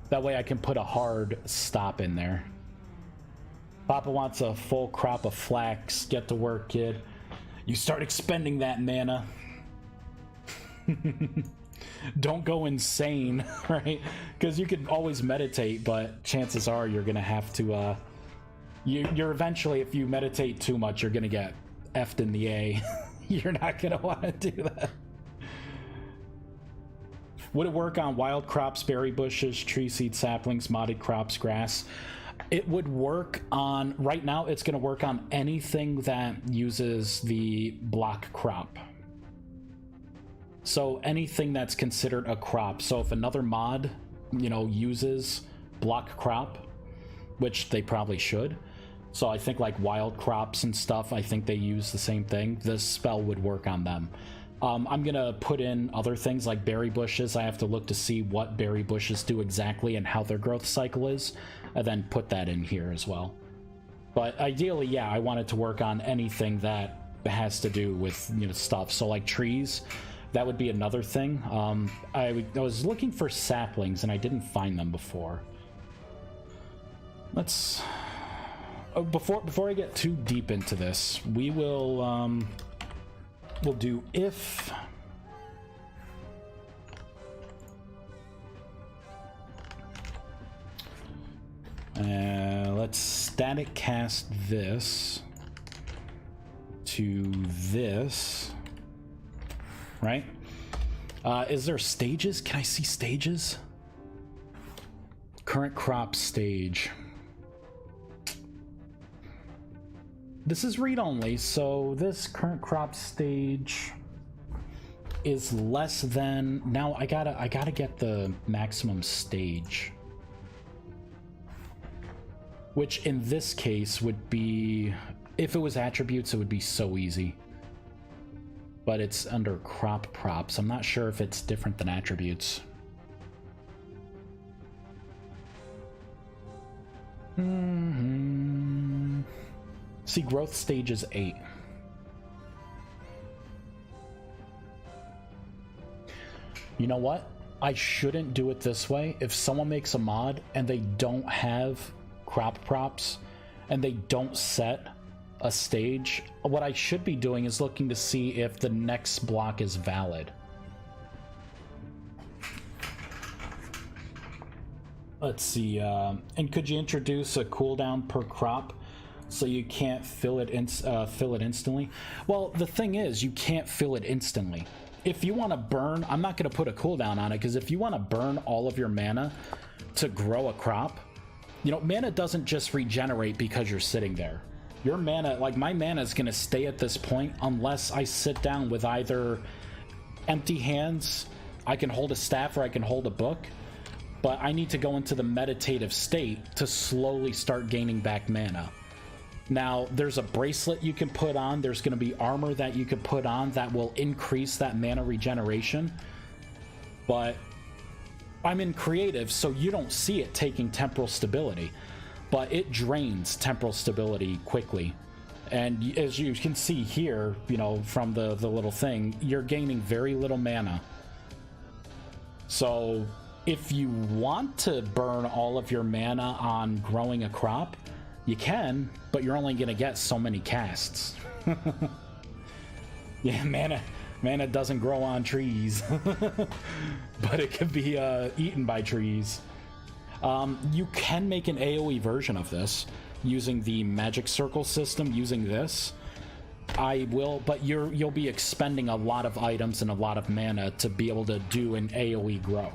That way I can put a hard stop in there. Papa wants a full crop of flax. Get to work, kid. You start expending that mana. Don't go insane, right? Because you can always meditate, but chances are you're gonna have to you're eventually, if you meditate too much, you're gonna get F'd in the A. You're not gonna want to do that. Would it work on wild crops, berry bushes, tree seed saplings, modded crops, grass? It would work on, right now it's gonna work on anything that uses the block crop. So anything that's considered a crop. So if another mod, you know, uses block crop, which they probably should. So I think like wild crops and stuff, I think they use the same thing. This spell would work on them. I'm gonna put in other things like berry bushes. I have to look to see what berry bushes do exactly and how their growth cycle is, and then put that in here as well. But ideally, yeah, I want it to work on anything that has to do with, you know, stuff. So like trees, that would be another thing. I was looking for saplings and I didn't find them before. Let's... before I get too deep into this, we will we'll do if let's static cast this to this, right? Is there stages? Can I see stages? Current crop stage. This is read-only, so this current crop stage is less than... Now I gotta get the maximum stage, which in this case would be, if it was attributes, it would be so easy. But it's under crop props. I'm not sure if it's different than attributes. See, growth stage is 8. You know what? I shouldn't do it this way. If someone makes a mod and they don't have crop props and they don't set a stage, what I should be doing is looking to see if the next block is valid. Let's see, and could you introduce a cooldown per crop so you can't fill it instantly? Well, the thing is, you can't fill it instantly. If you want to burn, I'm not going to put a cooldown on it, because if you want to burn all of your mana to grow a crop, you know, mana doesn't just regenerate because you're sitting there. Your mana, like my mana, is going to stay at this point unless I sit down with either empty hands, I can hold a staff, or I can hold a book. But I need to go into the meditative state to slowly start gaining back mana. Now, there's a bracelet you can put on. There's going to be armor that you could put on that will increase that mana regeneration. But I'm in creative, so you don't see it taking temporal stability. But it drains temporal stability quickly. And as you can see here, you know, from the little thing, you're gaining very little mana. So if you want to burn all of your mana on growing a crop, you can, but you're only going to get so many casts. Yeah, mana doesn't grow on trees, but it could be eaten by trees. You can make an AoE version of this using the magic circle system, using this. I will, but you'll be expending a lot of items and a lot of mana to be able to do an AoE grow.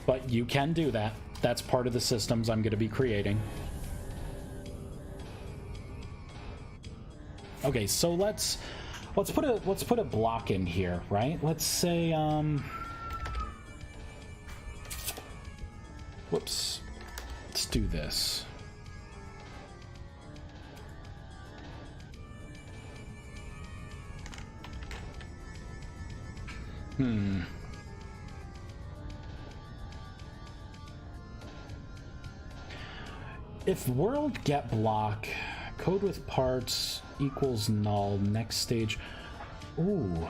But you can do that. That's part of the systems I'm going to be creating. Okay, so let's put a block in here, right? Let's say whoops. Let's do this. if world get block, code with parts equals null, next stage. Ooh.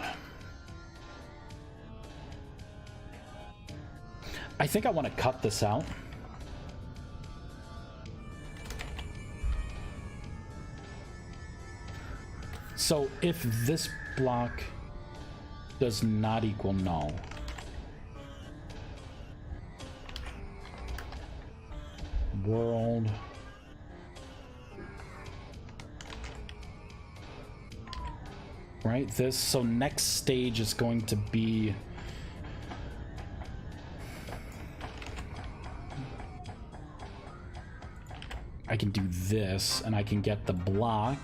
I think I want to cut this out. So if this block does not equal null, world right, this, so next stage is going to be I can do this and I can get the block,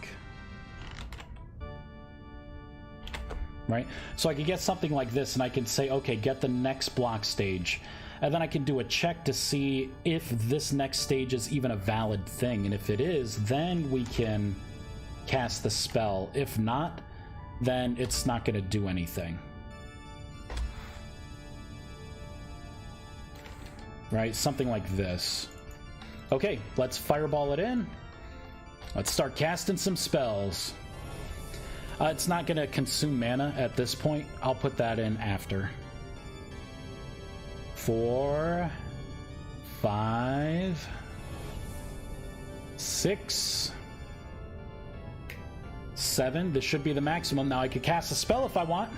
right? So I could get something like this and I can say, okay, get the next block stage. And then I can do a check to see if this next stage is even a valid thing. And if it is, then we can cast the spell. If not, then it's not going to do anything. Right? Something like this. Okay, let's fireball it in. Let's start casting some spells. It's not going to consume mana at this point. I'll put that in after. 4, 5, 6, 7. This should be the maximum. Now I could cast a spell if I want.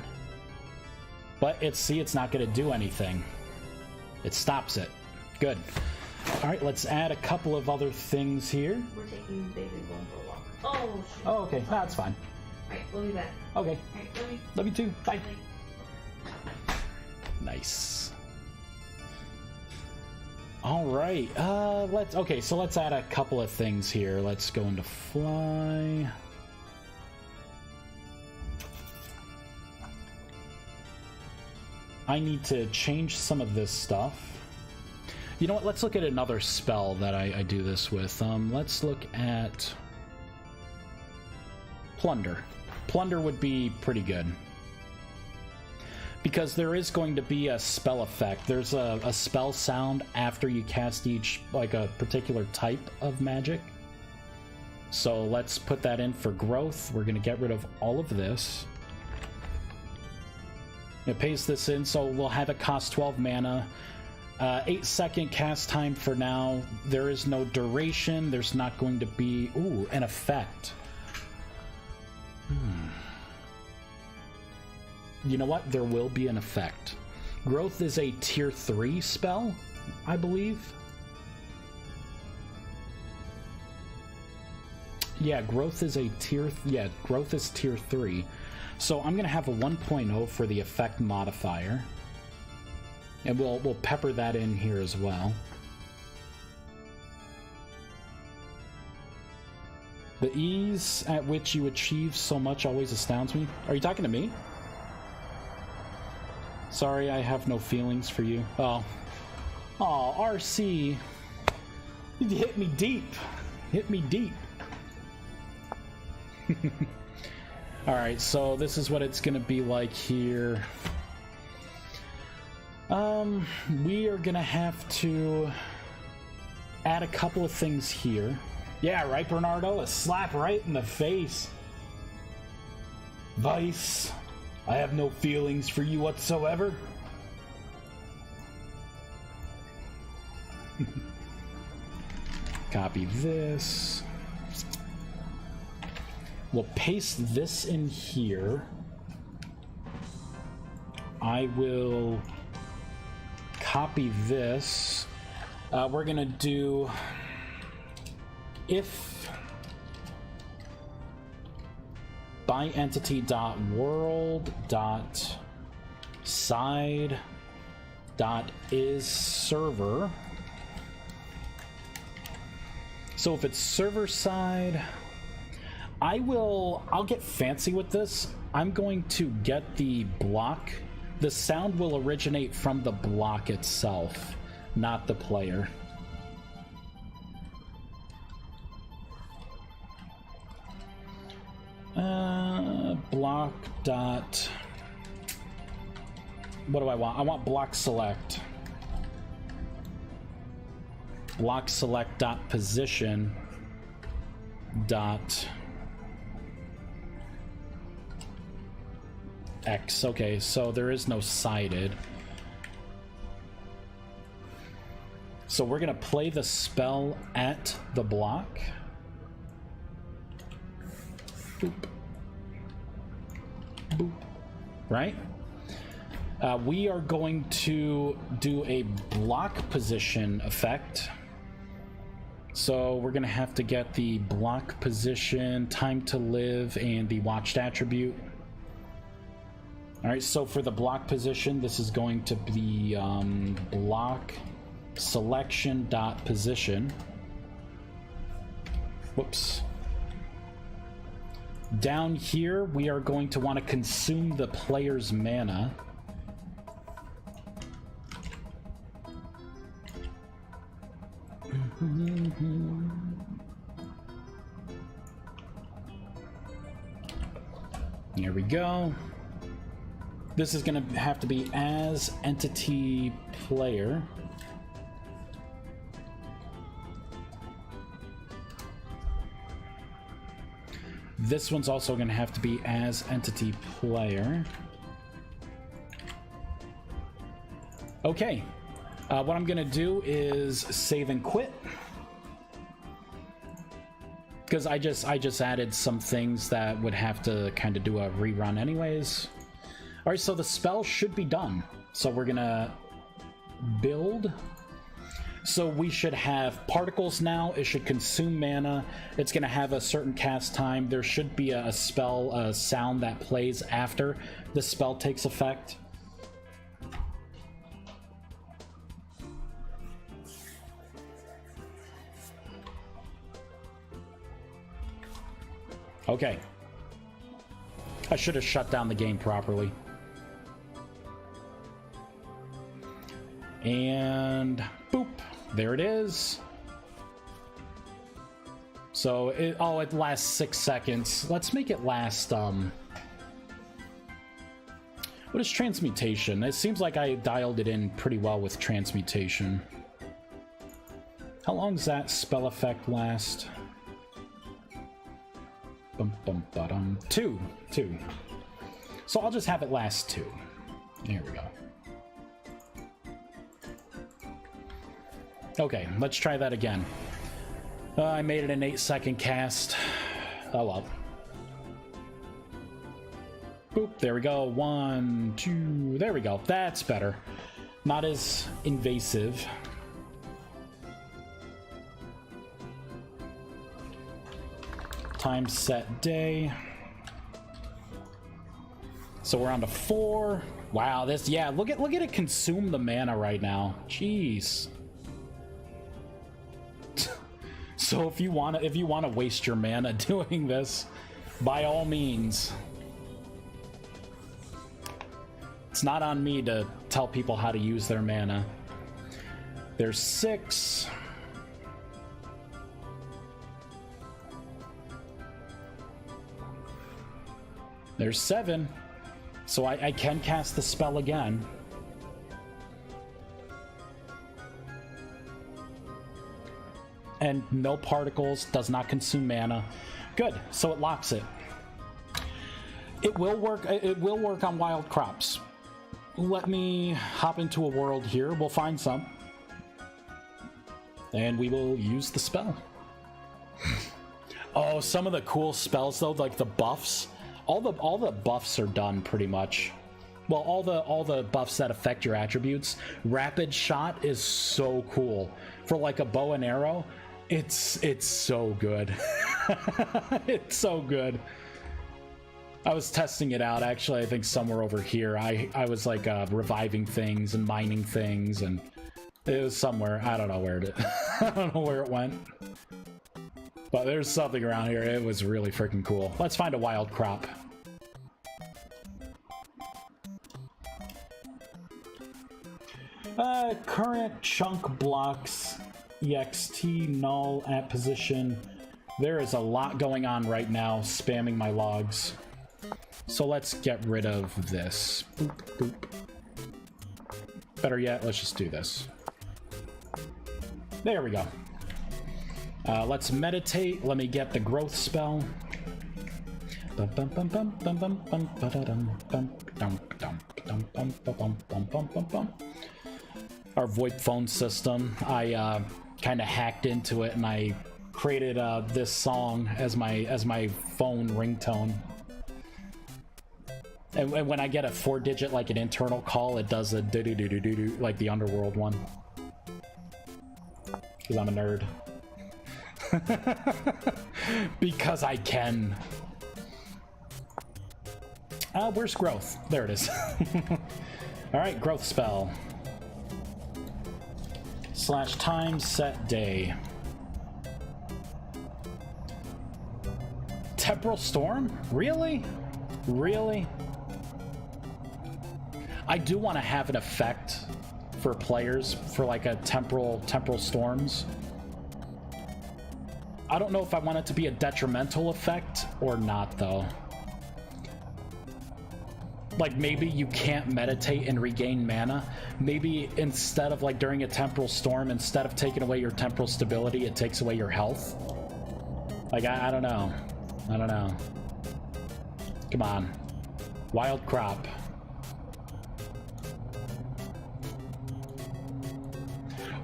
But it's not going to do anything. It stops it. Good. Alright, let's add a couple of other things here. We're taking baby going for a walk. Oh, shit. Oh, okay. No, that's fine. Alright, we'll be back. Okay. Alright, Love you too. Bye. Bye. Nice. Alright, so let's add a couple of things here. Let's go into fly. I need to change some of this stuff. You know what? Let's look at another spell that I do this with. Let's look at Plunder. Plunder would be pretty good. Because there is going to be a spell effect. There's a spell sound after you cast each, like a particular type of magic. So let's put that in for growth. We're going to get rid of all of this. It paste this in, so we'll have it cost 12 mana. 8-second cast time for now. There is no duration. There's not going to be... Ooh, an effect. You know what? There will be an effect. Growth is a tier 3 spell, I believe. Yeah, growth is a tier... Yeah, growth is tier 3. So I'm going to have a 1.0 for the effect modifier. And we'll pepper that in here as well. The ease at which you achieve so much always astounds me. Are you talking to me? Sorry, I have no feelings for you. Oh. Oh, RC. You hit me deep. Hit me deep. Alright, so this is what it's gonna be like here. We are gonna have to add a couple of things here. Yeah, right, Bernardo? A slap right in the face. Vice, I have no feelings for you whatsoever. Copy this. We'll paste this in here. I will copy this. We're gonna do if by entity dot world dot side dot is server. So if it's server side, I'll get fancy with this. I'm going to get the block. The sound will originate from the block itself, not the player. Block dot... What do I want? I want block select. block select dot position dot X. Okay, so there is no sided. So we're gonna play the spell at the block. Boop. Boop. Right? We are going to do a block position effect. So we're gonna have to get the block position, time to live, and the watched attribute. All right, so for the block position, this is going to be block selection dot position. Whoops. Down here, we are going to want to consume the player's mana. Here we go. This is going to have to be as entity player. This one's also going to have to be as entity player. Okay. What I'm going to do is save and quit. Because I just added some things that would have to kind of do a rerun anyways. All right, so the spell should be done. So we're gonna build. So we should have particles now. It should consume mana. It's gonna have a certain cast time. There should be a spell, a sound that plays after the spell takes effect. Okay. I should have shut down the game properly. And boop, there it is. So it lasts 6 seconds. Let's make it last what is transmutation? It seems like I dialed it in pretty well with transmutation. How long does that spell effect last? Two. So I'll just have it last 2. Here we go. Okay, let's try that again. I made it an 8-second cast. Oh well. Boop, there we go. 1, 2, there we go. That's better. Not as invasive. Time set day. So we're on to 4. Wow, this, yeah, look at it consume the mana right now. Jeez. So if you want to waste your mana doing this, by all means. It's not on me to tell people how to use their mana. There's 6. There's 7. So I can cast the spell again. And no particles, does not consume mana. Good, so it locks it. It will work on wild crops. Let me hop into a world here. We'll find some. And we will use the spell. Oh, some of the cool spells though, like the buffs. All the buffs are done pretty much. Well, all the buffs that affect your attributes. Rapid shot is so cool. For like a bow and arrow, it's so good. It's so good. I was testing it out actually, I think somewhere over here. I was like reviving things and mining things, and it was somewhere. I don't know where it I don't know where it went. But there's something around here. It was really freaking cool. Let's find a wild crop. Current chunk blocks ext null at position. There is a lot going on right now, spamming my logs. So let's get rid of this. Boop, boop. Better yet, let's just do this. There we go. Let's meditate. Let me get the growth spell. Our VoIP phone system. I kind of hacked into it and I created this song as my phone ringtone. And when I get a 4-digit like an internal call, it does a do-do-do-do-do like the Underworld one. Because I'm a nerd. Because I can. Where's growth? There it is. Alright, growth spell. /time set day. Temporal storm? Really? Really? I do want to have an effect for players for like a temporal storms. I don't know if I want it to be a detrimental effect or not though. Like maybe you can't meditate and regain mana. Maybe instead of like during a temporal storm, instead of taking away your temporal stability, it takes away your health. Like I don't know. I don't know. Come on. Wild crop.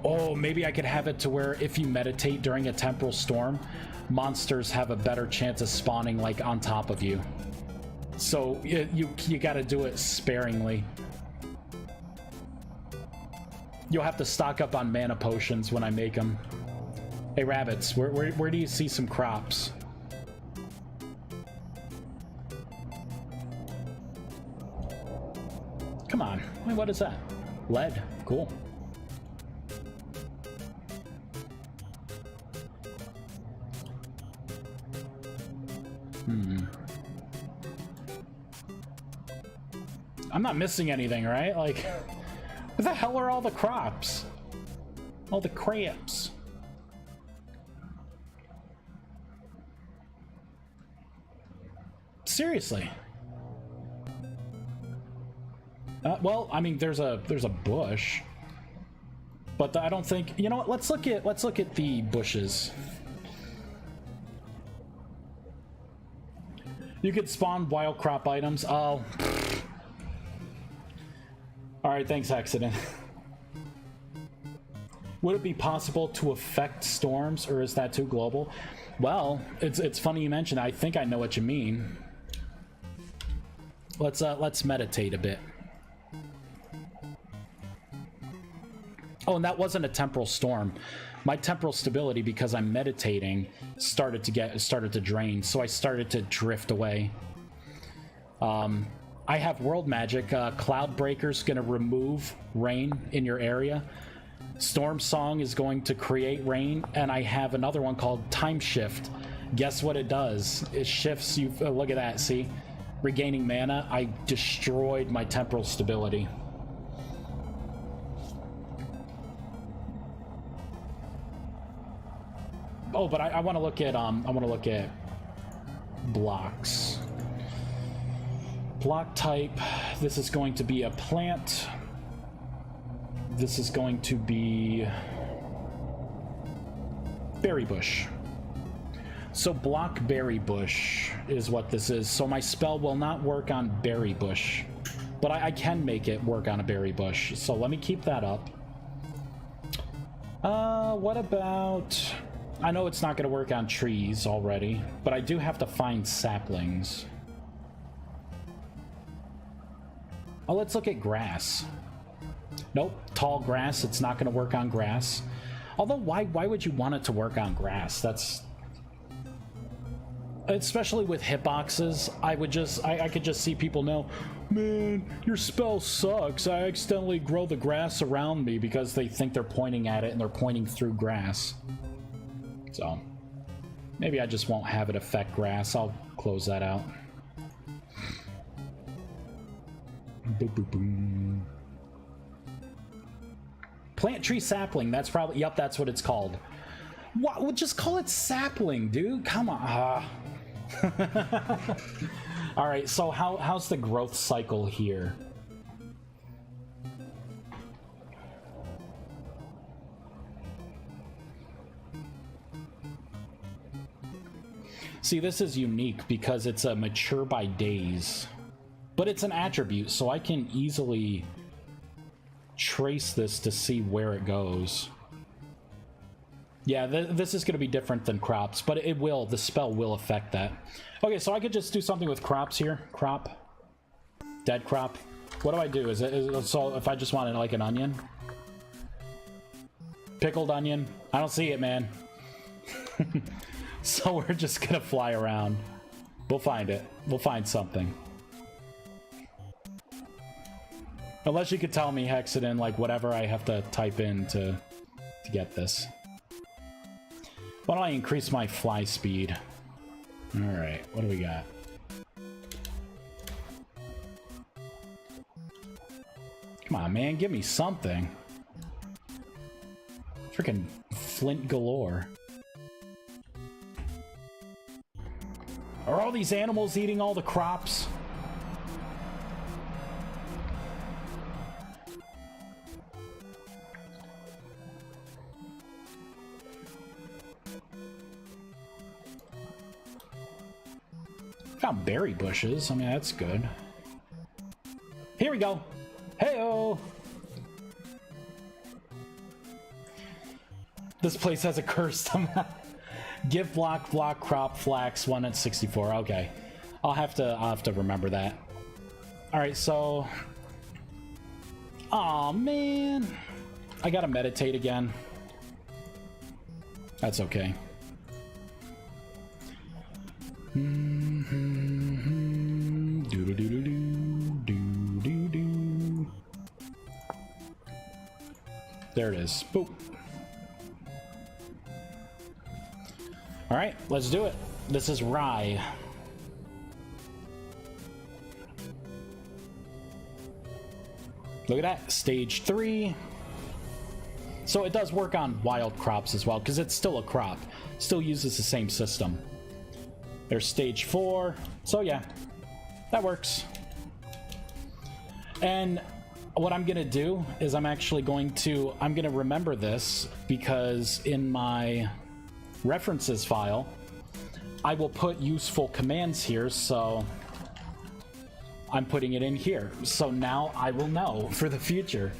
Oh, maybe I could have it to where if you meditate during a temporal storm, monsters have a better chance of spawning like on top of you. So you got to do it sparingly. You'll have to stock up on mana potions when I make them. Hey rabbits, where do you see some crops? Come on. Wait, what is that? Lead. Cool. I'm not missing anything, right? Like, where the hell are all the crops? All the crabs. Seriously. Well, I mean, there's a bush, but I don't think. You know what? Let's look at the bushes. You could spawn wild crop items. Oh. All right, thanks, accident. Would it be possible to affect storms, or is that too global? Well, it's funny you mentioned. I think I know what you mean. Let's meditate a bit. Oh, and that wasn't a temporal storm. My temporal stability, because I'm meditating, started to drain, so I started to drift away. I have world magic. Cloud Breaker's gonna remove rain in your area. Storm Song is going to create rain, and I have another one called Time Shift. Guess what it does? It shifts you. Look at that. See, regaining mana. I destroyed my temporal stability. Oh, but I want to look at blocks. Block type. This is going to be a plant. This is going to be berry bush. So block berry bush is what this is. So my spell will not work on berry bush, but I can make it work on a berry bush. So let me keep that up. What about... I know it's not going to work on trees already, but I do have to find saplings. Oh, let's look at grass. Nope, tall grass. It's not going to work on grass. Although, why would you want it to work on grass? That's... Especially with hitboxes, I could just see people know, man, your spell sucks. I accidentally grow the grass around me because they think they're pointing at it and they're pointing through grass. So, maybe I just won't have it affect grass. I'll close that out. Boop, boop, boom. Plant tree sapling. That's probably... Yep, that's what it's called. What? Well, just call it sapling, dude. Come on. All right, so how's the growth cycle here? See, this is unique because it's a mature by days, but it's an attribute, so I can easily trace this to see where it goes. Yeah, this is going to be different than crops, but it will, the spell will affect that. Okay, so I could just do something with crops here. Crop. Dead crop. What do I do? Is it so if I just wanted like an onion? Pickled onion? I don't see it, man. So we're just gonna fly around. We'll find it. We'll find something. Unless you could tell me, Hexadin, like whatever I have to type in to get this. Why don't I increase my fly speed? Alright, what do we got? Come on, man, give me something. Freaking flint galore. Are all these animals eating all the crops? Found berry bushes. I mean, that's good. Here we go. Hey-oh! This place has a curse. Give block, crop, flax, 1 at 64. Okay. I'll have to remember that. Alright, so... Aw, man. I gotta meditate again. That's okay. There it is. Boop. All right, let's do it. This is rye. Look at that, stage 3. So it does work on wild crops as well, because it's still a crop. Still uses the same system. There's stage 4. So yeah, that works. And what I'm gonna do is I'm gonna remember this, because in my references file, I will put useful commands here, so I'm putting it in here. So now I will know for the future.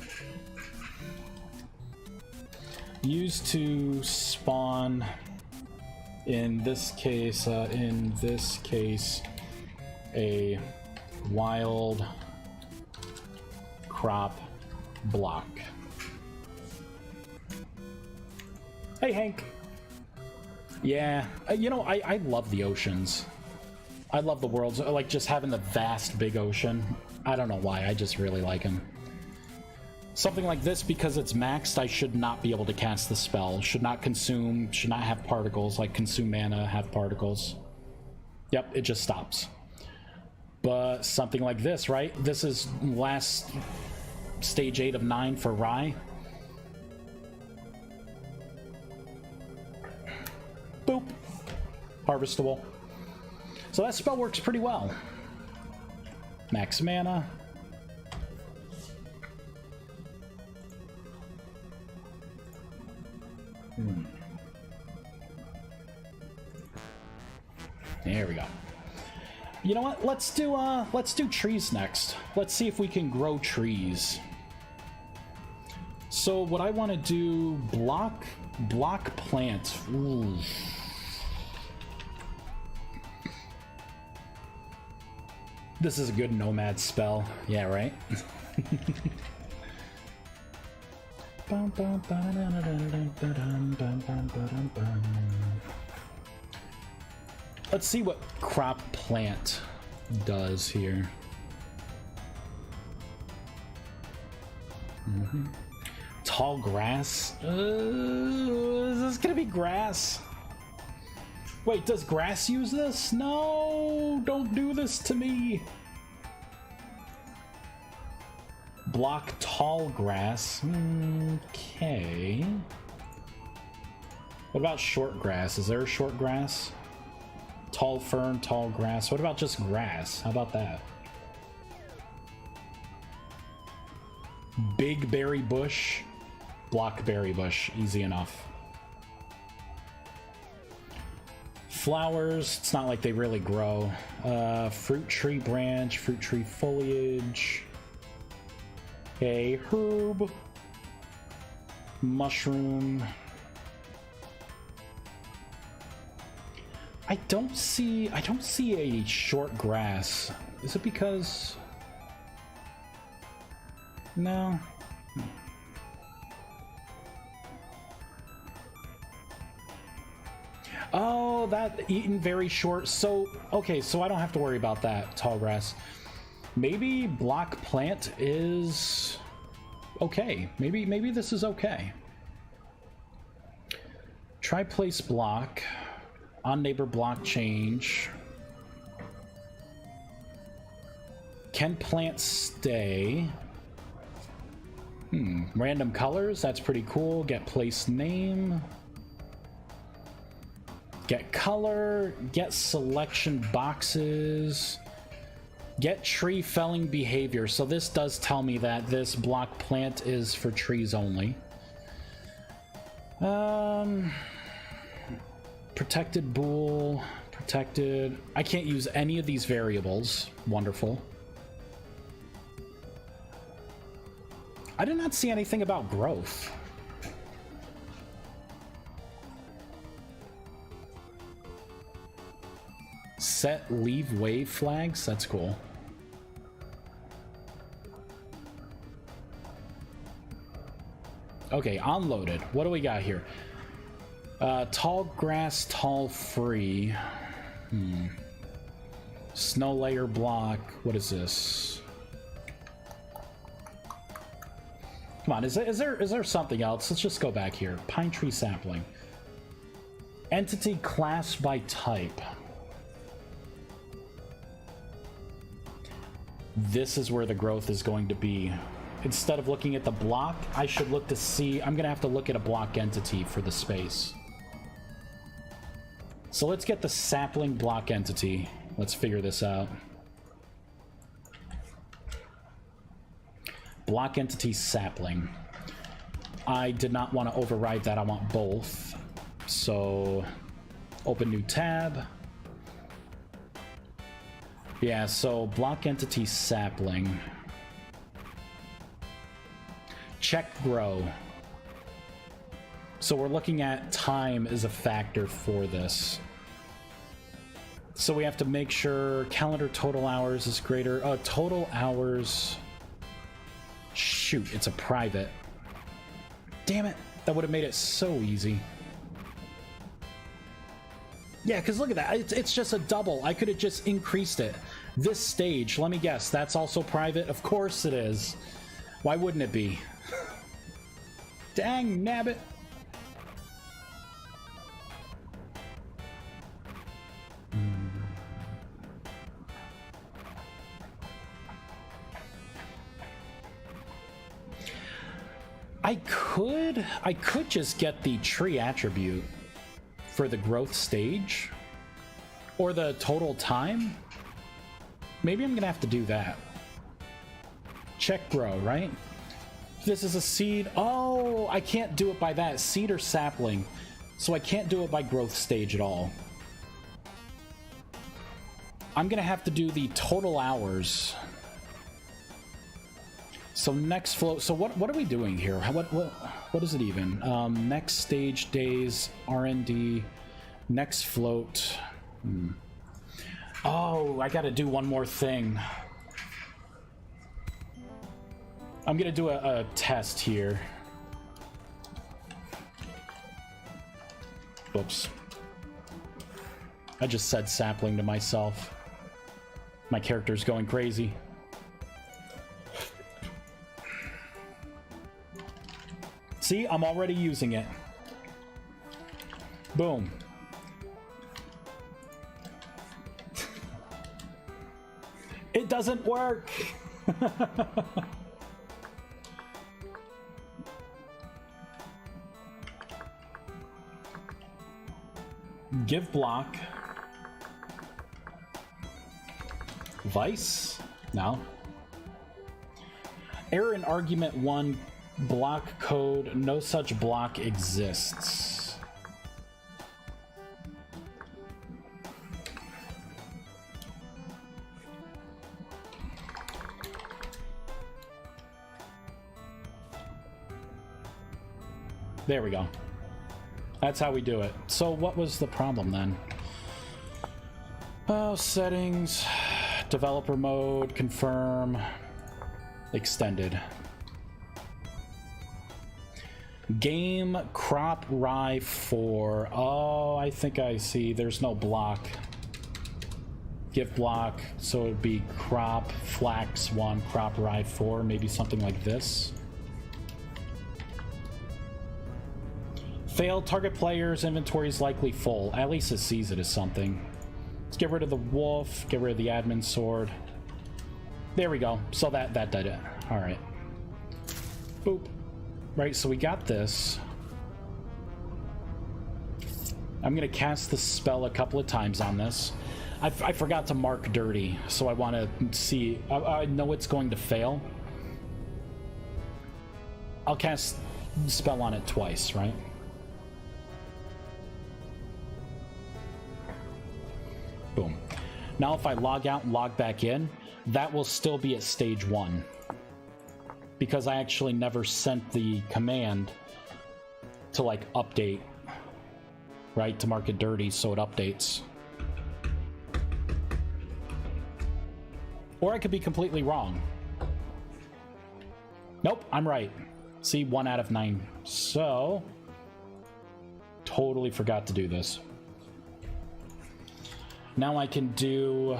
Use to spawn, in this case, a wild crop block. Hey, Hank. Yeah, you know, I love the oceans. I love the worlds, like just having the vast big ocean. I don't know why, I just really like them. Something like this, because it's maxed, I should not be able to cast the spell. Should not consume, should not have particles, like consume mana, have particles. Yep, it just stops. But something like this, right? This is last stage 8 of 9 for Rye. Boop. Harvestable. So that spell works pretty well. Max mana. There we go. You know what? Let's do trees next. Let's see if we can grow trees. So what I want to do, block plant. Ooh. This is a good nomad spell. Yeah, right? Let's see what crop plant does here. Tall grass? Is this gonna be grass? Wait, does grass use this? No, don't do this to me. Block tall grass. Okay. What about short grass? Is there a short grass? Tall fern, tall grass. What about just grass? How about that? Big berry bush. Block berry bush. Easy enough. Flowers, it's not like they really grow. Fruit tree branch, fruit tree foliage. A herb. Mushroom. I don't see a short grass. Is it because... No. Oh, that eaten very short. So, okay, so I don't have to worry about that tall grass. Maybe block plant is okay. Maybe this is okay. Try place block. On neighbor block change. Can plant stay? Random colors, that's pretty cool. Get place name. Get color. Get selection boxes. Get tree felling behavior. So this does tell me that this block plant is for trees only. Protected bool. Protected. I can't use any of these variables. Wonderful. I did not see anything about growth. Set leave wave flags. That's cool. Okay, unloaded. What do we got here? Tall grass, tall free. Snow layer block. What is this? Come on, is there something else? Let's just go back here. Pine tree sapling. Entity class by type. This is where the growth is going to be. Instead of looking at the block, I should look to see... I'm going to have to look at a block entity for the space. So let's get the sapling block entity. Let's figure this out. Block entity sapling. I did not want to override that. I want both. So open new tab. Yeah, so block entity sapling. Check grow. So we're looking at time as a factor for this. So we have to make sure calendar total hours is greater. Total hours. Shoot, it's a private. Damn it. That would have made it so easy. Yeah, because look at that. It's just a double. I could have just increased it. This stage, let me guess, that's also private? Of course it is. Why wouldn't it be? Dang nabbit. I could just get the tree attribute for the growth stage or the total time. Maybe I'm gonna have to do that. Check grow, right? This is a seed. Oh, I can't do it by that. Seed or sapling. So I can't do it by growth stage at all. I'm gonna have to do the total hours. So next float. So what are we doing here? What is it even? Next stage days, RND, next float. Oh, I gotta do one more thing. I'm gonna do a test here. Whoops. I just said sapling to myself. My character's going crazy. See, I'm already using it. Boom. It doesn't work. Give block. Vice? No. Error in argument 1. Block code. No such block exists. There we go. That's how we do it. So what was the problem then? Oh, settings, developer mode, confirm, extended. Game crop rye 4. Oh, I think I see. There's no block. Give block, so it'd be crop flax 1, crop rye 4, maybe something like this. Failed target player's inventory is likely full. At least it sees it as something. Let's get rid of the wolf, get rid of the admin sword. There we go. So that did it. Alright. Boop. Right, so we got this. I'm gonna cast the spell a couple of times on this. I forgot to mark dirty, so I want to see. I know it's going to fail. I'll cast the spell on it twice, right? Boom. Now if I log out and log back in, that will still be at stage 1. Because I actually never sent the command to, like, update. Right? To mark it dirty so it updates. Or I could be completely wrong. Nope, I'm right. See, 1 out of 9. So, totally forgot to do this. Now I can do...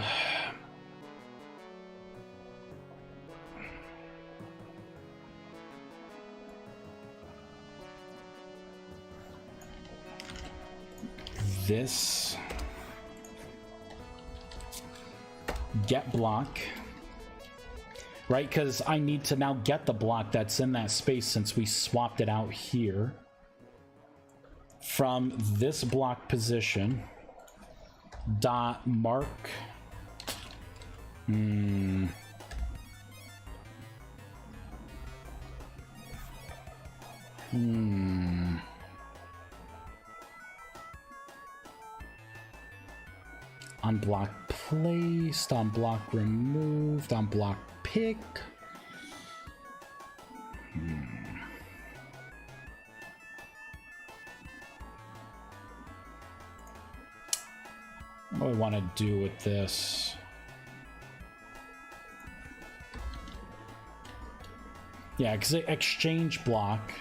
this. Get block. Right, because I need to now get the block that's in that space since we swapped it out here. From this block position. Dot mark. On block placed, on block removed, on block pick. What do I want to do with this? Yeah, because exchange block.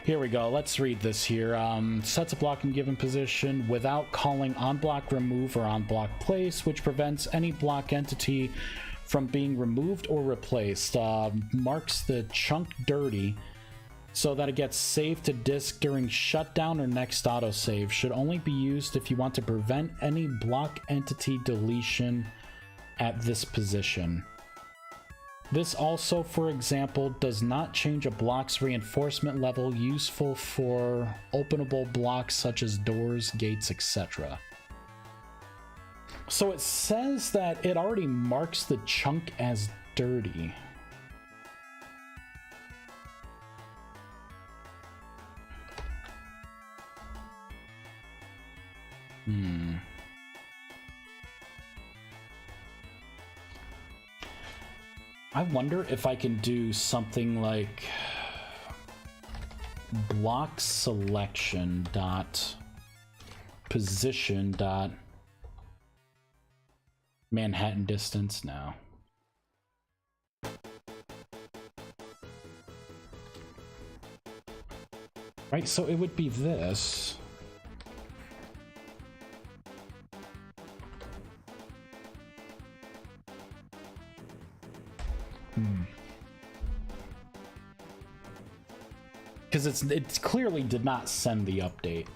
Here we go. Let's read this here. Sets a block in given position without calling on block remove or on block place, which prevents any block entity from being removed or replaced. Marks the chunk dirty so that it gets saved to disk during shutdown or next autosave. Should only be used if you want to prevent any block entity deletion at this position. This also, for example, does not change a block's reinforcement level, useful for openable blocks such as doors, gates, etc. So it says that it already marks the chunk as dirty. I wonder if I can do something like block selection dot position dot Manhattan distance now. Right, so it would be this. Because it clearly did not send the update.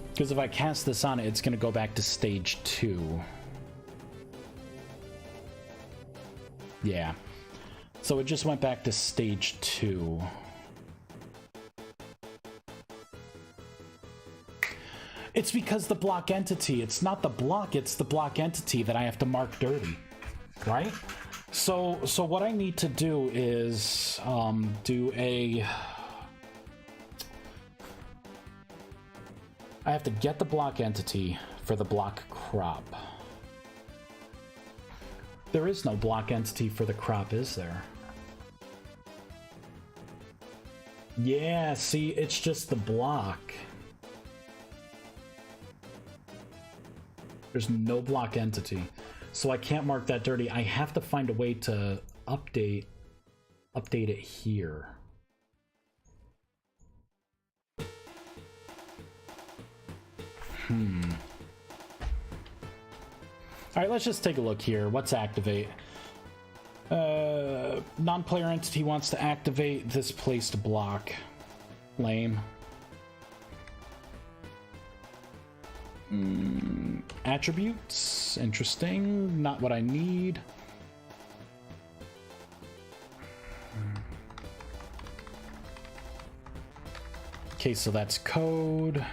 Because if I cast this on it, it's going to go back to stage 2. Yeah. So it just went back to stage 2. It's because the block entity, it's not the block, it's the block entity that I have to mark dirty. Right? So what I need to do is do a... I have to get the block entity for the block crop. There is no block entity for the crop, is there? Yeah, see, it's just the block. There's no block entity. So I can't mark that dirty. I have to find a way to update it here. Alright, let's just take a look here. What's activate? Non-player entity wants to activate this placed block. Lame. Attributes. Interesting. Not what I need. Okay, so that's code.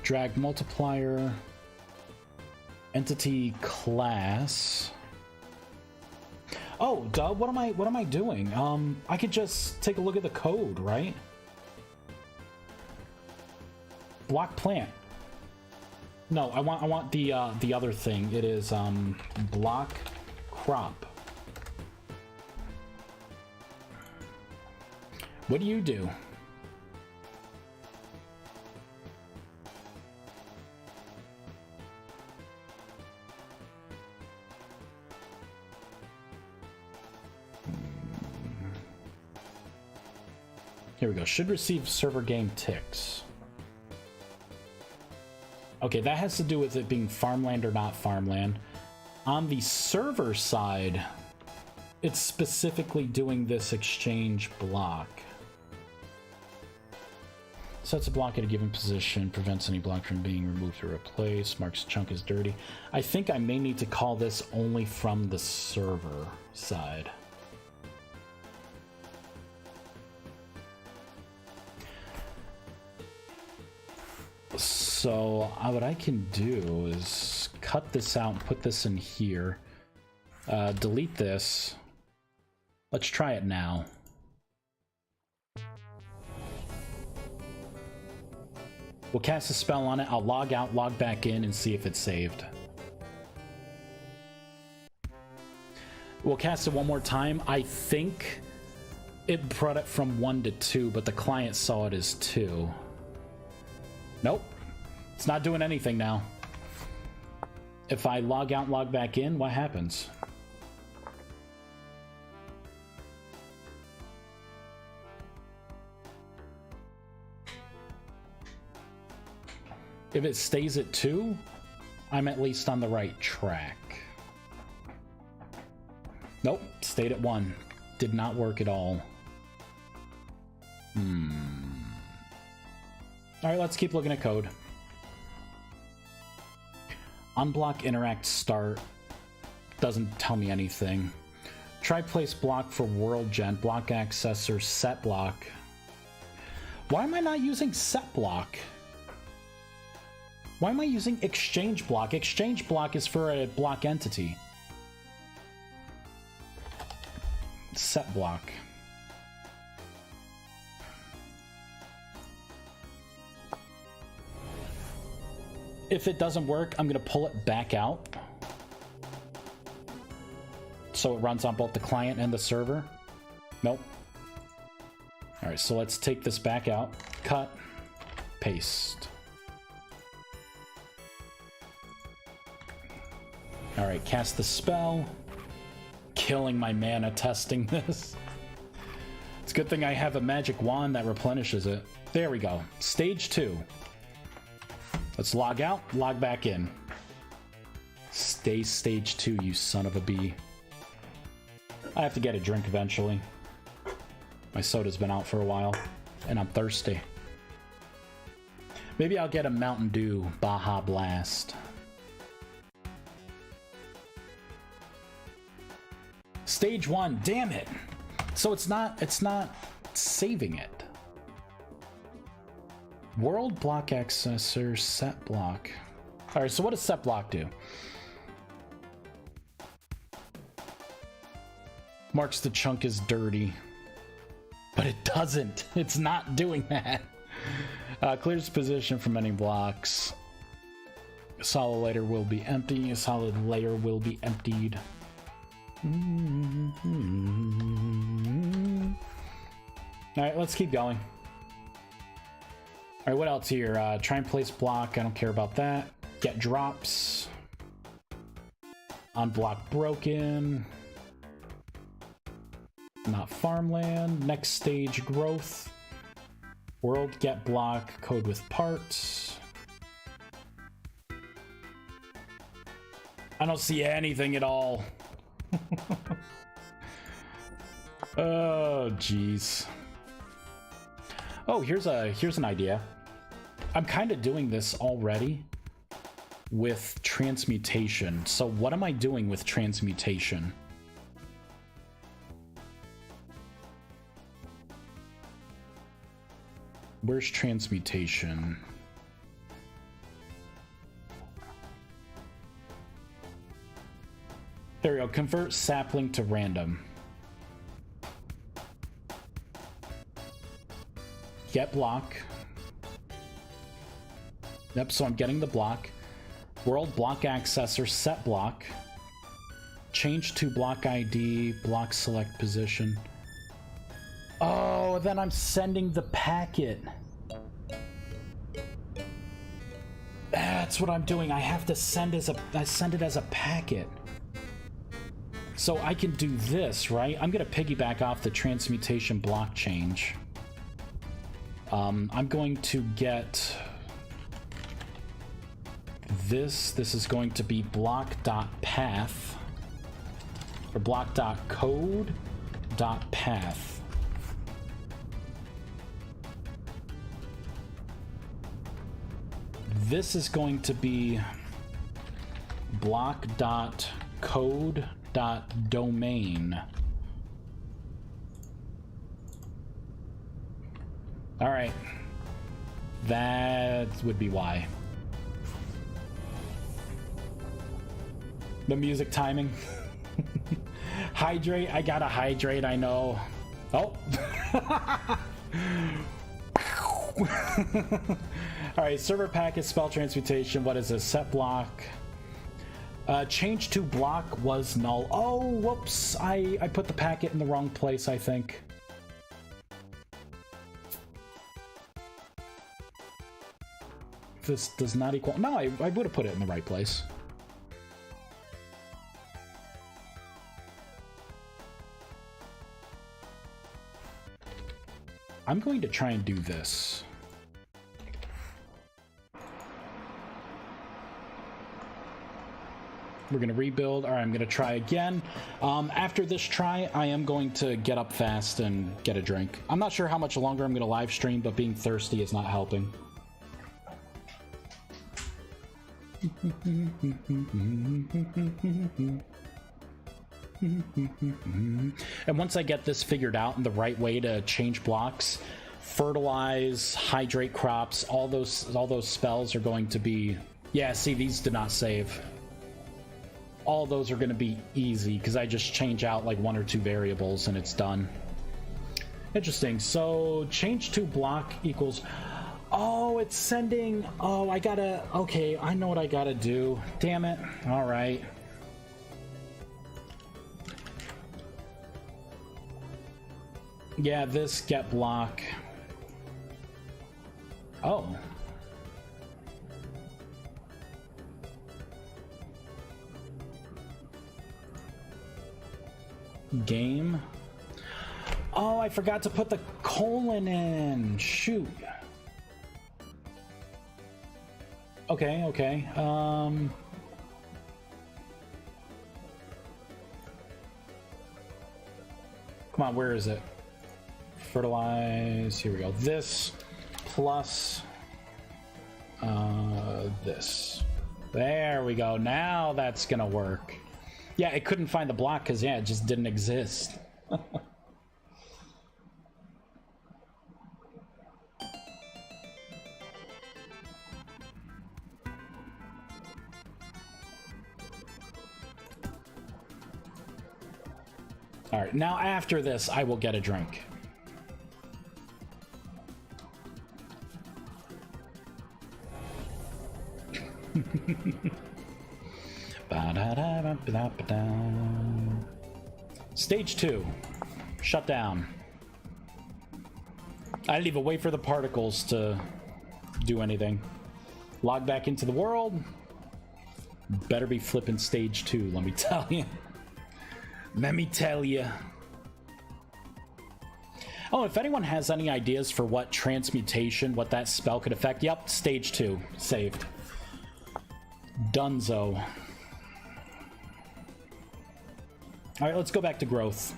Drag multiplier. Entity class. Oh, duh, what am I doing? I could just take a look at the code, right? Block plant. No, I want the other thing. It is block crop. What do you do? Here we go. Should receive server game ticks. Okay, that has to do with it being farmland or not farmland. On the server side, it's specifically doing this exchange block. Sets a block at a given position, prevents any block from being removed or replaced, marks chunk as dirty. I think I may need to call this only from the server side. So what I can do is cut this out and put this in here. Delete this. Let's try it now. We'll cast a spell on it. I'll log out, log back in, and see if it's saved. We'll cast it one more time. I think it brought it from 1 to 2, but the client saw it as 2. Nope. It's not doing anything now. If I log out and log back in, what happens? If it stays at 2, I'm at least on the right track. Nope, stayed at 1. Did not work at all. Alright, let's keep looking at code. Unblock, interact, start. Doesn't tell me anything. Try place block for world gen, block accessor, set block. Why am I not using set block? Why am I using exchange block? Exchange block is for a block entity. Set block. If it doesn't work, I'm going to pull it back out. So it runs on both the client and the server. Nope. Alright, so let's take this back out. Cut. Paste. Alright, cast the spell. Killing my mana testing this. It's a good thing I have a magic wand that replenishes it. There we go. Stage 2. Let's log out, log back in. Stay stage 2, you son of a bee. I have to get a drink eventually. My soda's been out for a while, and I'm thirsty. Maybe I'll get a Mountain Dew Baja Blast. Stage 1, damn it! So it's not saving it. World block accessor, set block. Alright, so what does set block do? Marks the chunk as dirty. But it doesn't. It's not doing that. Clears position from any blocks. Solid layer will be empty. A solid layer will be emptied. Alright, let's keep going. Alright, what else here? Try and place block. I don't care about that. Get drops. On block broken. Not farmland. Next stage growth. World get block. Code with parts. I don't see anything at all. Oh, jeez. Oh, here's an idea. I'm kind of doing this already with transmutation. So what am I doing with transmutation? Where's transmutation? There we go. Convert sapling to random. Get block. Yep, so I'm getting the block. World block accessor, set block. Change to block ID, block select position. Oh, then I'm sending the packet. That's what I'm doing. I have to send I send it as a packet. So I can do this, right? I'm gonna piggyback off the transmutation block change. I'm going to get this. This is going to be block.path or block.code.path. This is going to be block.code.domain. All right, that would be why. The music timing. Hydrate, I gotta hydrate, I know. Oh. All right, server packet, spell transmutation. What is this? Set block. Change to block was null. Oh, whoops. I put the packet in the wrong place, I think. This does not equal... No, I would have put it in the right place. I'm going to try and do this. We're going to rebuild. All right, I'm going to try again. After this try, I am going to get up fast and get a drink. I'm not sure how much longer I'm going to live stream, but being thirsty is not helping. And once I get this figured out and the right way to change blocks, fertilize, hydrate crops, all those spells are going to be... Yeah, see, these do not save. All those are going to be easy because I just change out like 1 or 2 variables and it's done. Interesting. So change to block equals... Oh, it's sending... Oh, I gotta... Okay, I know what I gotta do. Damn it. All right. Yeah, this get block. Oh. Game. Oh, I forgot to put the colon in. Shoot. Okay, okay. Come on, where is it? Fertilize. Here we go. This plus this. There we go. Now that's gonna work. Yeah, it couldn't find the block because, yeah, it just didn't exist. All right, now after this, I will get a drink. Ba-da-da-ba-ba-da-ba-da. Stage 2. Shut down. I didn't even wait for the particles to do anything. Log back into the world. Better be flipping stage 2, let me tell you. Let me tell you. Oh, if anyone has any ideas for what transmutation, what that spell could affect, yep, stage 2. Saved. Dunzo. Alright, let's go back to growth.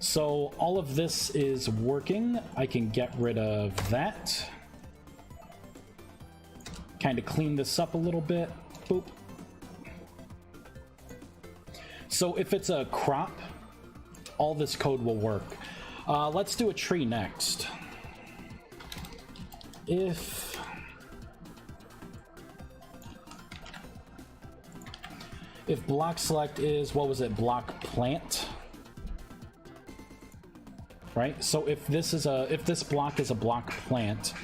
So all of this is working. I can get rid of that. Kind of clean this up a little bit. Boop. So if it's a crop, all this code will work. Let's do a tree next. If block select is, what was it, block plant? Right? So if this block is a block plant,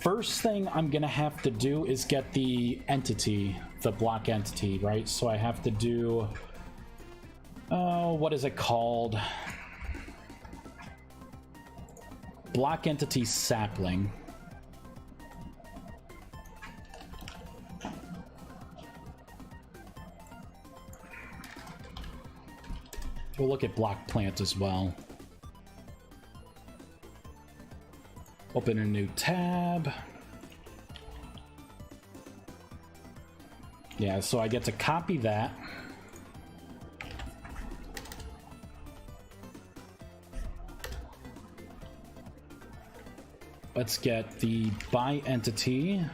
first thing I'm gonna have to do is get the entity, the block entity, right? So I have to do, oh, what is it called? Block entity sapling. We'll look at block plant as well. Open a new tab. Yeah, so I get to copy that. Let's get the by entity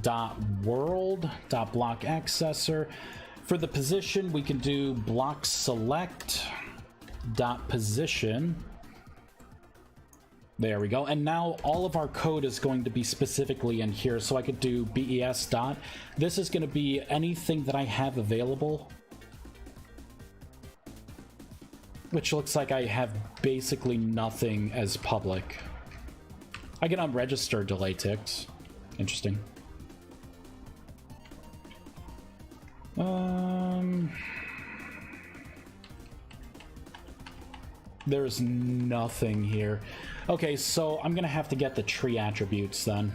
dot world dot block accessor. For the position, we can do block select dot position. There we go. And now all of our code is going to be specifically in here. So I could do BES dot. This is going to be anything that I have available, which looks like I have basically nothing as public. I can unregister delay ticks. Interesting. There's nothing here. Okay, so I'm gonna have to get the tree attributes then.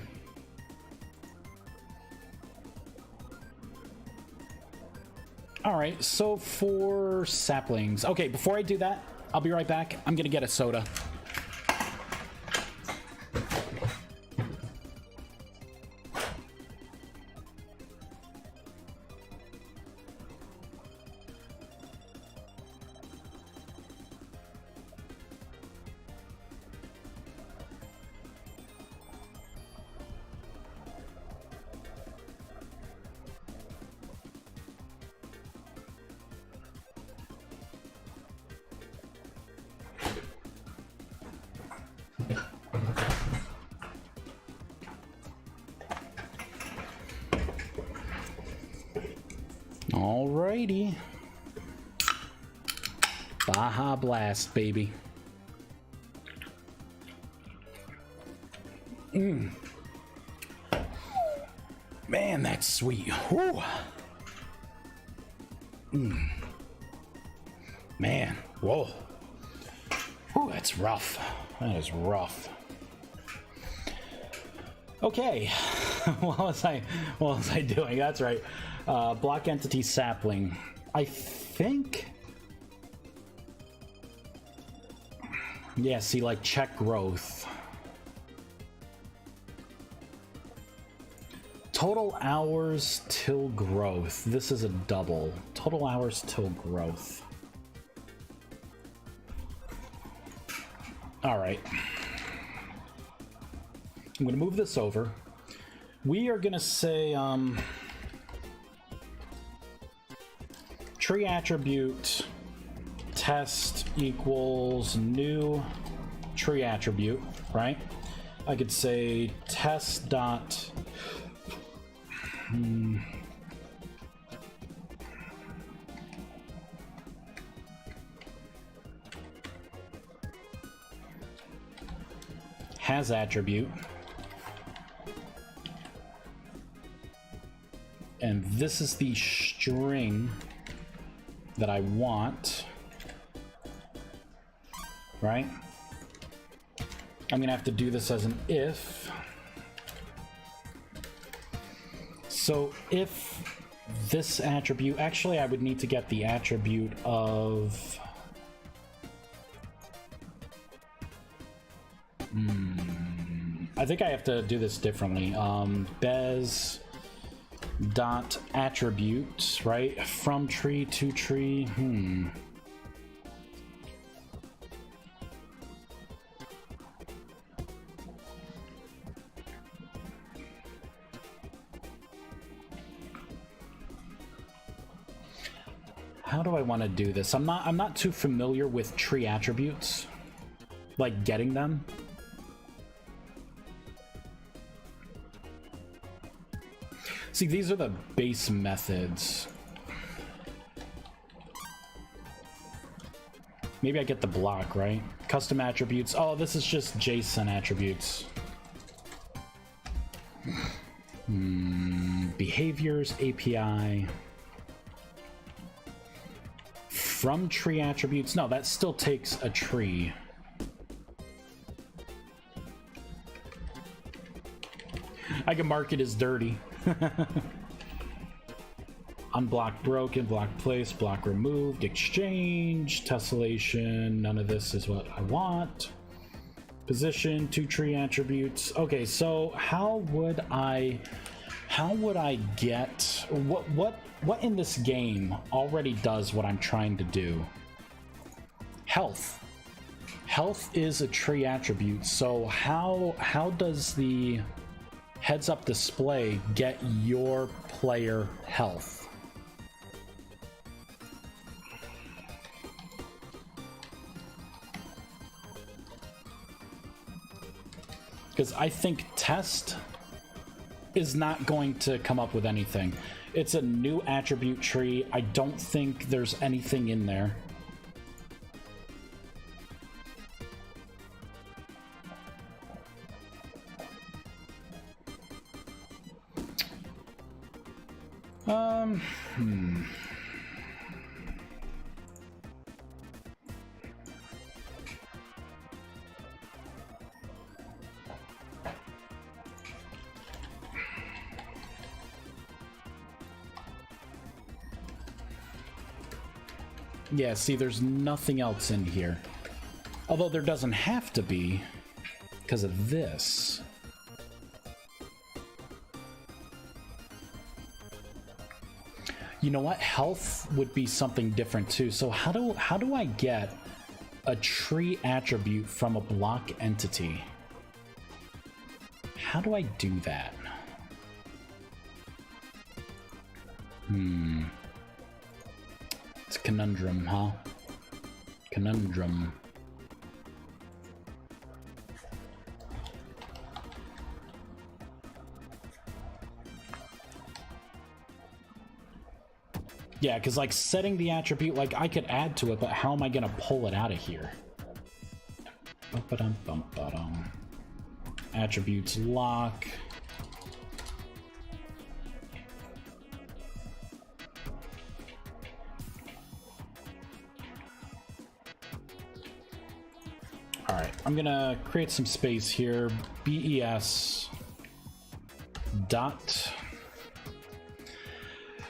All right, so for saplings. Okay, before I do that, I'll be right back. I'm gonna get a soda. Alrighty. Baja Blast, baby. Man, that's sweet. Whew. Man, whoa. Whew, that's rough. That is rough. Okay. What was I doing? That's right. Block entity sapling. I think. Yeah, see, like, check growth. Total hours till growth. This is a double. Total hours till growth. All right. I'm going to move this over. We are going to say tree attribute test equals new tree attribute, right? I could say test dot has attribute And this is the string that I want, right? I'm gonna have to do this as an if. So if this attribute, actually I would need to get the attribute of I think I have to do this differently. Bez dot attribute, right? From tree to tree. How do I want to do this? I'm not too familiar with tree attributes, like getting them. See, these are the base methods. Maybe I get the block, right? Custom attributes. Oh, this is just JSON attributes. Behaviors, API. From tree attributes. No, that still takes a tree. I can mark it as dirty. Unblock broken, block placed, block removed, exchange, tessellation. None of this is what I want. Position, two tree attributes. Okay, so how would I get what in this game already does what I'm trying to do? Health. Health is a tree attribute. So how does the heads up display get your player health? Because I think test is not going to come up with anything. It's a new attribute tree. I don't think there's anything in there. Yeah, see, there's nothing else in here. Although there doesn't have to be, because of this. You know what? Health would be something different too. So how do I get a tree attribute from a block entity? How do I do that? It's a conundrum, huh? Conundrum. Yeah, because like setting the attribute, like I could add to it, but how am I gonna pull it out of here? Attributes lock. All right, I'm gonna create some space here. BES dot.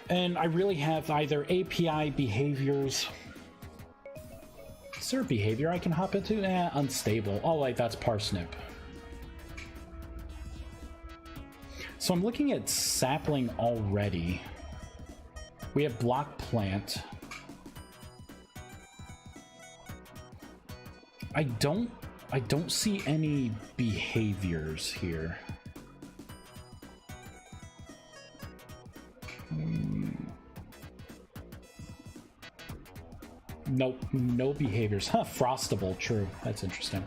And I really have either API behaviors. Is there a behavior I can hop into? Unstable. Oh, like that's parsnip. So I'm looking at sapling already. We have block plant. I don't see any behaviors here. Nope, no behaviors. Huh, frostable, true. That's interesting.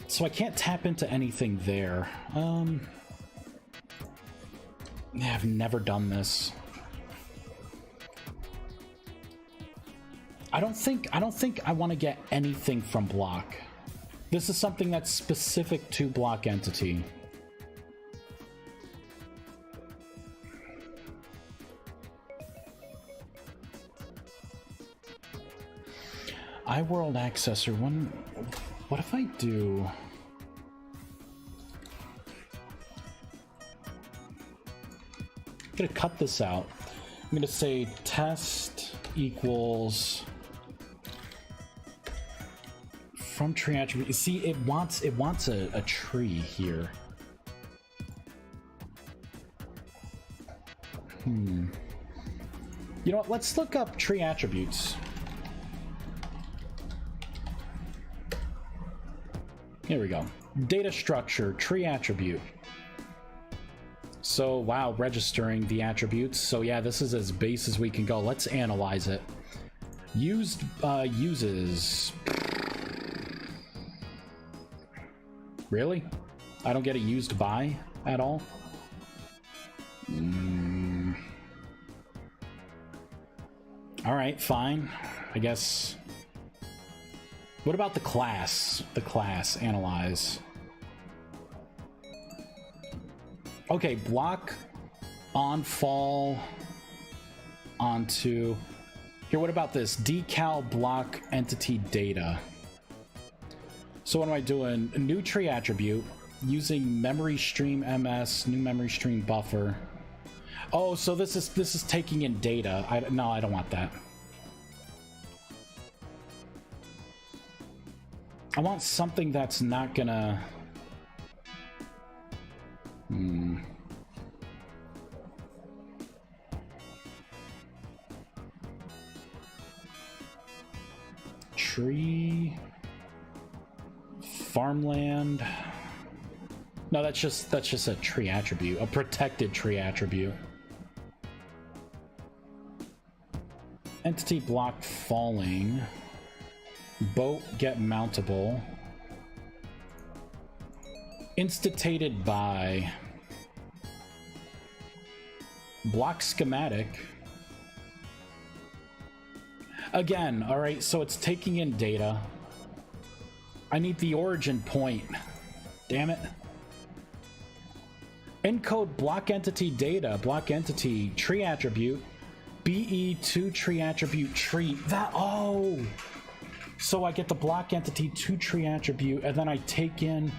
So I can't tap into anything there. Yeah, I've never done this. I don't think I want to get anything from block. This is something that's specific to block entity. iWorld accessor. What if I do? I'm gonna cut this out. I'm gonna say test equals from tree attribute. See, it wants a tree here. You know what? Let's look up tree attributes. Here we go. Data structure, tree attribute. So, wow, registering the attributes. So yeah, this is as base as we can go. Let's analyze it. Used, uses. Really? I don't get a used by at all? All right, fine. I guess. What about the class? The class, analyze. Okay, block on fall onto. Here, what about this? Decal block entity data. So what am I doing? A new tree attribute using memory stream ms, new memory stream buffer. Oh, so this is taking in data. No, I don't want that. I want something that's not gonna. Tree. Farmland. No, that's just a tree attribute, a protected tree attribute. Entity block falling. Boat get mountable. Instatated by. Block schematic. Again, all right, so it's taking in data. I need the origin point. Damn it. Encode block entity data, block entity tree attribute, BE2 tree attribute tree. That, oh! So I get the block entity to tree attribute, and then I take in.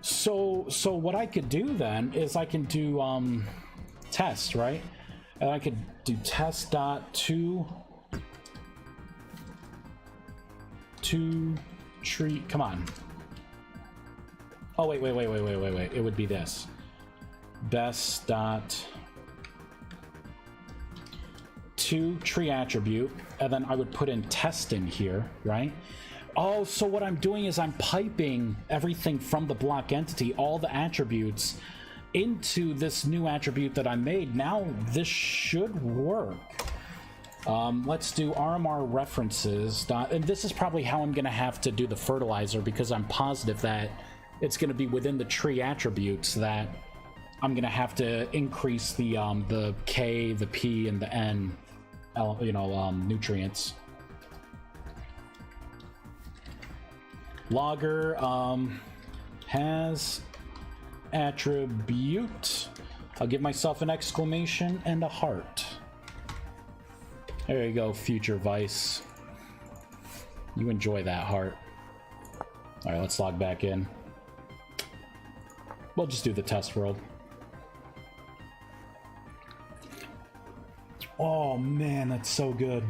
So what I could do then is I can do test, right? And I could do test dot to tree. Come on. Oh wait. It would be this. Best dot to tree attribute, and then I would put in test in here, right? Oh, so what I'm doing is I'm piping everything from the block entity, all the attributes, into this new attribute that I made. Now this should work. Let's do RMR references. And this is probably how I'm going to have to do the fertilizer, because I'm positive that it's going to be within the tree attributes that I'm going to have to increase the K, the P, and the N, nutrients. Logger has attribute. I'll give myself an exclamation and a heart. There you go, future Vice. You enjoy that heart. All right, let's log back in. We'll just do the test world. Oh man, that's so good.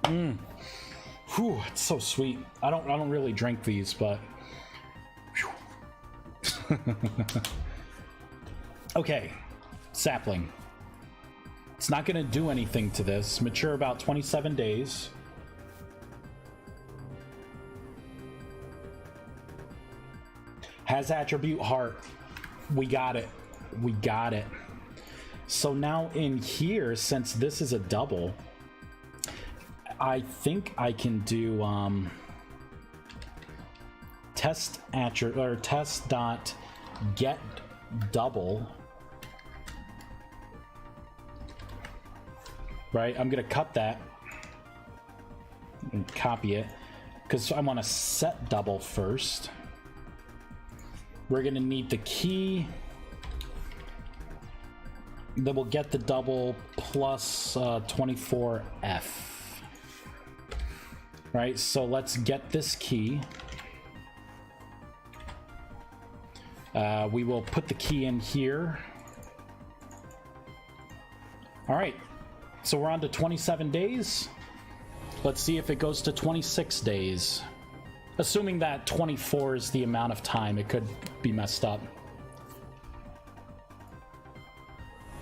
Whew, it's so sweet. I don't really drink these, but okay, sapling. It's not going to do anything to this. Mature about 27 days. Has attribute heart. We got it. We got it. So now in here, since this is a double, I think I can do test attribute or test dot get double. Right, I'm gonna cut that and copy it because I want to set double first. We're gonna need the key. Then we'll get the double plus 24F. Right, so let's get this key. We will put the key in here. All right, so we're on to 27 days. Let's see if it goes to 26 days. Assuming that 24 is the amount of time, it could be messed up.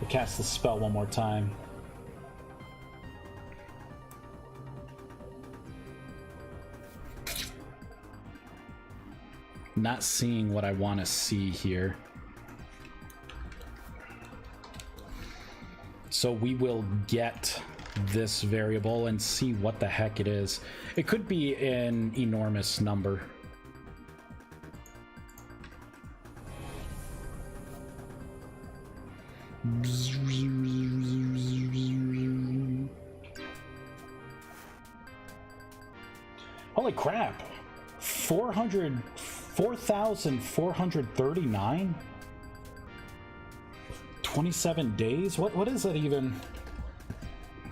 We'll cast the spell one more time. Not seeing what I want to see here. So we will get this variable and see what the heck it is. It could be an enormous number. Holy crap! 4,439? 27 days? What is that even?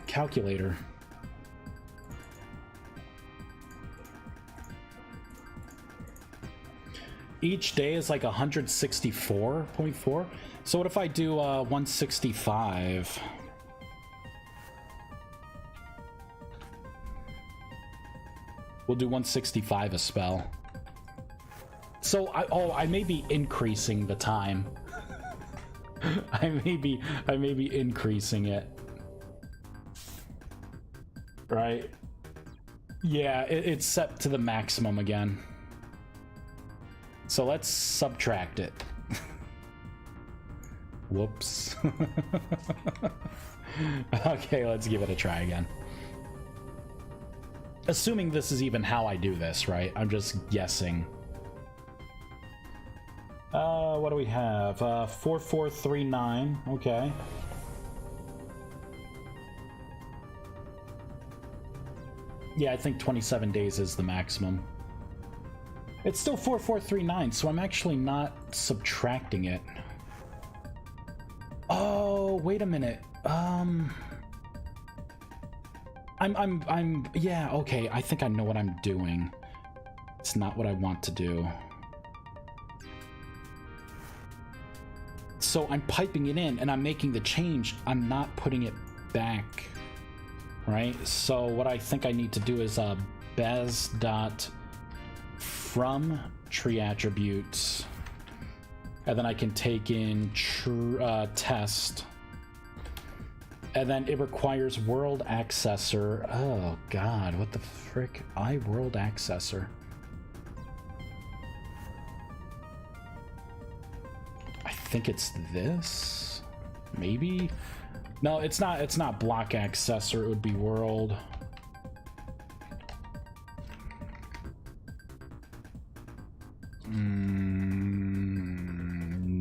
Calculator. Each day is like 164.4. So what if I do 165? We'll do 165 a spell. So I may be increasing the time. I may be increasing it. Right? Yeah, it's set to the maximum again. So let's subtract it. Whoops. Okay, let's give it a try again. Assuming this is even how I do this, right? I'm just guessing. What do we have? 4439. Okay. Yeah, I think 27 days is the maximum. It's still 4439, so I'm actually not subtracting it. Oh, wait a minute. Yeah, okay, I think I know what I'm doing. It's not what I want to do. So I'm piping it in and I'm making the change. I'm not putting it back, right? So what I think I need to do is bez dot from tree attributes, and then I can take in test, and then it requires world accessor. Oh god, what the frick? World accessor. I think it's this, maybe. No, it's not block accessor. It would be world.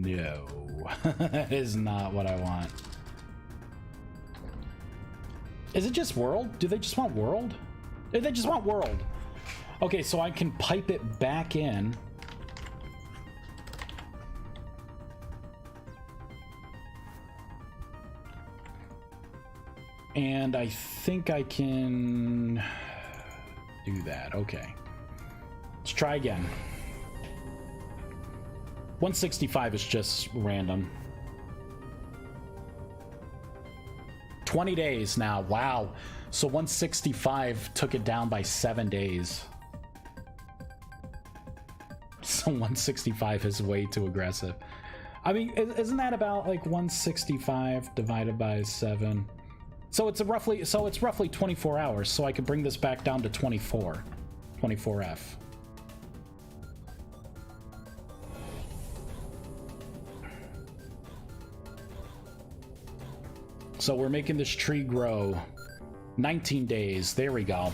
No, that is not what I want. Is it just world? Do they just want world? They just want world. Okay, so I can pipe it back in. And I think I can do that. Okay. Let's try again. 165 is just random. 20 days now. Wow. So 165 took it down by 7 days. So 165 is way too aggressive. I mean, isn't that about like 165 divided by 7? So it's roughly 24 hours. So I could bring this back down to 24F. So we're making this tree grow 19 days. There we go.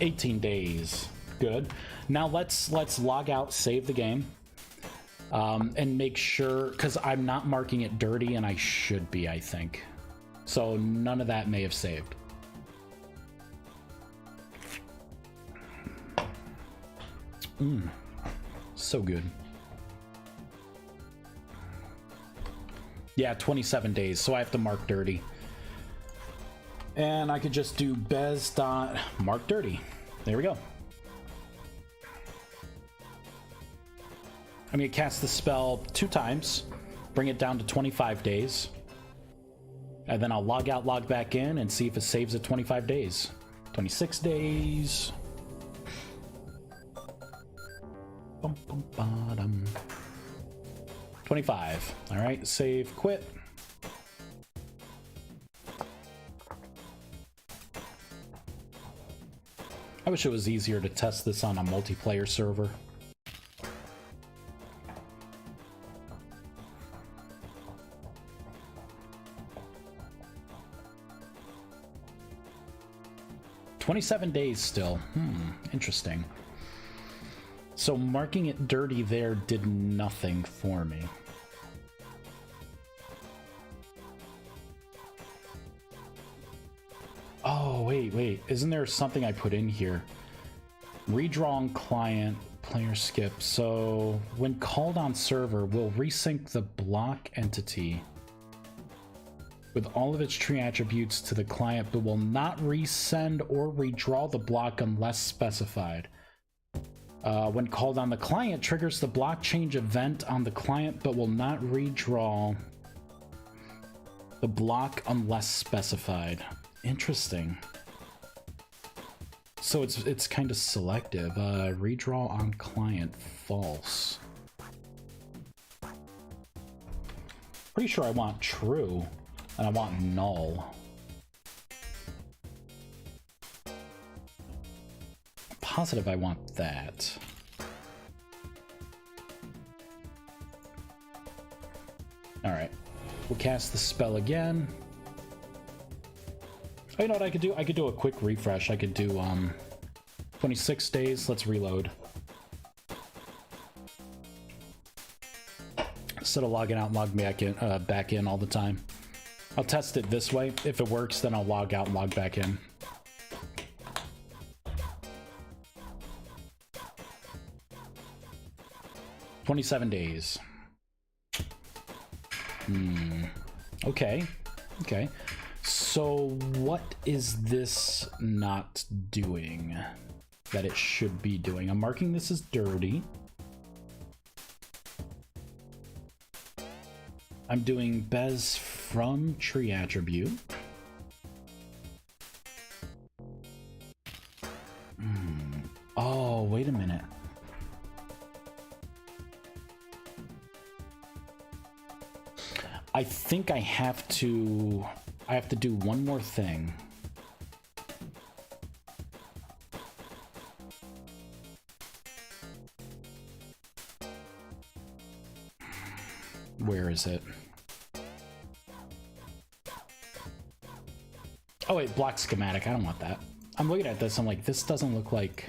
$18 days. Good. Now let's log out, save the game, and make sure, because I'm not marking it dirty, and I should be, I think. So none of that may have saved. So good. Yeah, 27 days, so I have to mark dirty. And I could just do bez.mark dirty. There we go. I'm gonna cast the spell 2 times, bring it down to 25 days. And then I'll log out, log back in, and see if it saves at 25 days. 26 days. Bum, bum, bottom. 25. All right, save, quit. I wish it was easier to test this on a multiplayer server. "27 days still. Interesting. So marking it dirty there did nothing for me. Oh, wait. Isn't there something I put in here? Redraw on client, player skip. So when called on server, we'll resync the block entity with all of its tree attributes to the client, but will not resend or redraw the block unless specified. When called on the client, triggers the block change event on the client, but will not redraw the block unless specified." Interesting. So it's kind of selective. Redraw on client, false. Pretty sure I want true, and I want null. Positive I want that. Alright. We'll cast the spell again. Oh, you know what I could do? I could do a quick refresh. I could do 26 days. Let's reload. Instead of logging out and logging back in all the time. I'll test it this way. If it works, then I'll log out and log back in. "27 days. Okay. So what is this not doing that it should be doing? I'm marking this as dirty. I'm doing bez from tree attribute. Oh, wait a minute. I think I have to do one more thing. Where is it? Oh wait, block schematic. I don't want that. I'm looking at this. I'm like, this doesn't look like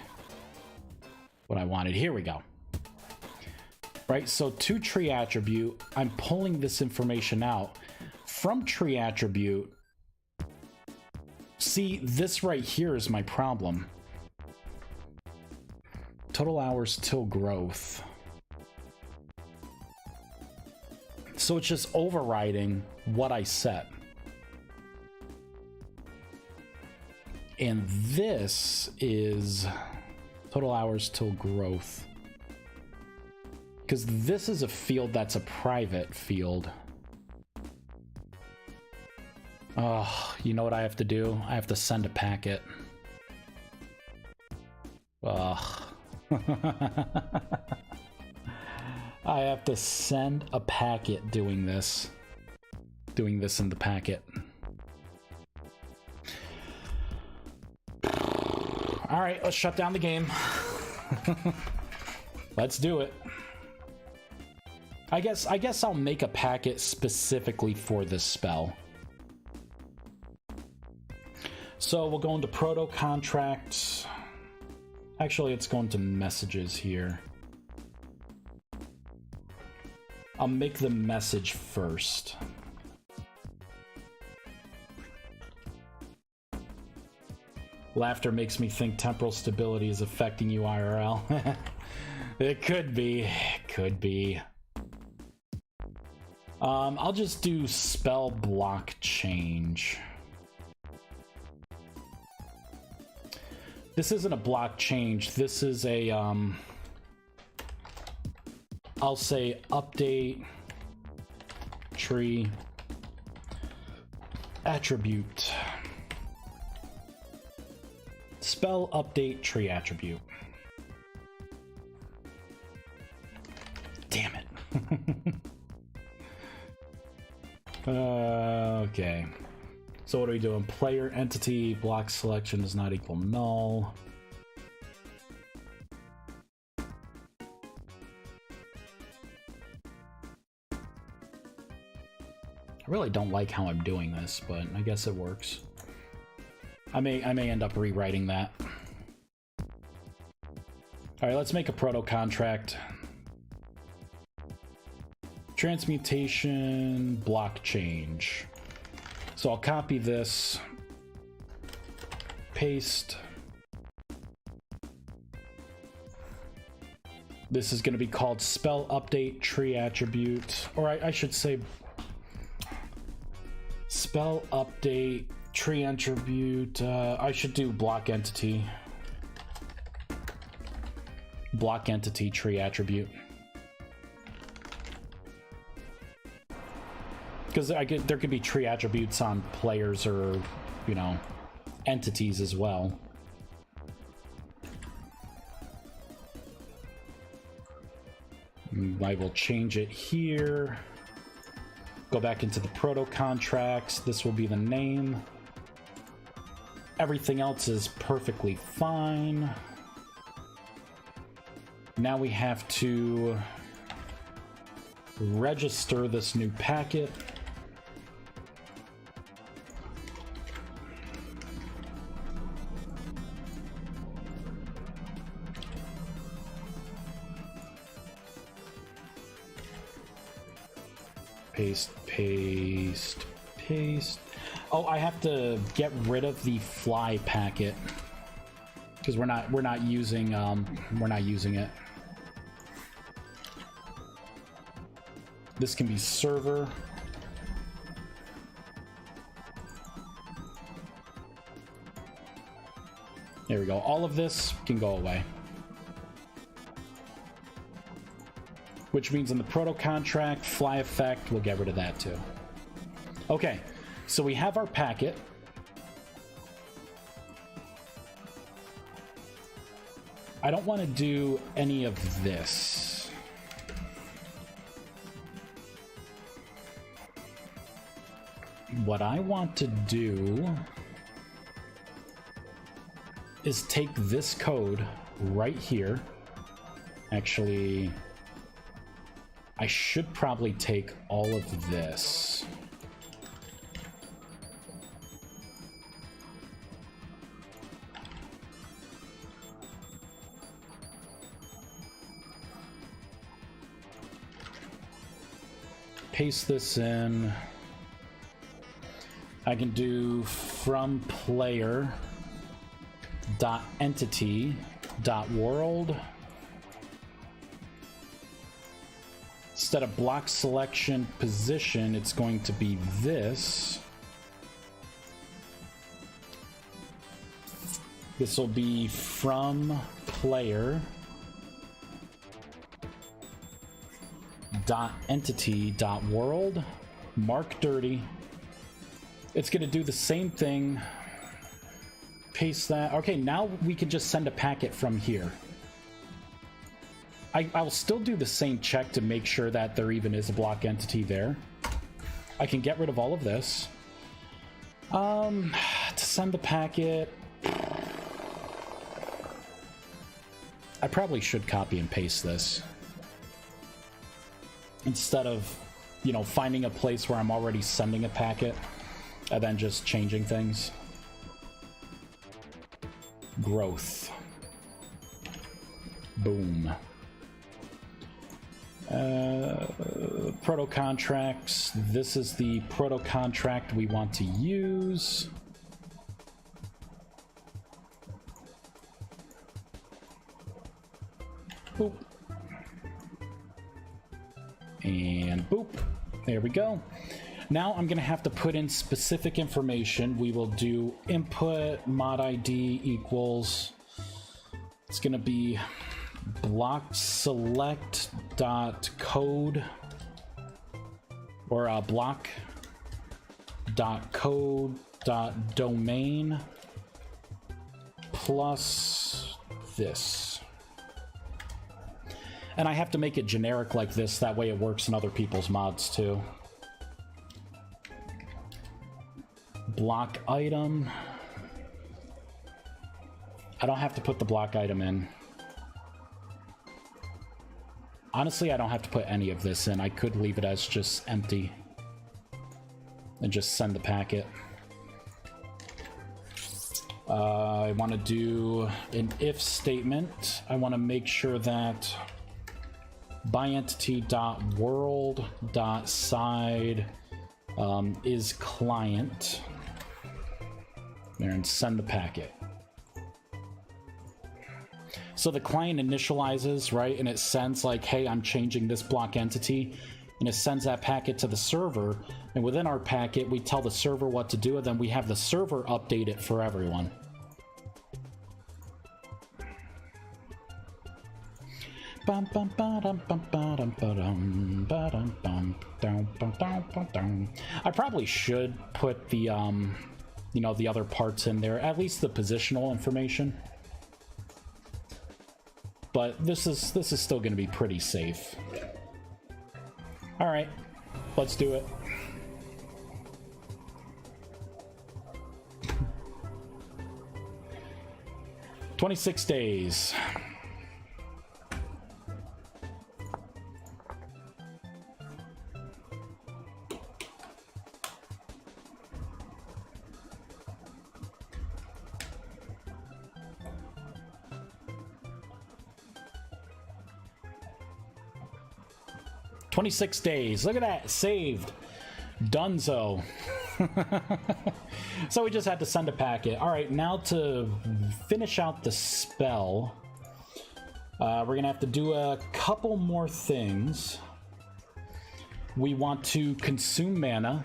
what I wanted. Here we go. Right, so to tree attribute, I'm pulling this information out. From tree attribute, see, this right here is my problem. Total hours till growth. So it's just overriding what I set. And this is total hours till growth. Because this is a field that's a private field. Oh, you know what I have to do? I have to send a packet. Ugh. I have to send a packet doing this. Doing this in the packet. Alright, let's shut down the game. Let's do it. I guess I'll make a packet specifically for this spell. So we'll go into proto contracts. Actually, let's go into messages here. I'll make the message first. Laughter makes me think temporal stability is affecting you IRL. It could be. It could be. I'll just do spell block change. This isn't a block change. This is a, I'll say update tree attribute. Spell update tree attribute. Damn it. Okay. So what are we doing? Player entity block selection does not equal null. I really don't like how I'm doing this, but I guess it works. I may end up rewriting that. All right, let's make a proto contract. Transmutation block change. So I'll copy this, paste. This is going to be called spell update tree attribute, or I should say spell update tree attribute. I should do block entity. Block entity tree attribute. Because there could be tree attributes on players or, you know, entities as well. I will change it here. Go back into the proto contracts. This will be the name. Everything else is perfectly fine. Now we have to register this new packet. Paste, paste, paste. Oh, I have to get rid of the fly packet because we're not using it. This can be server. There we go. All of this can go away. Which means in the proto contract, fly effect, we'll get rid of that too. Okay, so we have our packet. I don't want to do any of this. What I want to do is take this code right here. Actually, I should probably take all of this. Paste this in. I can do from player dot entity dot world. Instead of block selection position, it's going to be this. This will be from player dot entity dot world. Mark dirty. It's going to do the same thing. Paste that. Okay, now we can just send a packet from here. I'll still do the same check to make sure that there even is a block entity there. I can get rid of all of this. To send the packet, I probably should copy and paste this instead of, you know, finding a place where I'm already sending a packet and then just changing things. Growth. Boom. Proto contracts. This is the proto contract we want to use. Boop. And boop. There we go. Now I'm going to have to put in specific information. We will do input mod ID equals, it's going to be block select dot code, or block dot code dot domain plus this. And I have to make it generic like this, that way it works in other people's mods too. Block item. I don't have to put the block item in. Honestly, I don't have to put any of this in. I could leave it as just empty and just send the packet. I want to do an if statement. I want to make sure that byentity.world.side is client. There, and send the packet. So the client initializes, right, and it sends like, hey, I'm changing this block entity, and it sends that packet to the server, and within our packet we tell the server what to do, and then we have the server update it for everyone. I probably should put the you know, the other parts in there, at least the positional information. But this is still going to be pretty safe. All right, let's do it. "26 days. "26 days. Look at that. Saved. Dunzo. So we just had to send a packet. All right, now to finish out the spell, we're going to have to do a couple more things. We want to consume mana.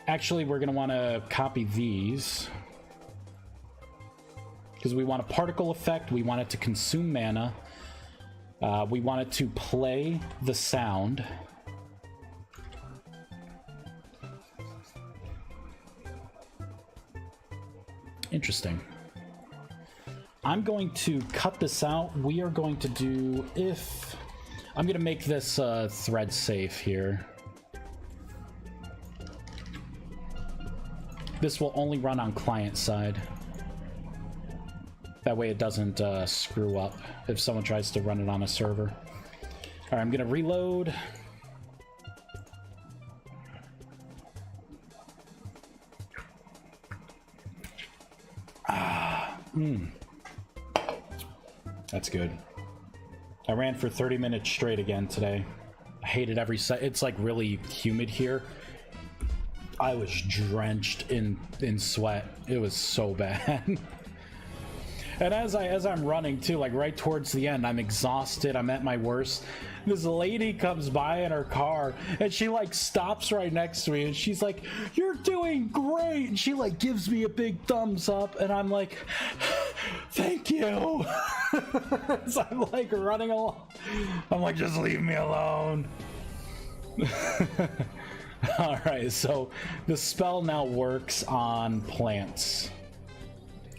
Actually, we're going to want to copy these, because we want a particle effect. We want it to consume mana. We want it to play the sound. Interesting. I'm going to cut this out. We are going to do if... I'm going to make this thread safe here. This will only run on client side. That way it doesn't screw up if someone tries to run it on a server. All right, I'm going to reload. That's good. I ran for 30 minutes straight again today. I hated every second. It's like really humid here. I was drenched in sweat. It was so bad. And as I'm running too, like right towards the end, I'm exhausted. I'm at my worst. This lady comes by in her car and she like stops right next to me and she's like, "You're doing great." And she like gives me a big thumbs up and I'm like, "Thank you." So I'm like running along. I'm like, "Just leave me alone." All right, so the spell now works on plants.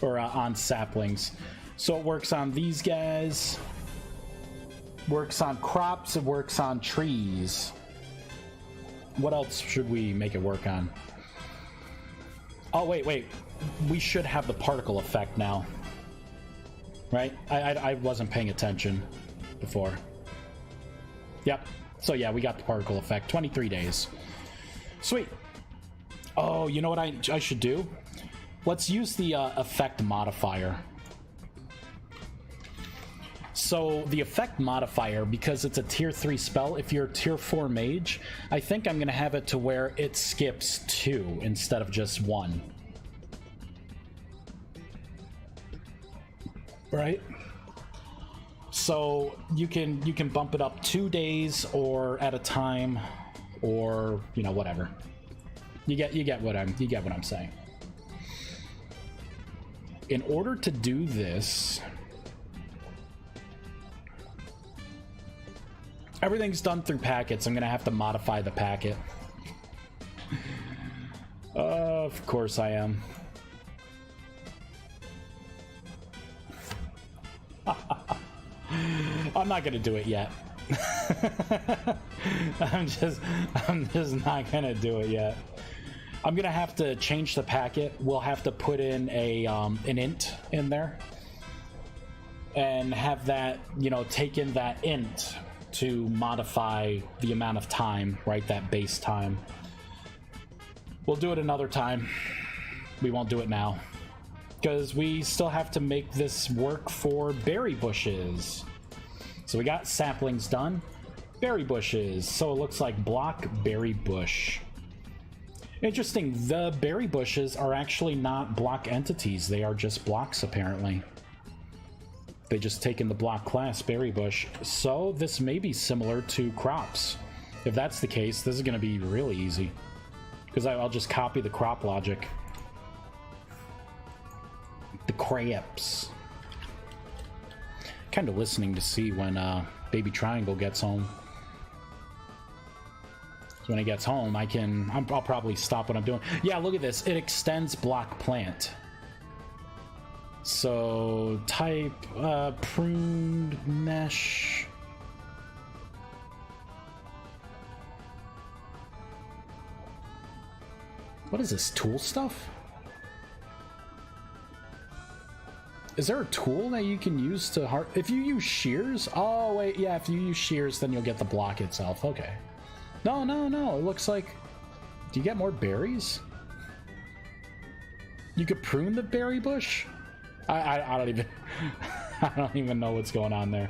Or on saplings. So it works on these guys, works on crops, it works on trees. What else should we make it work on? Oh, wait. We should have the particle effect now. Right? I wasn't paying attention before. Yep. So yeah, we got the particle effect. 23 days. Sweet. Oh, you know what I should do? Let's use the effect modifier. So the effect modifier, because it's a tier 3 spell, if you're a tier 4 mage, I think I'm going to have it to where it skips 2 instead of just 1. Right? So you can bump it up 2 days or at a time, or you know, whatever. You get what I'm saying. In order to do this, everything's done through packets. I'm gonna have to modify the packet. Of course I am. I'm not gonna do it yet. I'm just not gonna do it yet. I'm gonna have to change the packet. We'll have to put in a an int in there and have that, you know, take in that int to modify the amount of time, right? That base time. We'll do it another time. We won't do it now because we still have to make this work for berry bushes. So we got saplings done, berry bushes. So it looks like block berry bush. Interesting, the berry bushes are actually not block entities. They are just blocks, apparently. They just take in the block class berry bush. So this may be similar to crops. If that's the case, this is going to be really easy. Because I'll just copy the crop logic. The crabs. Kind of listening to see when Baby Triangle gets home. So when he gets home, I'll probably stop what I'm doing. Yeah, look at this. It extends block plant. So type pruned mesh. What is this, tool stuff? Is there a tool that you can use to if you use shears? Oh wait, yeah, if you use shears then you'll get the block itself. Okay. No, it looks like, do you get more berries? You could prune the berry bush? I don't even I don't even know what's going on there.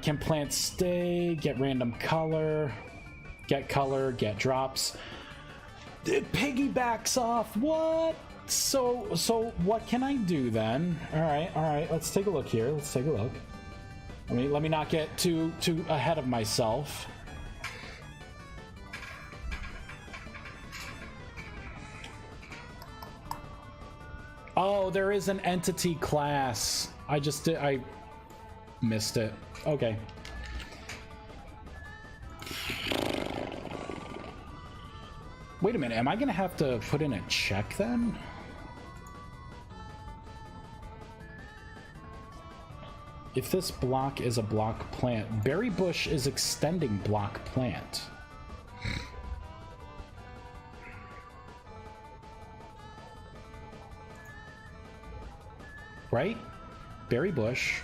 Can plants stay, get random color, get drops. It piggybacks off. What? So what can I do then? All right. Let's take a look here. Let's take a look. Let me not get too ahead of myself. Oh, there is an entity class. I missed it. Okay. Wait a minute, am I gonna have to put in a check then? If this block is a block plant, berry bush is extending block plant. Right? Berry bush.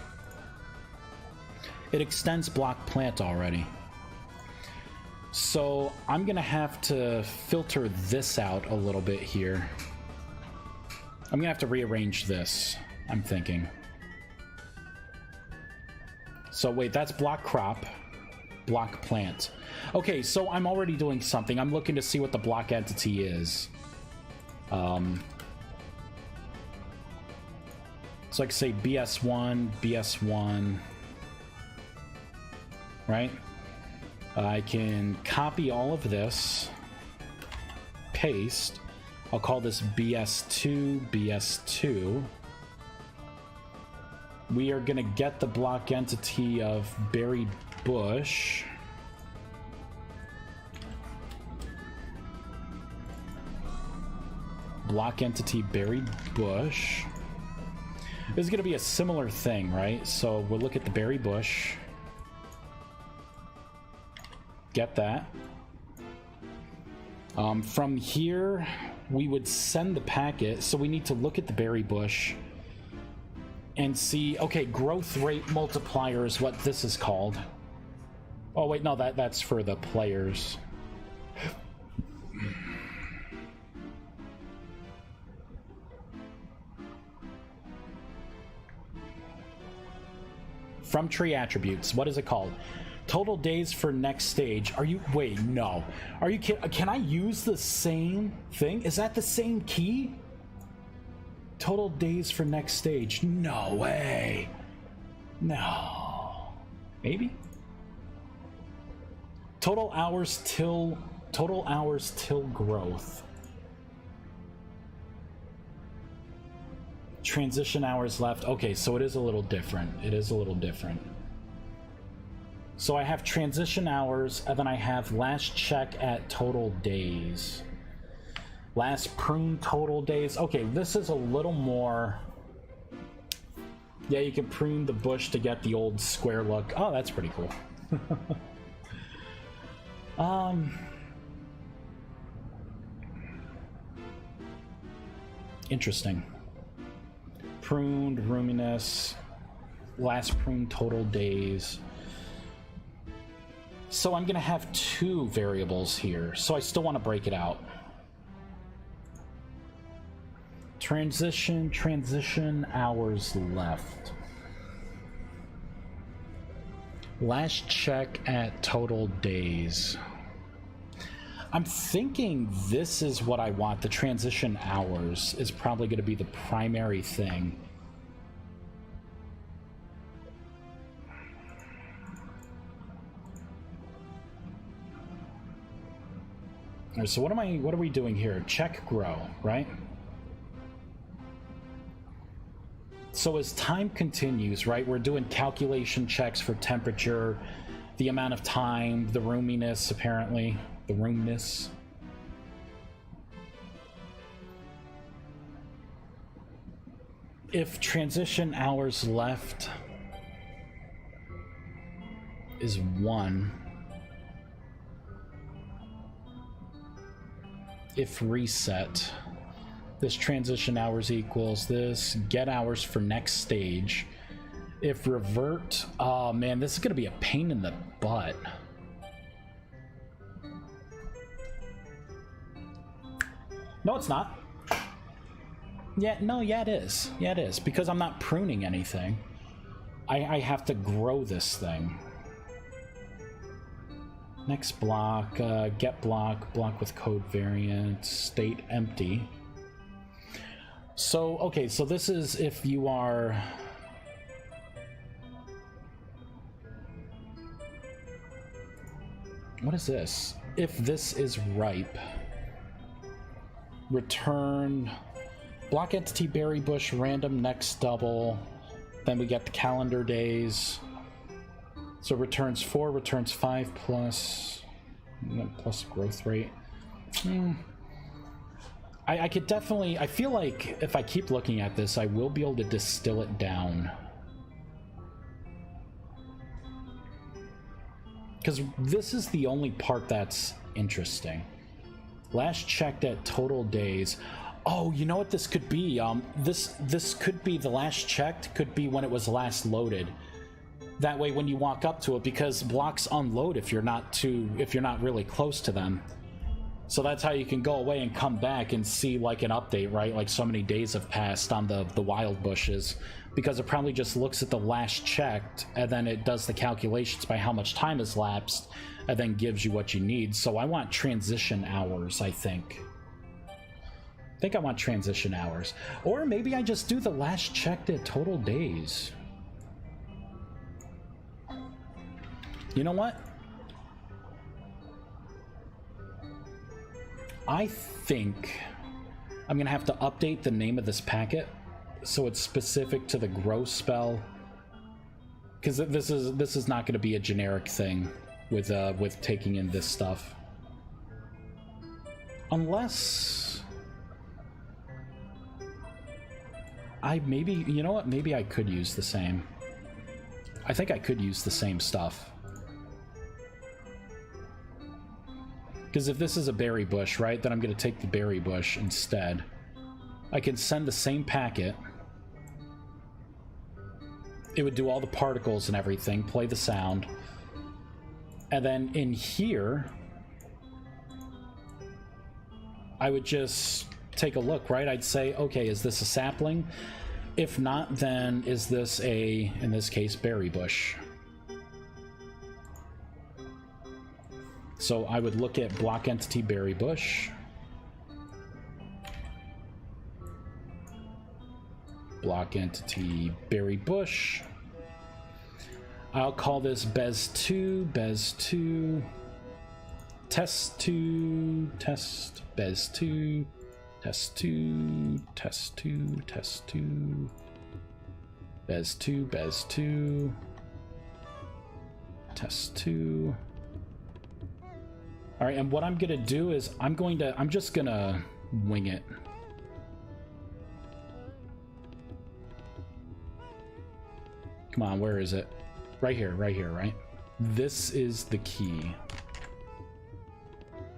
It extends block plant already. So I'm gonna have to filter this out a little bit here. I'm gonna have to rearrange this, I'm thinking. So wait, that's block crop, block plant. Okay, so I'm already doing something. I'm looking to see what the block entity is. So I can say BS1, right? I can copy all of this, paste. I'll call this BS2. We are going to get the block entity of berry bush. Block entity berry bush. This is going to be a similar thing, right? So we'll look at the berry bush. Get that. From here, we would send the packet. So we need to look at the berry bush and see, okay, growth rate multiplier is what this is called. Oh wait, no, that's for the players. From tree attributes, what is it called? Total days for next stage. Are you, wait, no. Are you kidding? Can I use the same thing? Is that the same key? Total days for next stage. No way. No. Maybe? Total hours till growth. Transition hours left. Okay, so it is a little different. It is a little different. So I have transition hours, and then I have last check at total days. Last prune total days. Okay, this is a little more... Yeah, you can prune the bush to get the old square look. Oh, that's pretty cool. Interesting. Pruned, roominess, last prune total days. So I'm gonna have two variables here, so I still want to break it out. Transition hours left. Last check at total days. I'm thinking this is what I want. The transition hours is probably going to be the primary thing. All right, so what are we doing here? Check grow, right? So as time continues, right, we're doing calculation checks for temperature, the amount of time, the roominess, apparently. The roomness. If transition hours left is 1, if reset, this transition hours equals this get hours for next stage. If revert, oh man, this is gonna be a pain in the butt. No, it's not. Yeah, no, yeah, it is. Yeah, it is. Because I'm not pruning anything. I have to grow this thing. Next block, get block, block with code variant, state empty. So, okay, so this is if you are... What is this? If this is ripe... Return block entity berry bush random next double, then we get the calendar days, so returns 4, returns 5 plus growth rate. I could definitely, I feel like if I keep looking at this I will be able to distill it down, because this is the only part that's interesting. Last checked at total days. Oh, you know what this could be? This could be the last checked, could be when it was last loaded. That way when you walk up to it, because blocks unload if you're not really close to them. So that's how you can go away and come back and see like an update, right? Like so many days have passed on the wild bushes, because it probably just looks at the last checked and then it does the calculations by how much time has lapsed and then gives you what you need. So I want transition hours, I think. I want transition hours. Or maybe I just do the last checked at total days. You know what? I think I'm gonna have to update the name of this packet so it's specific to the grow spell, because this is not going to be a generic thing with taking in this stuff, unless you know what, maybe I could use the same. I think I could use the same stuff. Because if this is a berry bush, right, then I'm going to take the berry bush instead. I can send the same packet. It would do all the particles and everything, play the sound. And then in here, I would just take a look, right? I'd say, okay, is this a sapling? If not, then is this a, in this case, berry bush? So I would look at block entity berry bush. Block entity berry bush. I'll call this Bez2, Bez2, Test2, Test, Bez2, Test2, Test2, Test2, Bez2, Bez2, Test2. All right, and what I'm gonna do is I'm just gonna wing it. Come on, where is it? Right here, right? This is the key.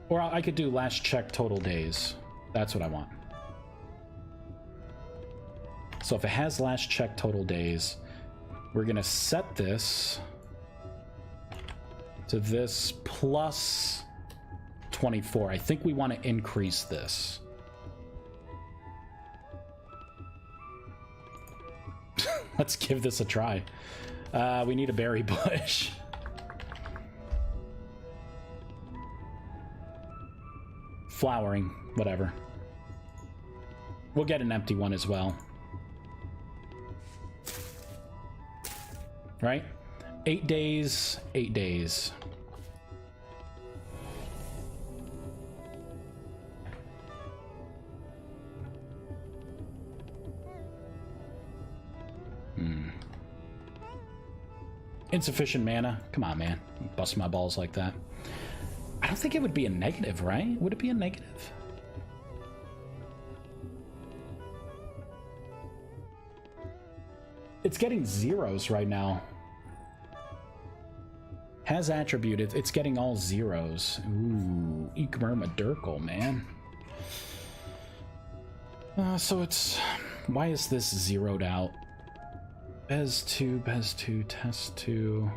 Or I could do last check total days. That's what I want. So if it has last check total days, we're gonna set this to this plus 24. I think we want to increase this. Let's give this a try. We need a berry bush. Flowering, whatever. We'll get an empty one as well. Right? 8 days, 8 days. Insufficient mana. Come on, man. Bust my balls like that. I don't think it would be a negative, right? Would it be a negative? It's getting zeros right now. Has attribute. It's getting all zeros. Ooh, Ikmermadurkle, man. So it's... Why is this zeroed out? Bez2, test 2.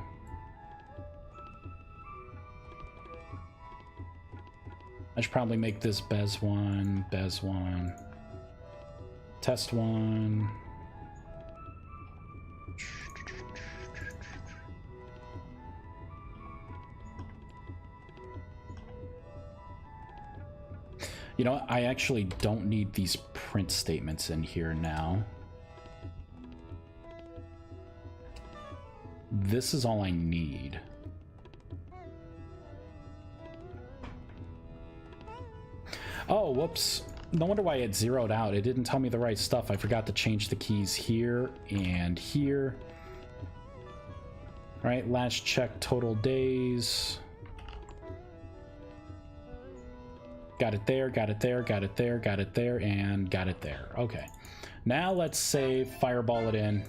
I should probably make this Bez1, test 1. You know what? I actually don't need these print statements in here now. This is all I need. Oh, whoops. No wonder why it zeroed out. It didn't tell me the right stuff. I forgot to change the keys here and here. All right, last check total days. Got it there, got it there, got it there, got it there, and got it there. Okay. Now let's save, fireball it in.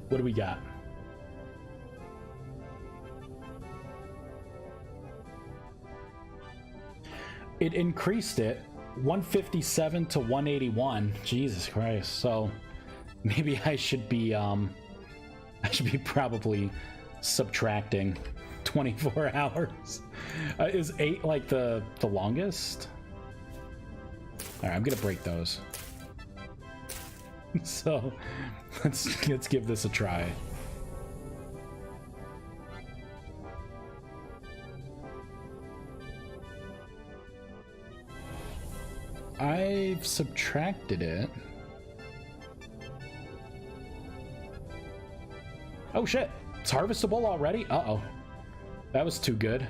What do we got? It increased it 157 to 181. Jesus Christ. So maybe I should be probably subtracting 24 hours. Is 8 like the longest? All right, I'm gonna break those. So let's give this a try. I've subtracted it. Oh shit, it's harvestable already? Uh-oh. That was too good.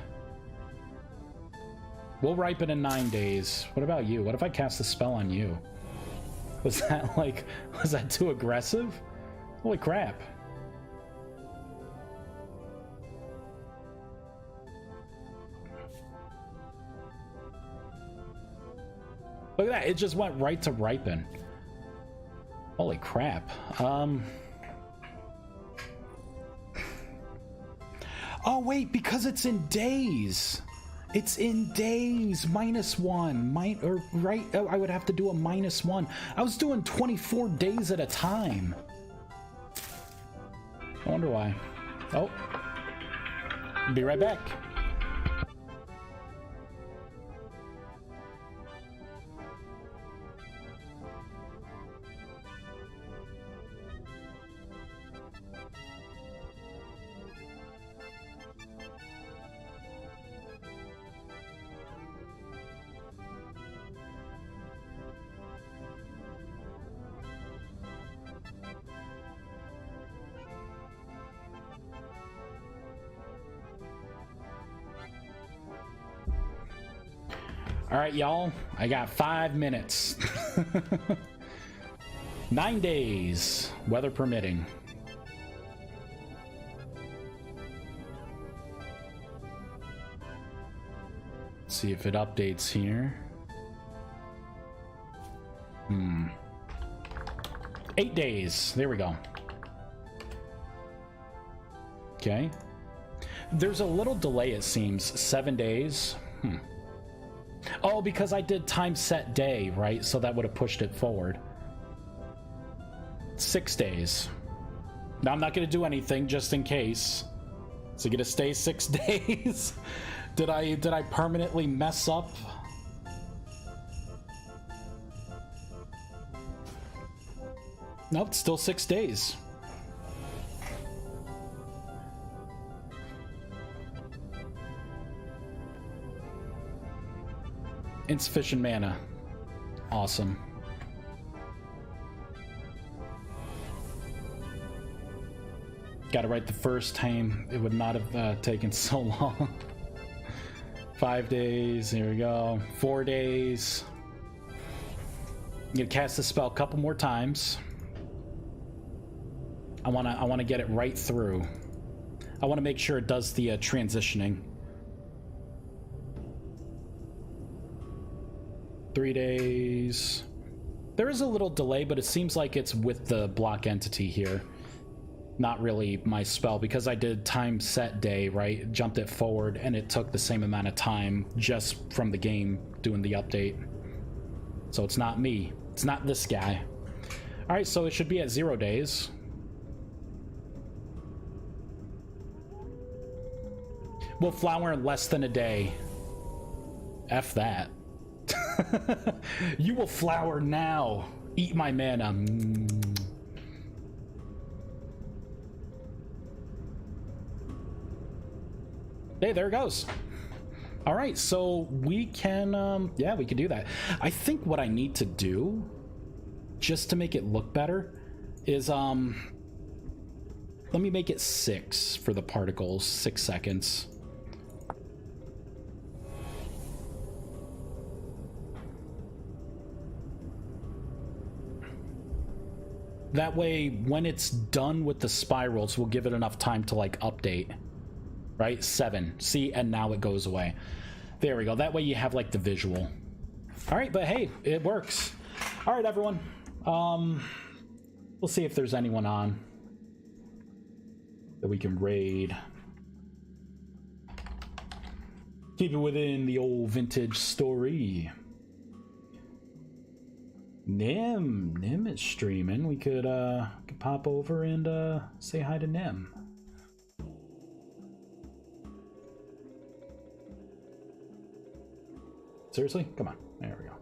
We'll ripen in 9 days. What about you? What if I cast a spell on you? Was that too aggressive? Holy crap. Look at that, it just went right to ripen. Holy crap. Oh wait, because it's in days. It's in days. -1. Oh, I would have to do a -1. I was doing 24 days at a time. I wonder why. Oh. Be right back. All right, y'all. I got 5 minutes. 9 days, weather permitting. Let's see if it updates here. 8 days. There we go. Okay. There's a little delay, it seems. 7 days. Oh, because I did time set day, right? So that would have pushed it forward. 6 days. Now I'm not going to do anything just in case. So you're going to stay 6 days. Did I permanently mess up? Nope, it's still 6 days. Insufficient mana. Awesome. Got it right the first time. It would not have taken so long. 5 days. Here we go. 4 days. I'm gonna cast the spell a couple more times. I wanna get it right through. I wanna make sure it does the transitioning. 3 days. There is a little delay, but it seems like it's with the block entity here. Not really my spell, because I did time set day, right? Jumped it forward, and it took the same amount of time just from the game doing the update. So it's not me. It's not this guy. All right, so it should be at 0 days. We'll flower in less than a day. F that. You will flower now. Eat my mana. Hey, there it goes. All right, so we can, yeah, we can do that. I think what I need to do, just to make it look better, is, let me make it 6 for the particles, 6 seconds. That way, when it's done with the spirals, we'll give it enough time to, like, update. Right? 7. See, and now it goes away. There we go. That way you have, like, the visual. All right, but hey, it works. All right, everyone. We'll see if there's anyone on that we can raid. Keep it within the old vintage story. Nim is streaming. We could pop over and say hi to Nim. Seriously? Come on. There we go.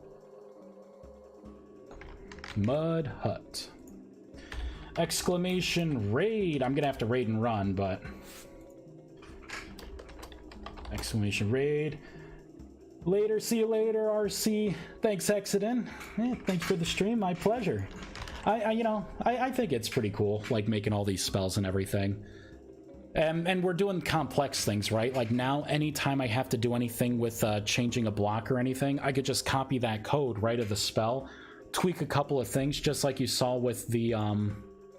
Mud Hut. Exclamation raid. I'm gonna have to raid and run, but exclamation raid. Later, see you later, RC. Thanks, Exodin. Thanks for the stream. My pleasure. I think it's pretty cool, like making all these spells and everything. And we're doing complex things, right? Like now, anytime I have to do anything with changing a block or anything, I could just copy that code right of the spell, tweak a couple of things, just like you saw with the,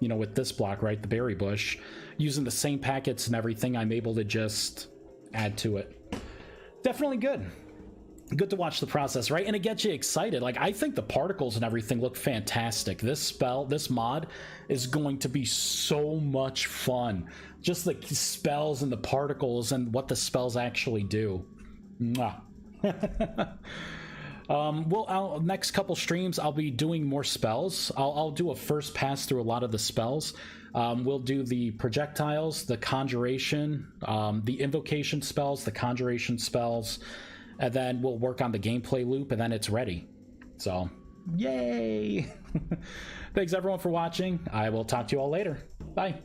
with this block, right? The berry bush. Using the same packets and everything, I'm able to just add to it. Definitely good. Good to watch the process, right? And it gets you excited. Like, I think the particles and everything look fantastic. This mod is going to be so much fun. Just the spells and the particles and what the spells actually do. Mwah. Next couple streams, I'll be doing more spells. I'll do a first pass through a lot of the spells. We'll do the projectiles, the conjuration, the invocation spells, the conjuration spells, and then we'll work on the gameplay loop, and then it's ready. So, yay! Thanks everyone for watching. I will talk to you all later. Bye.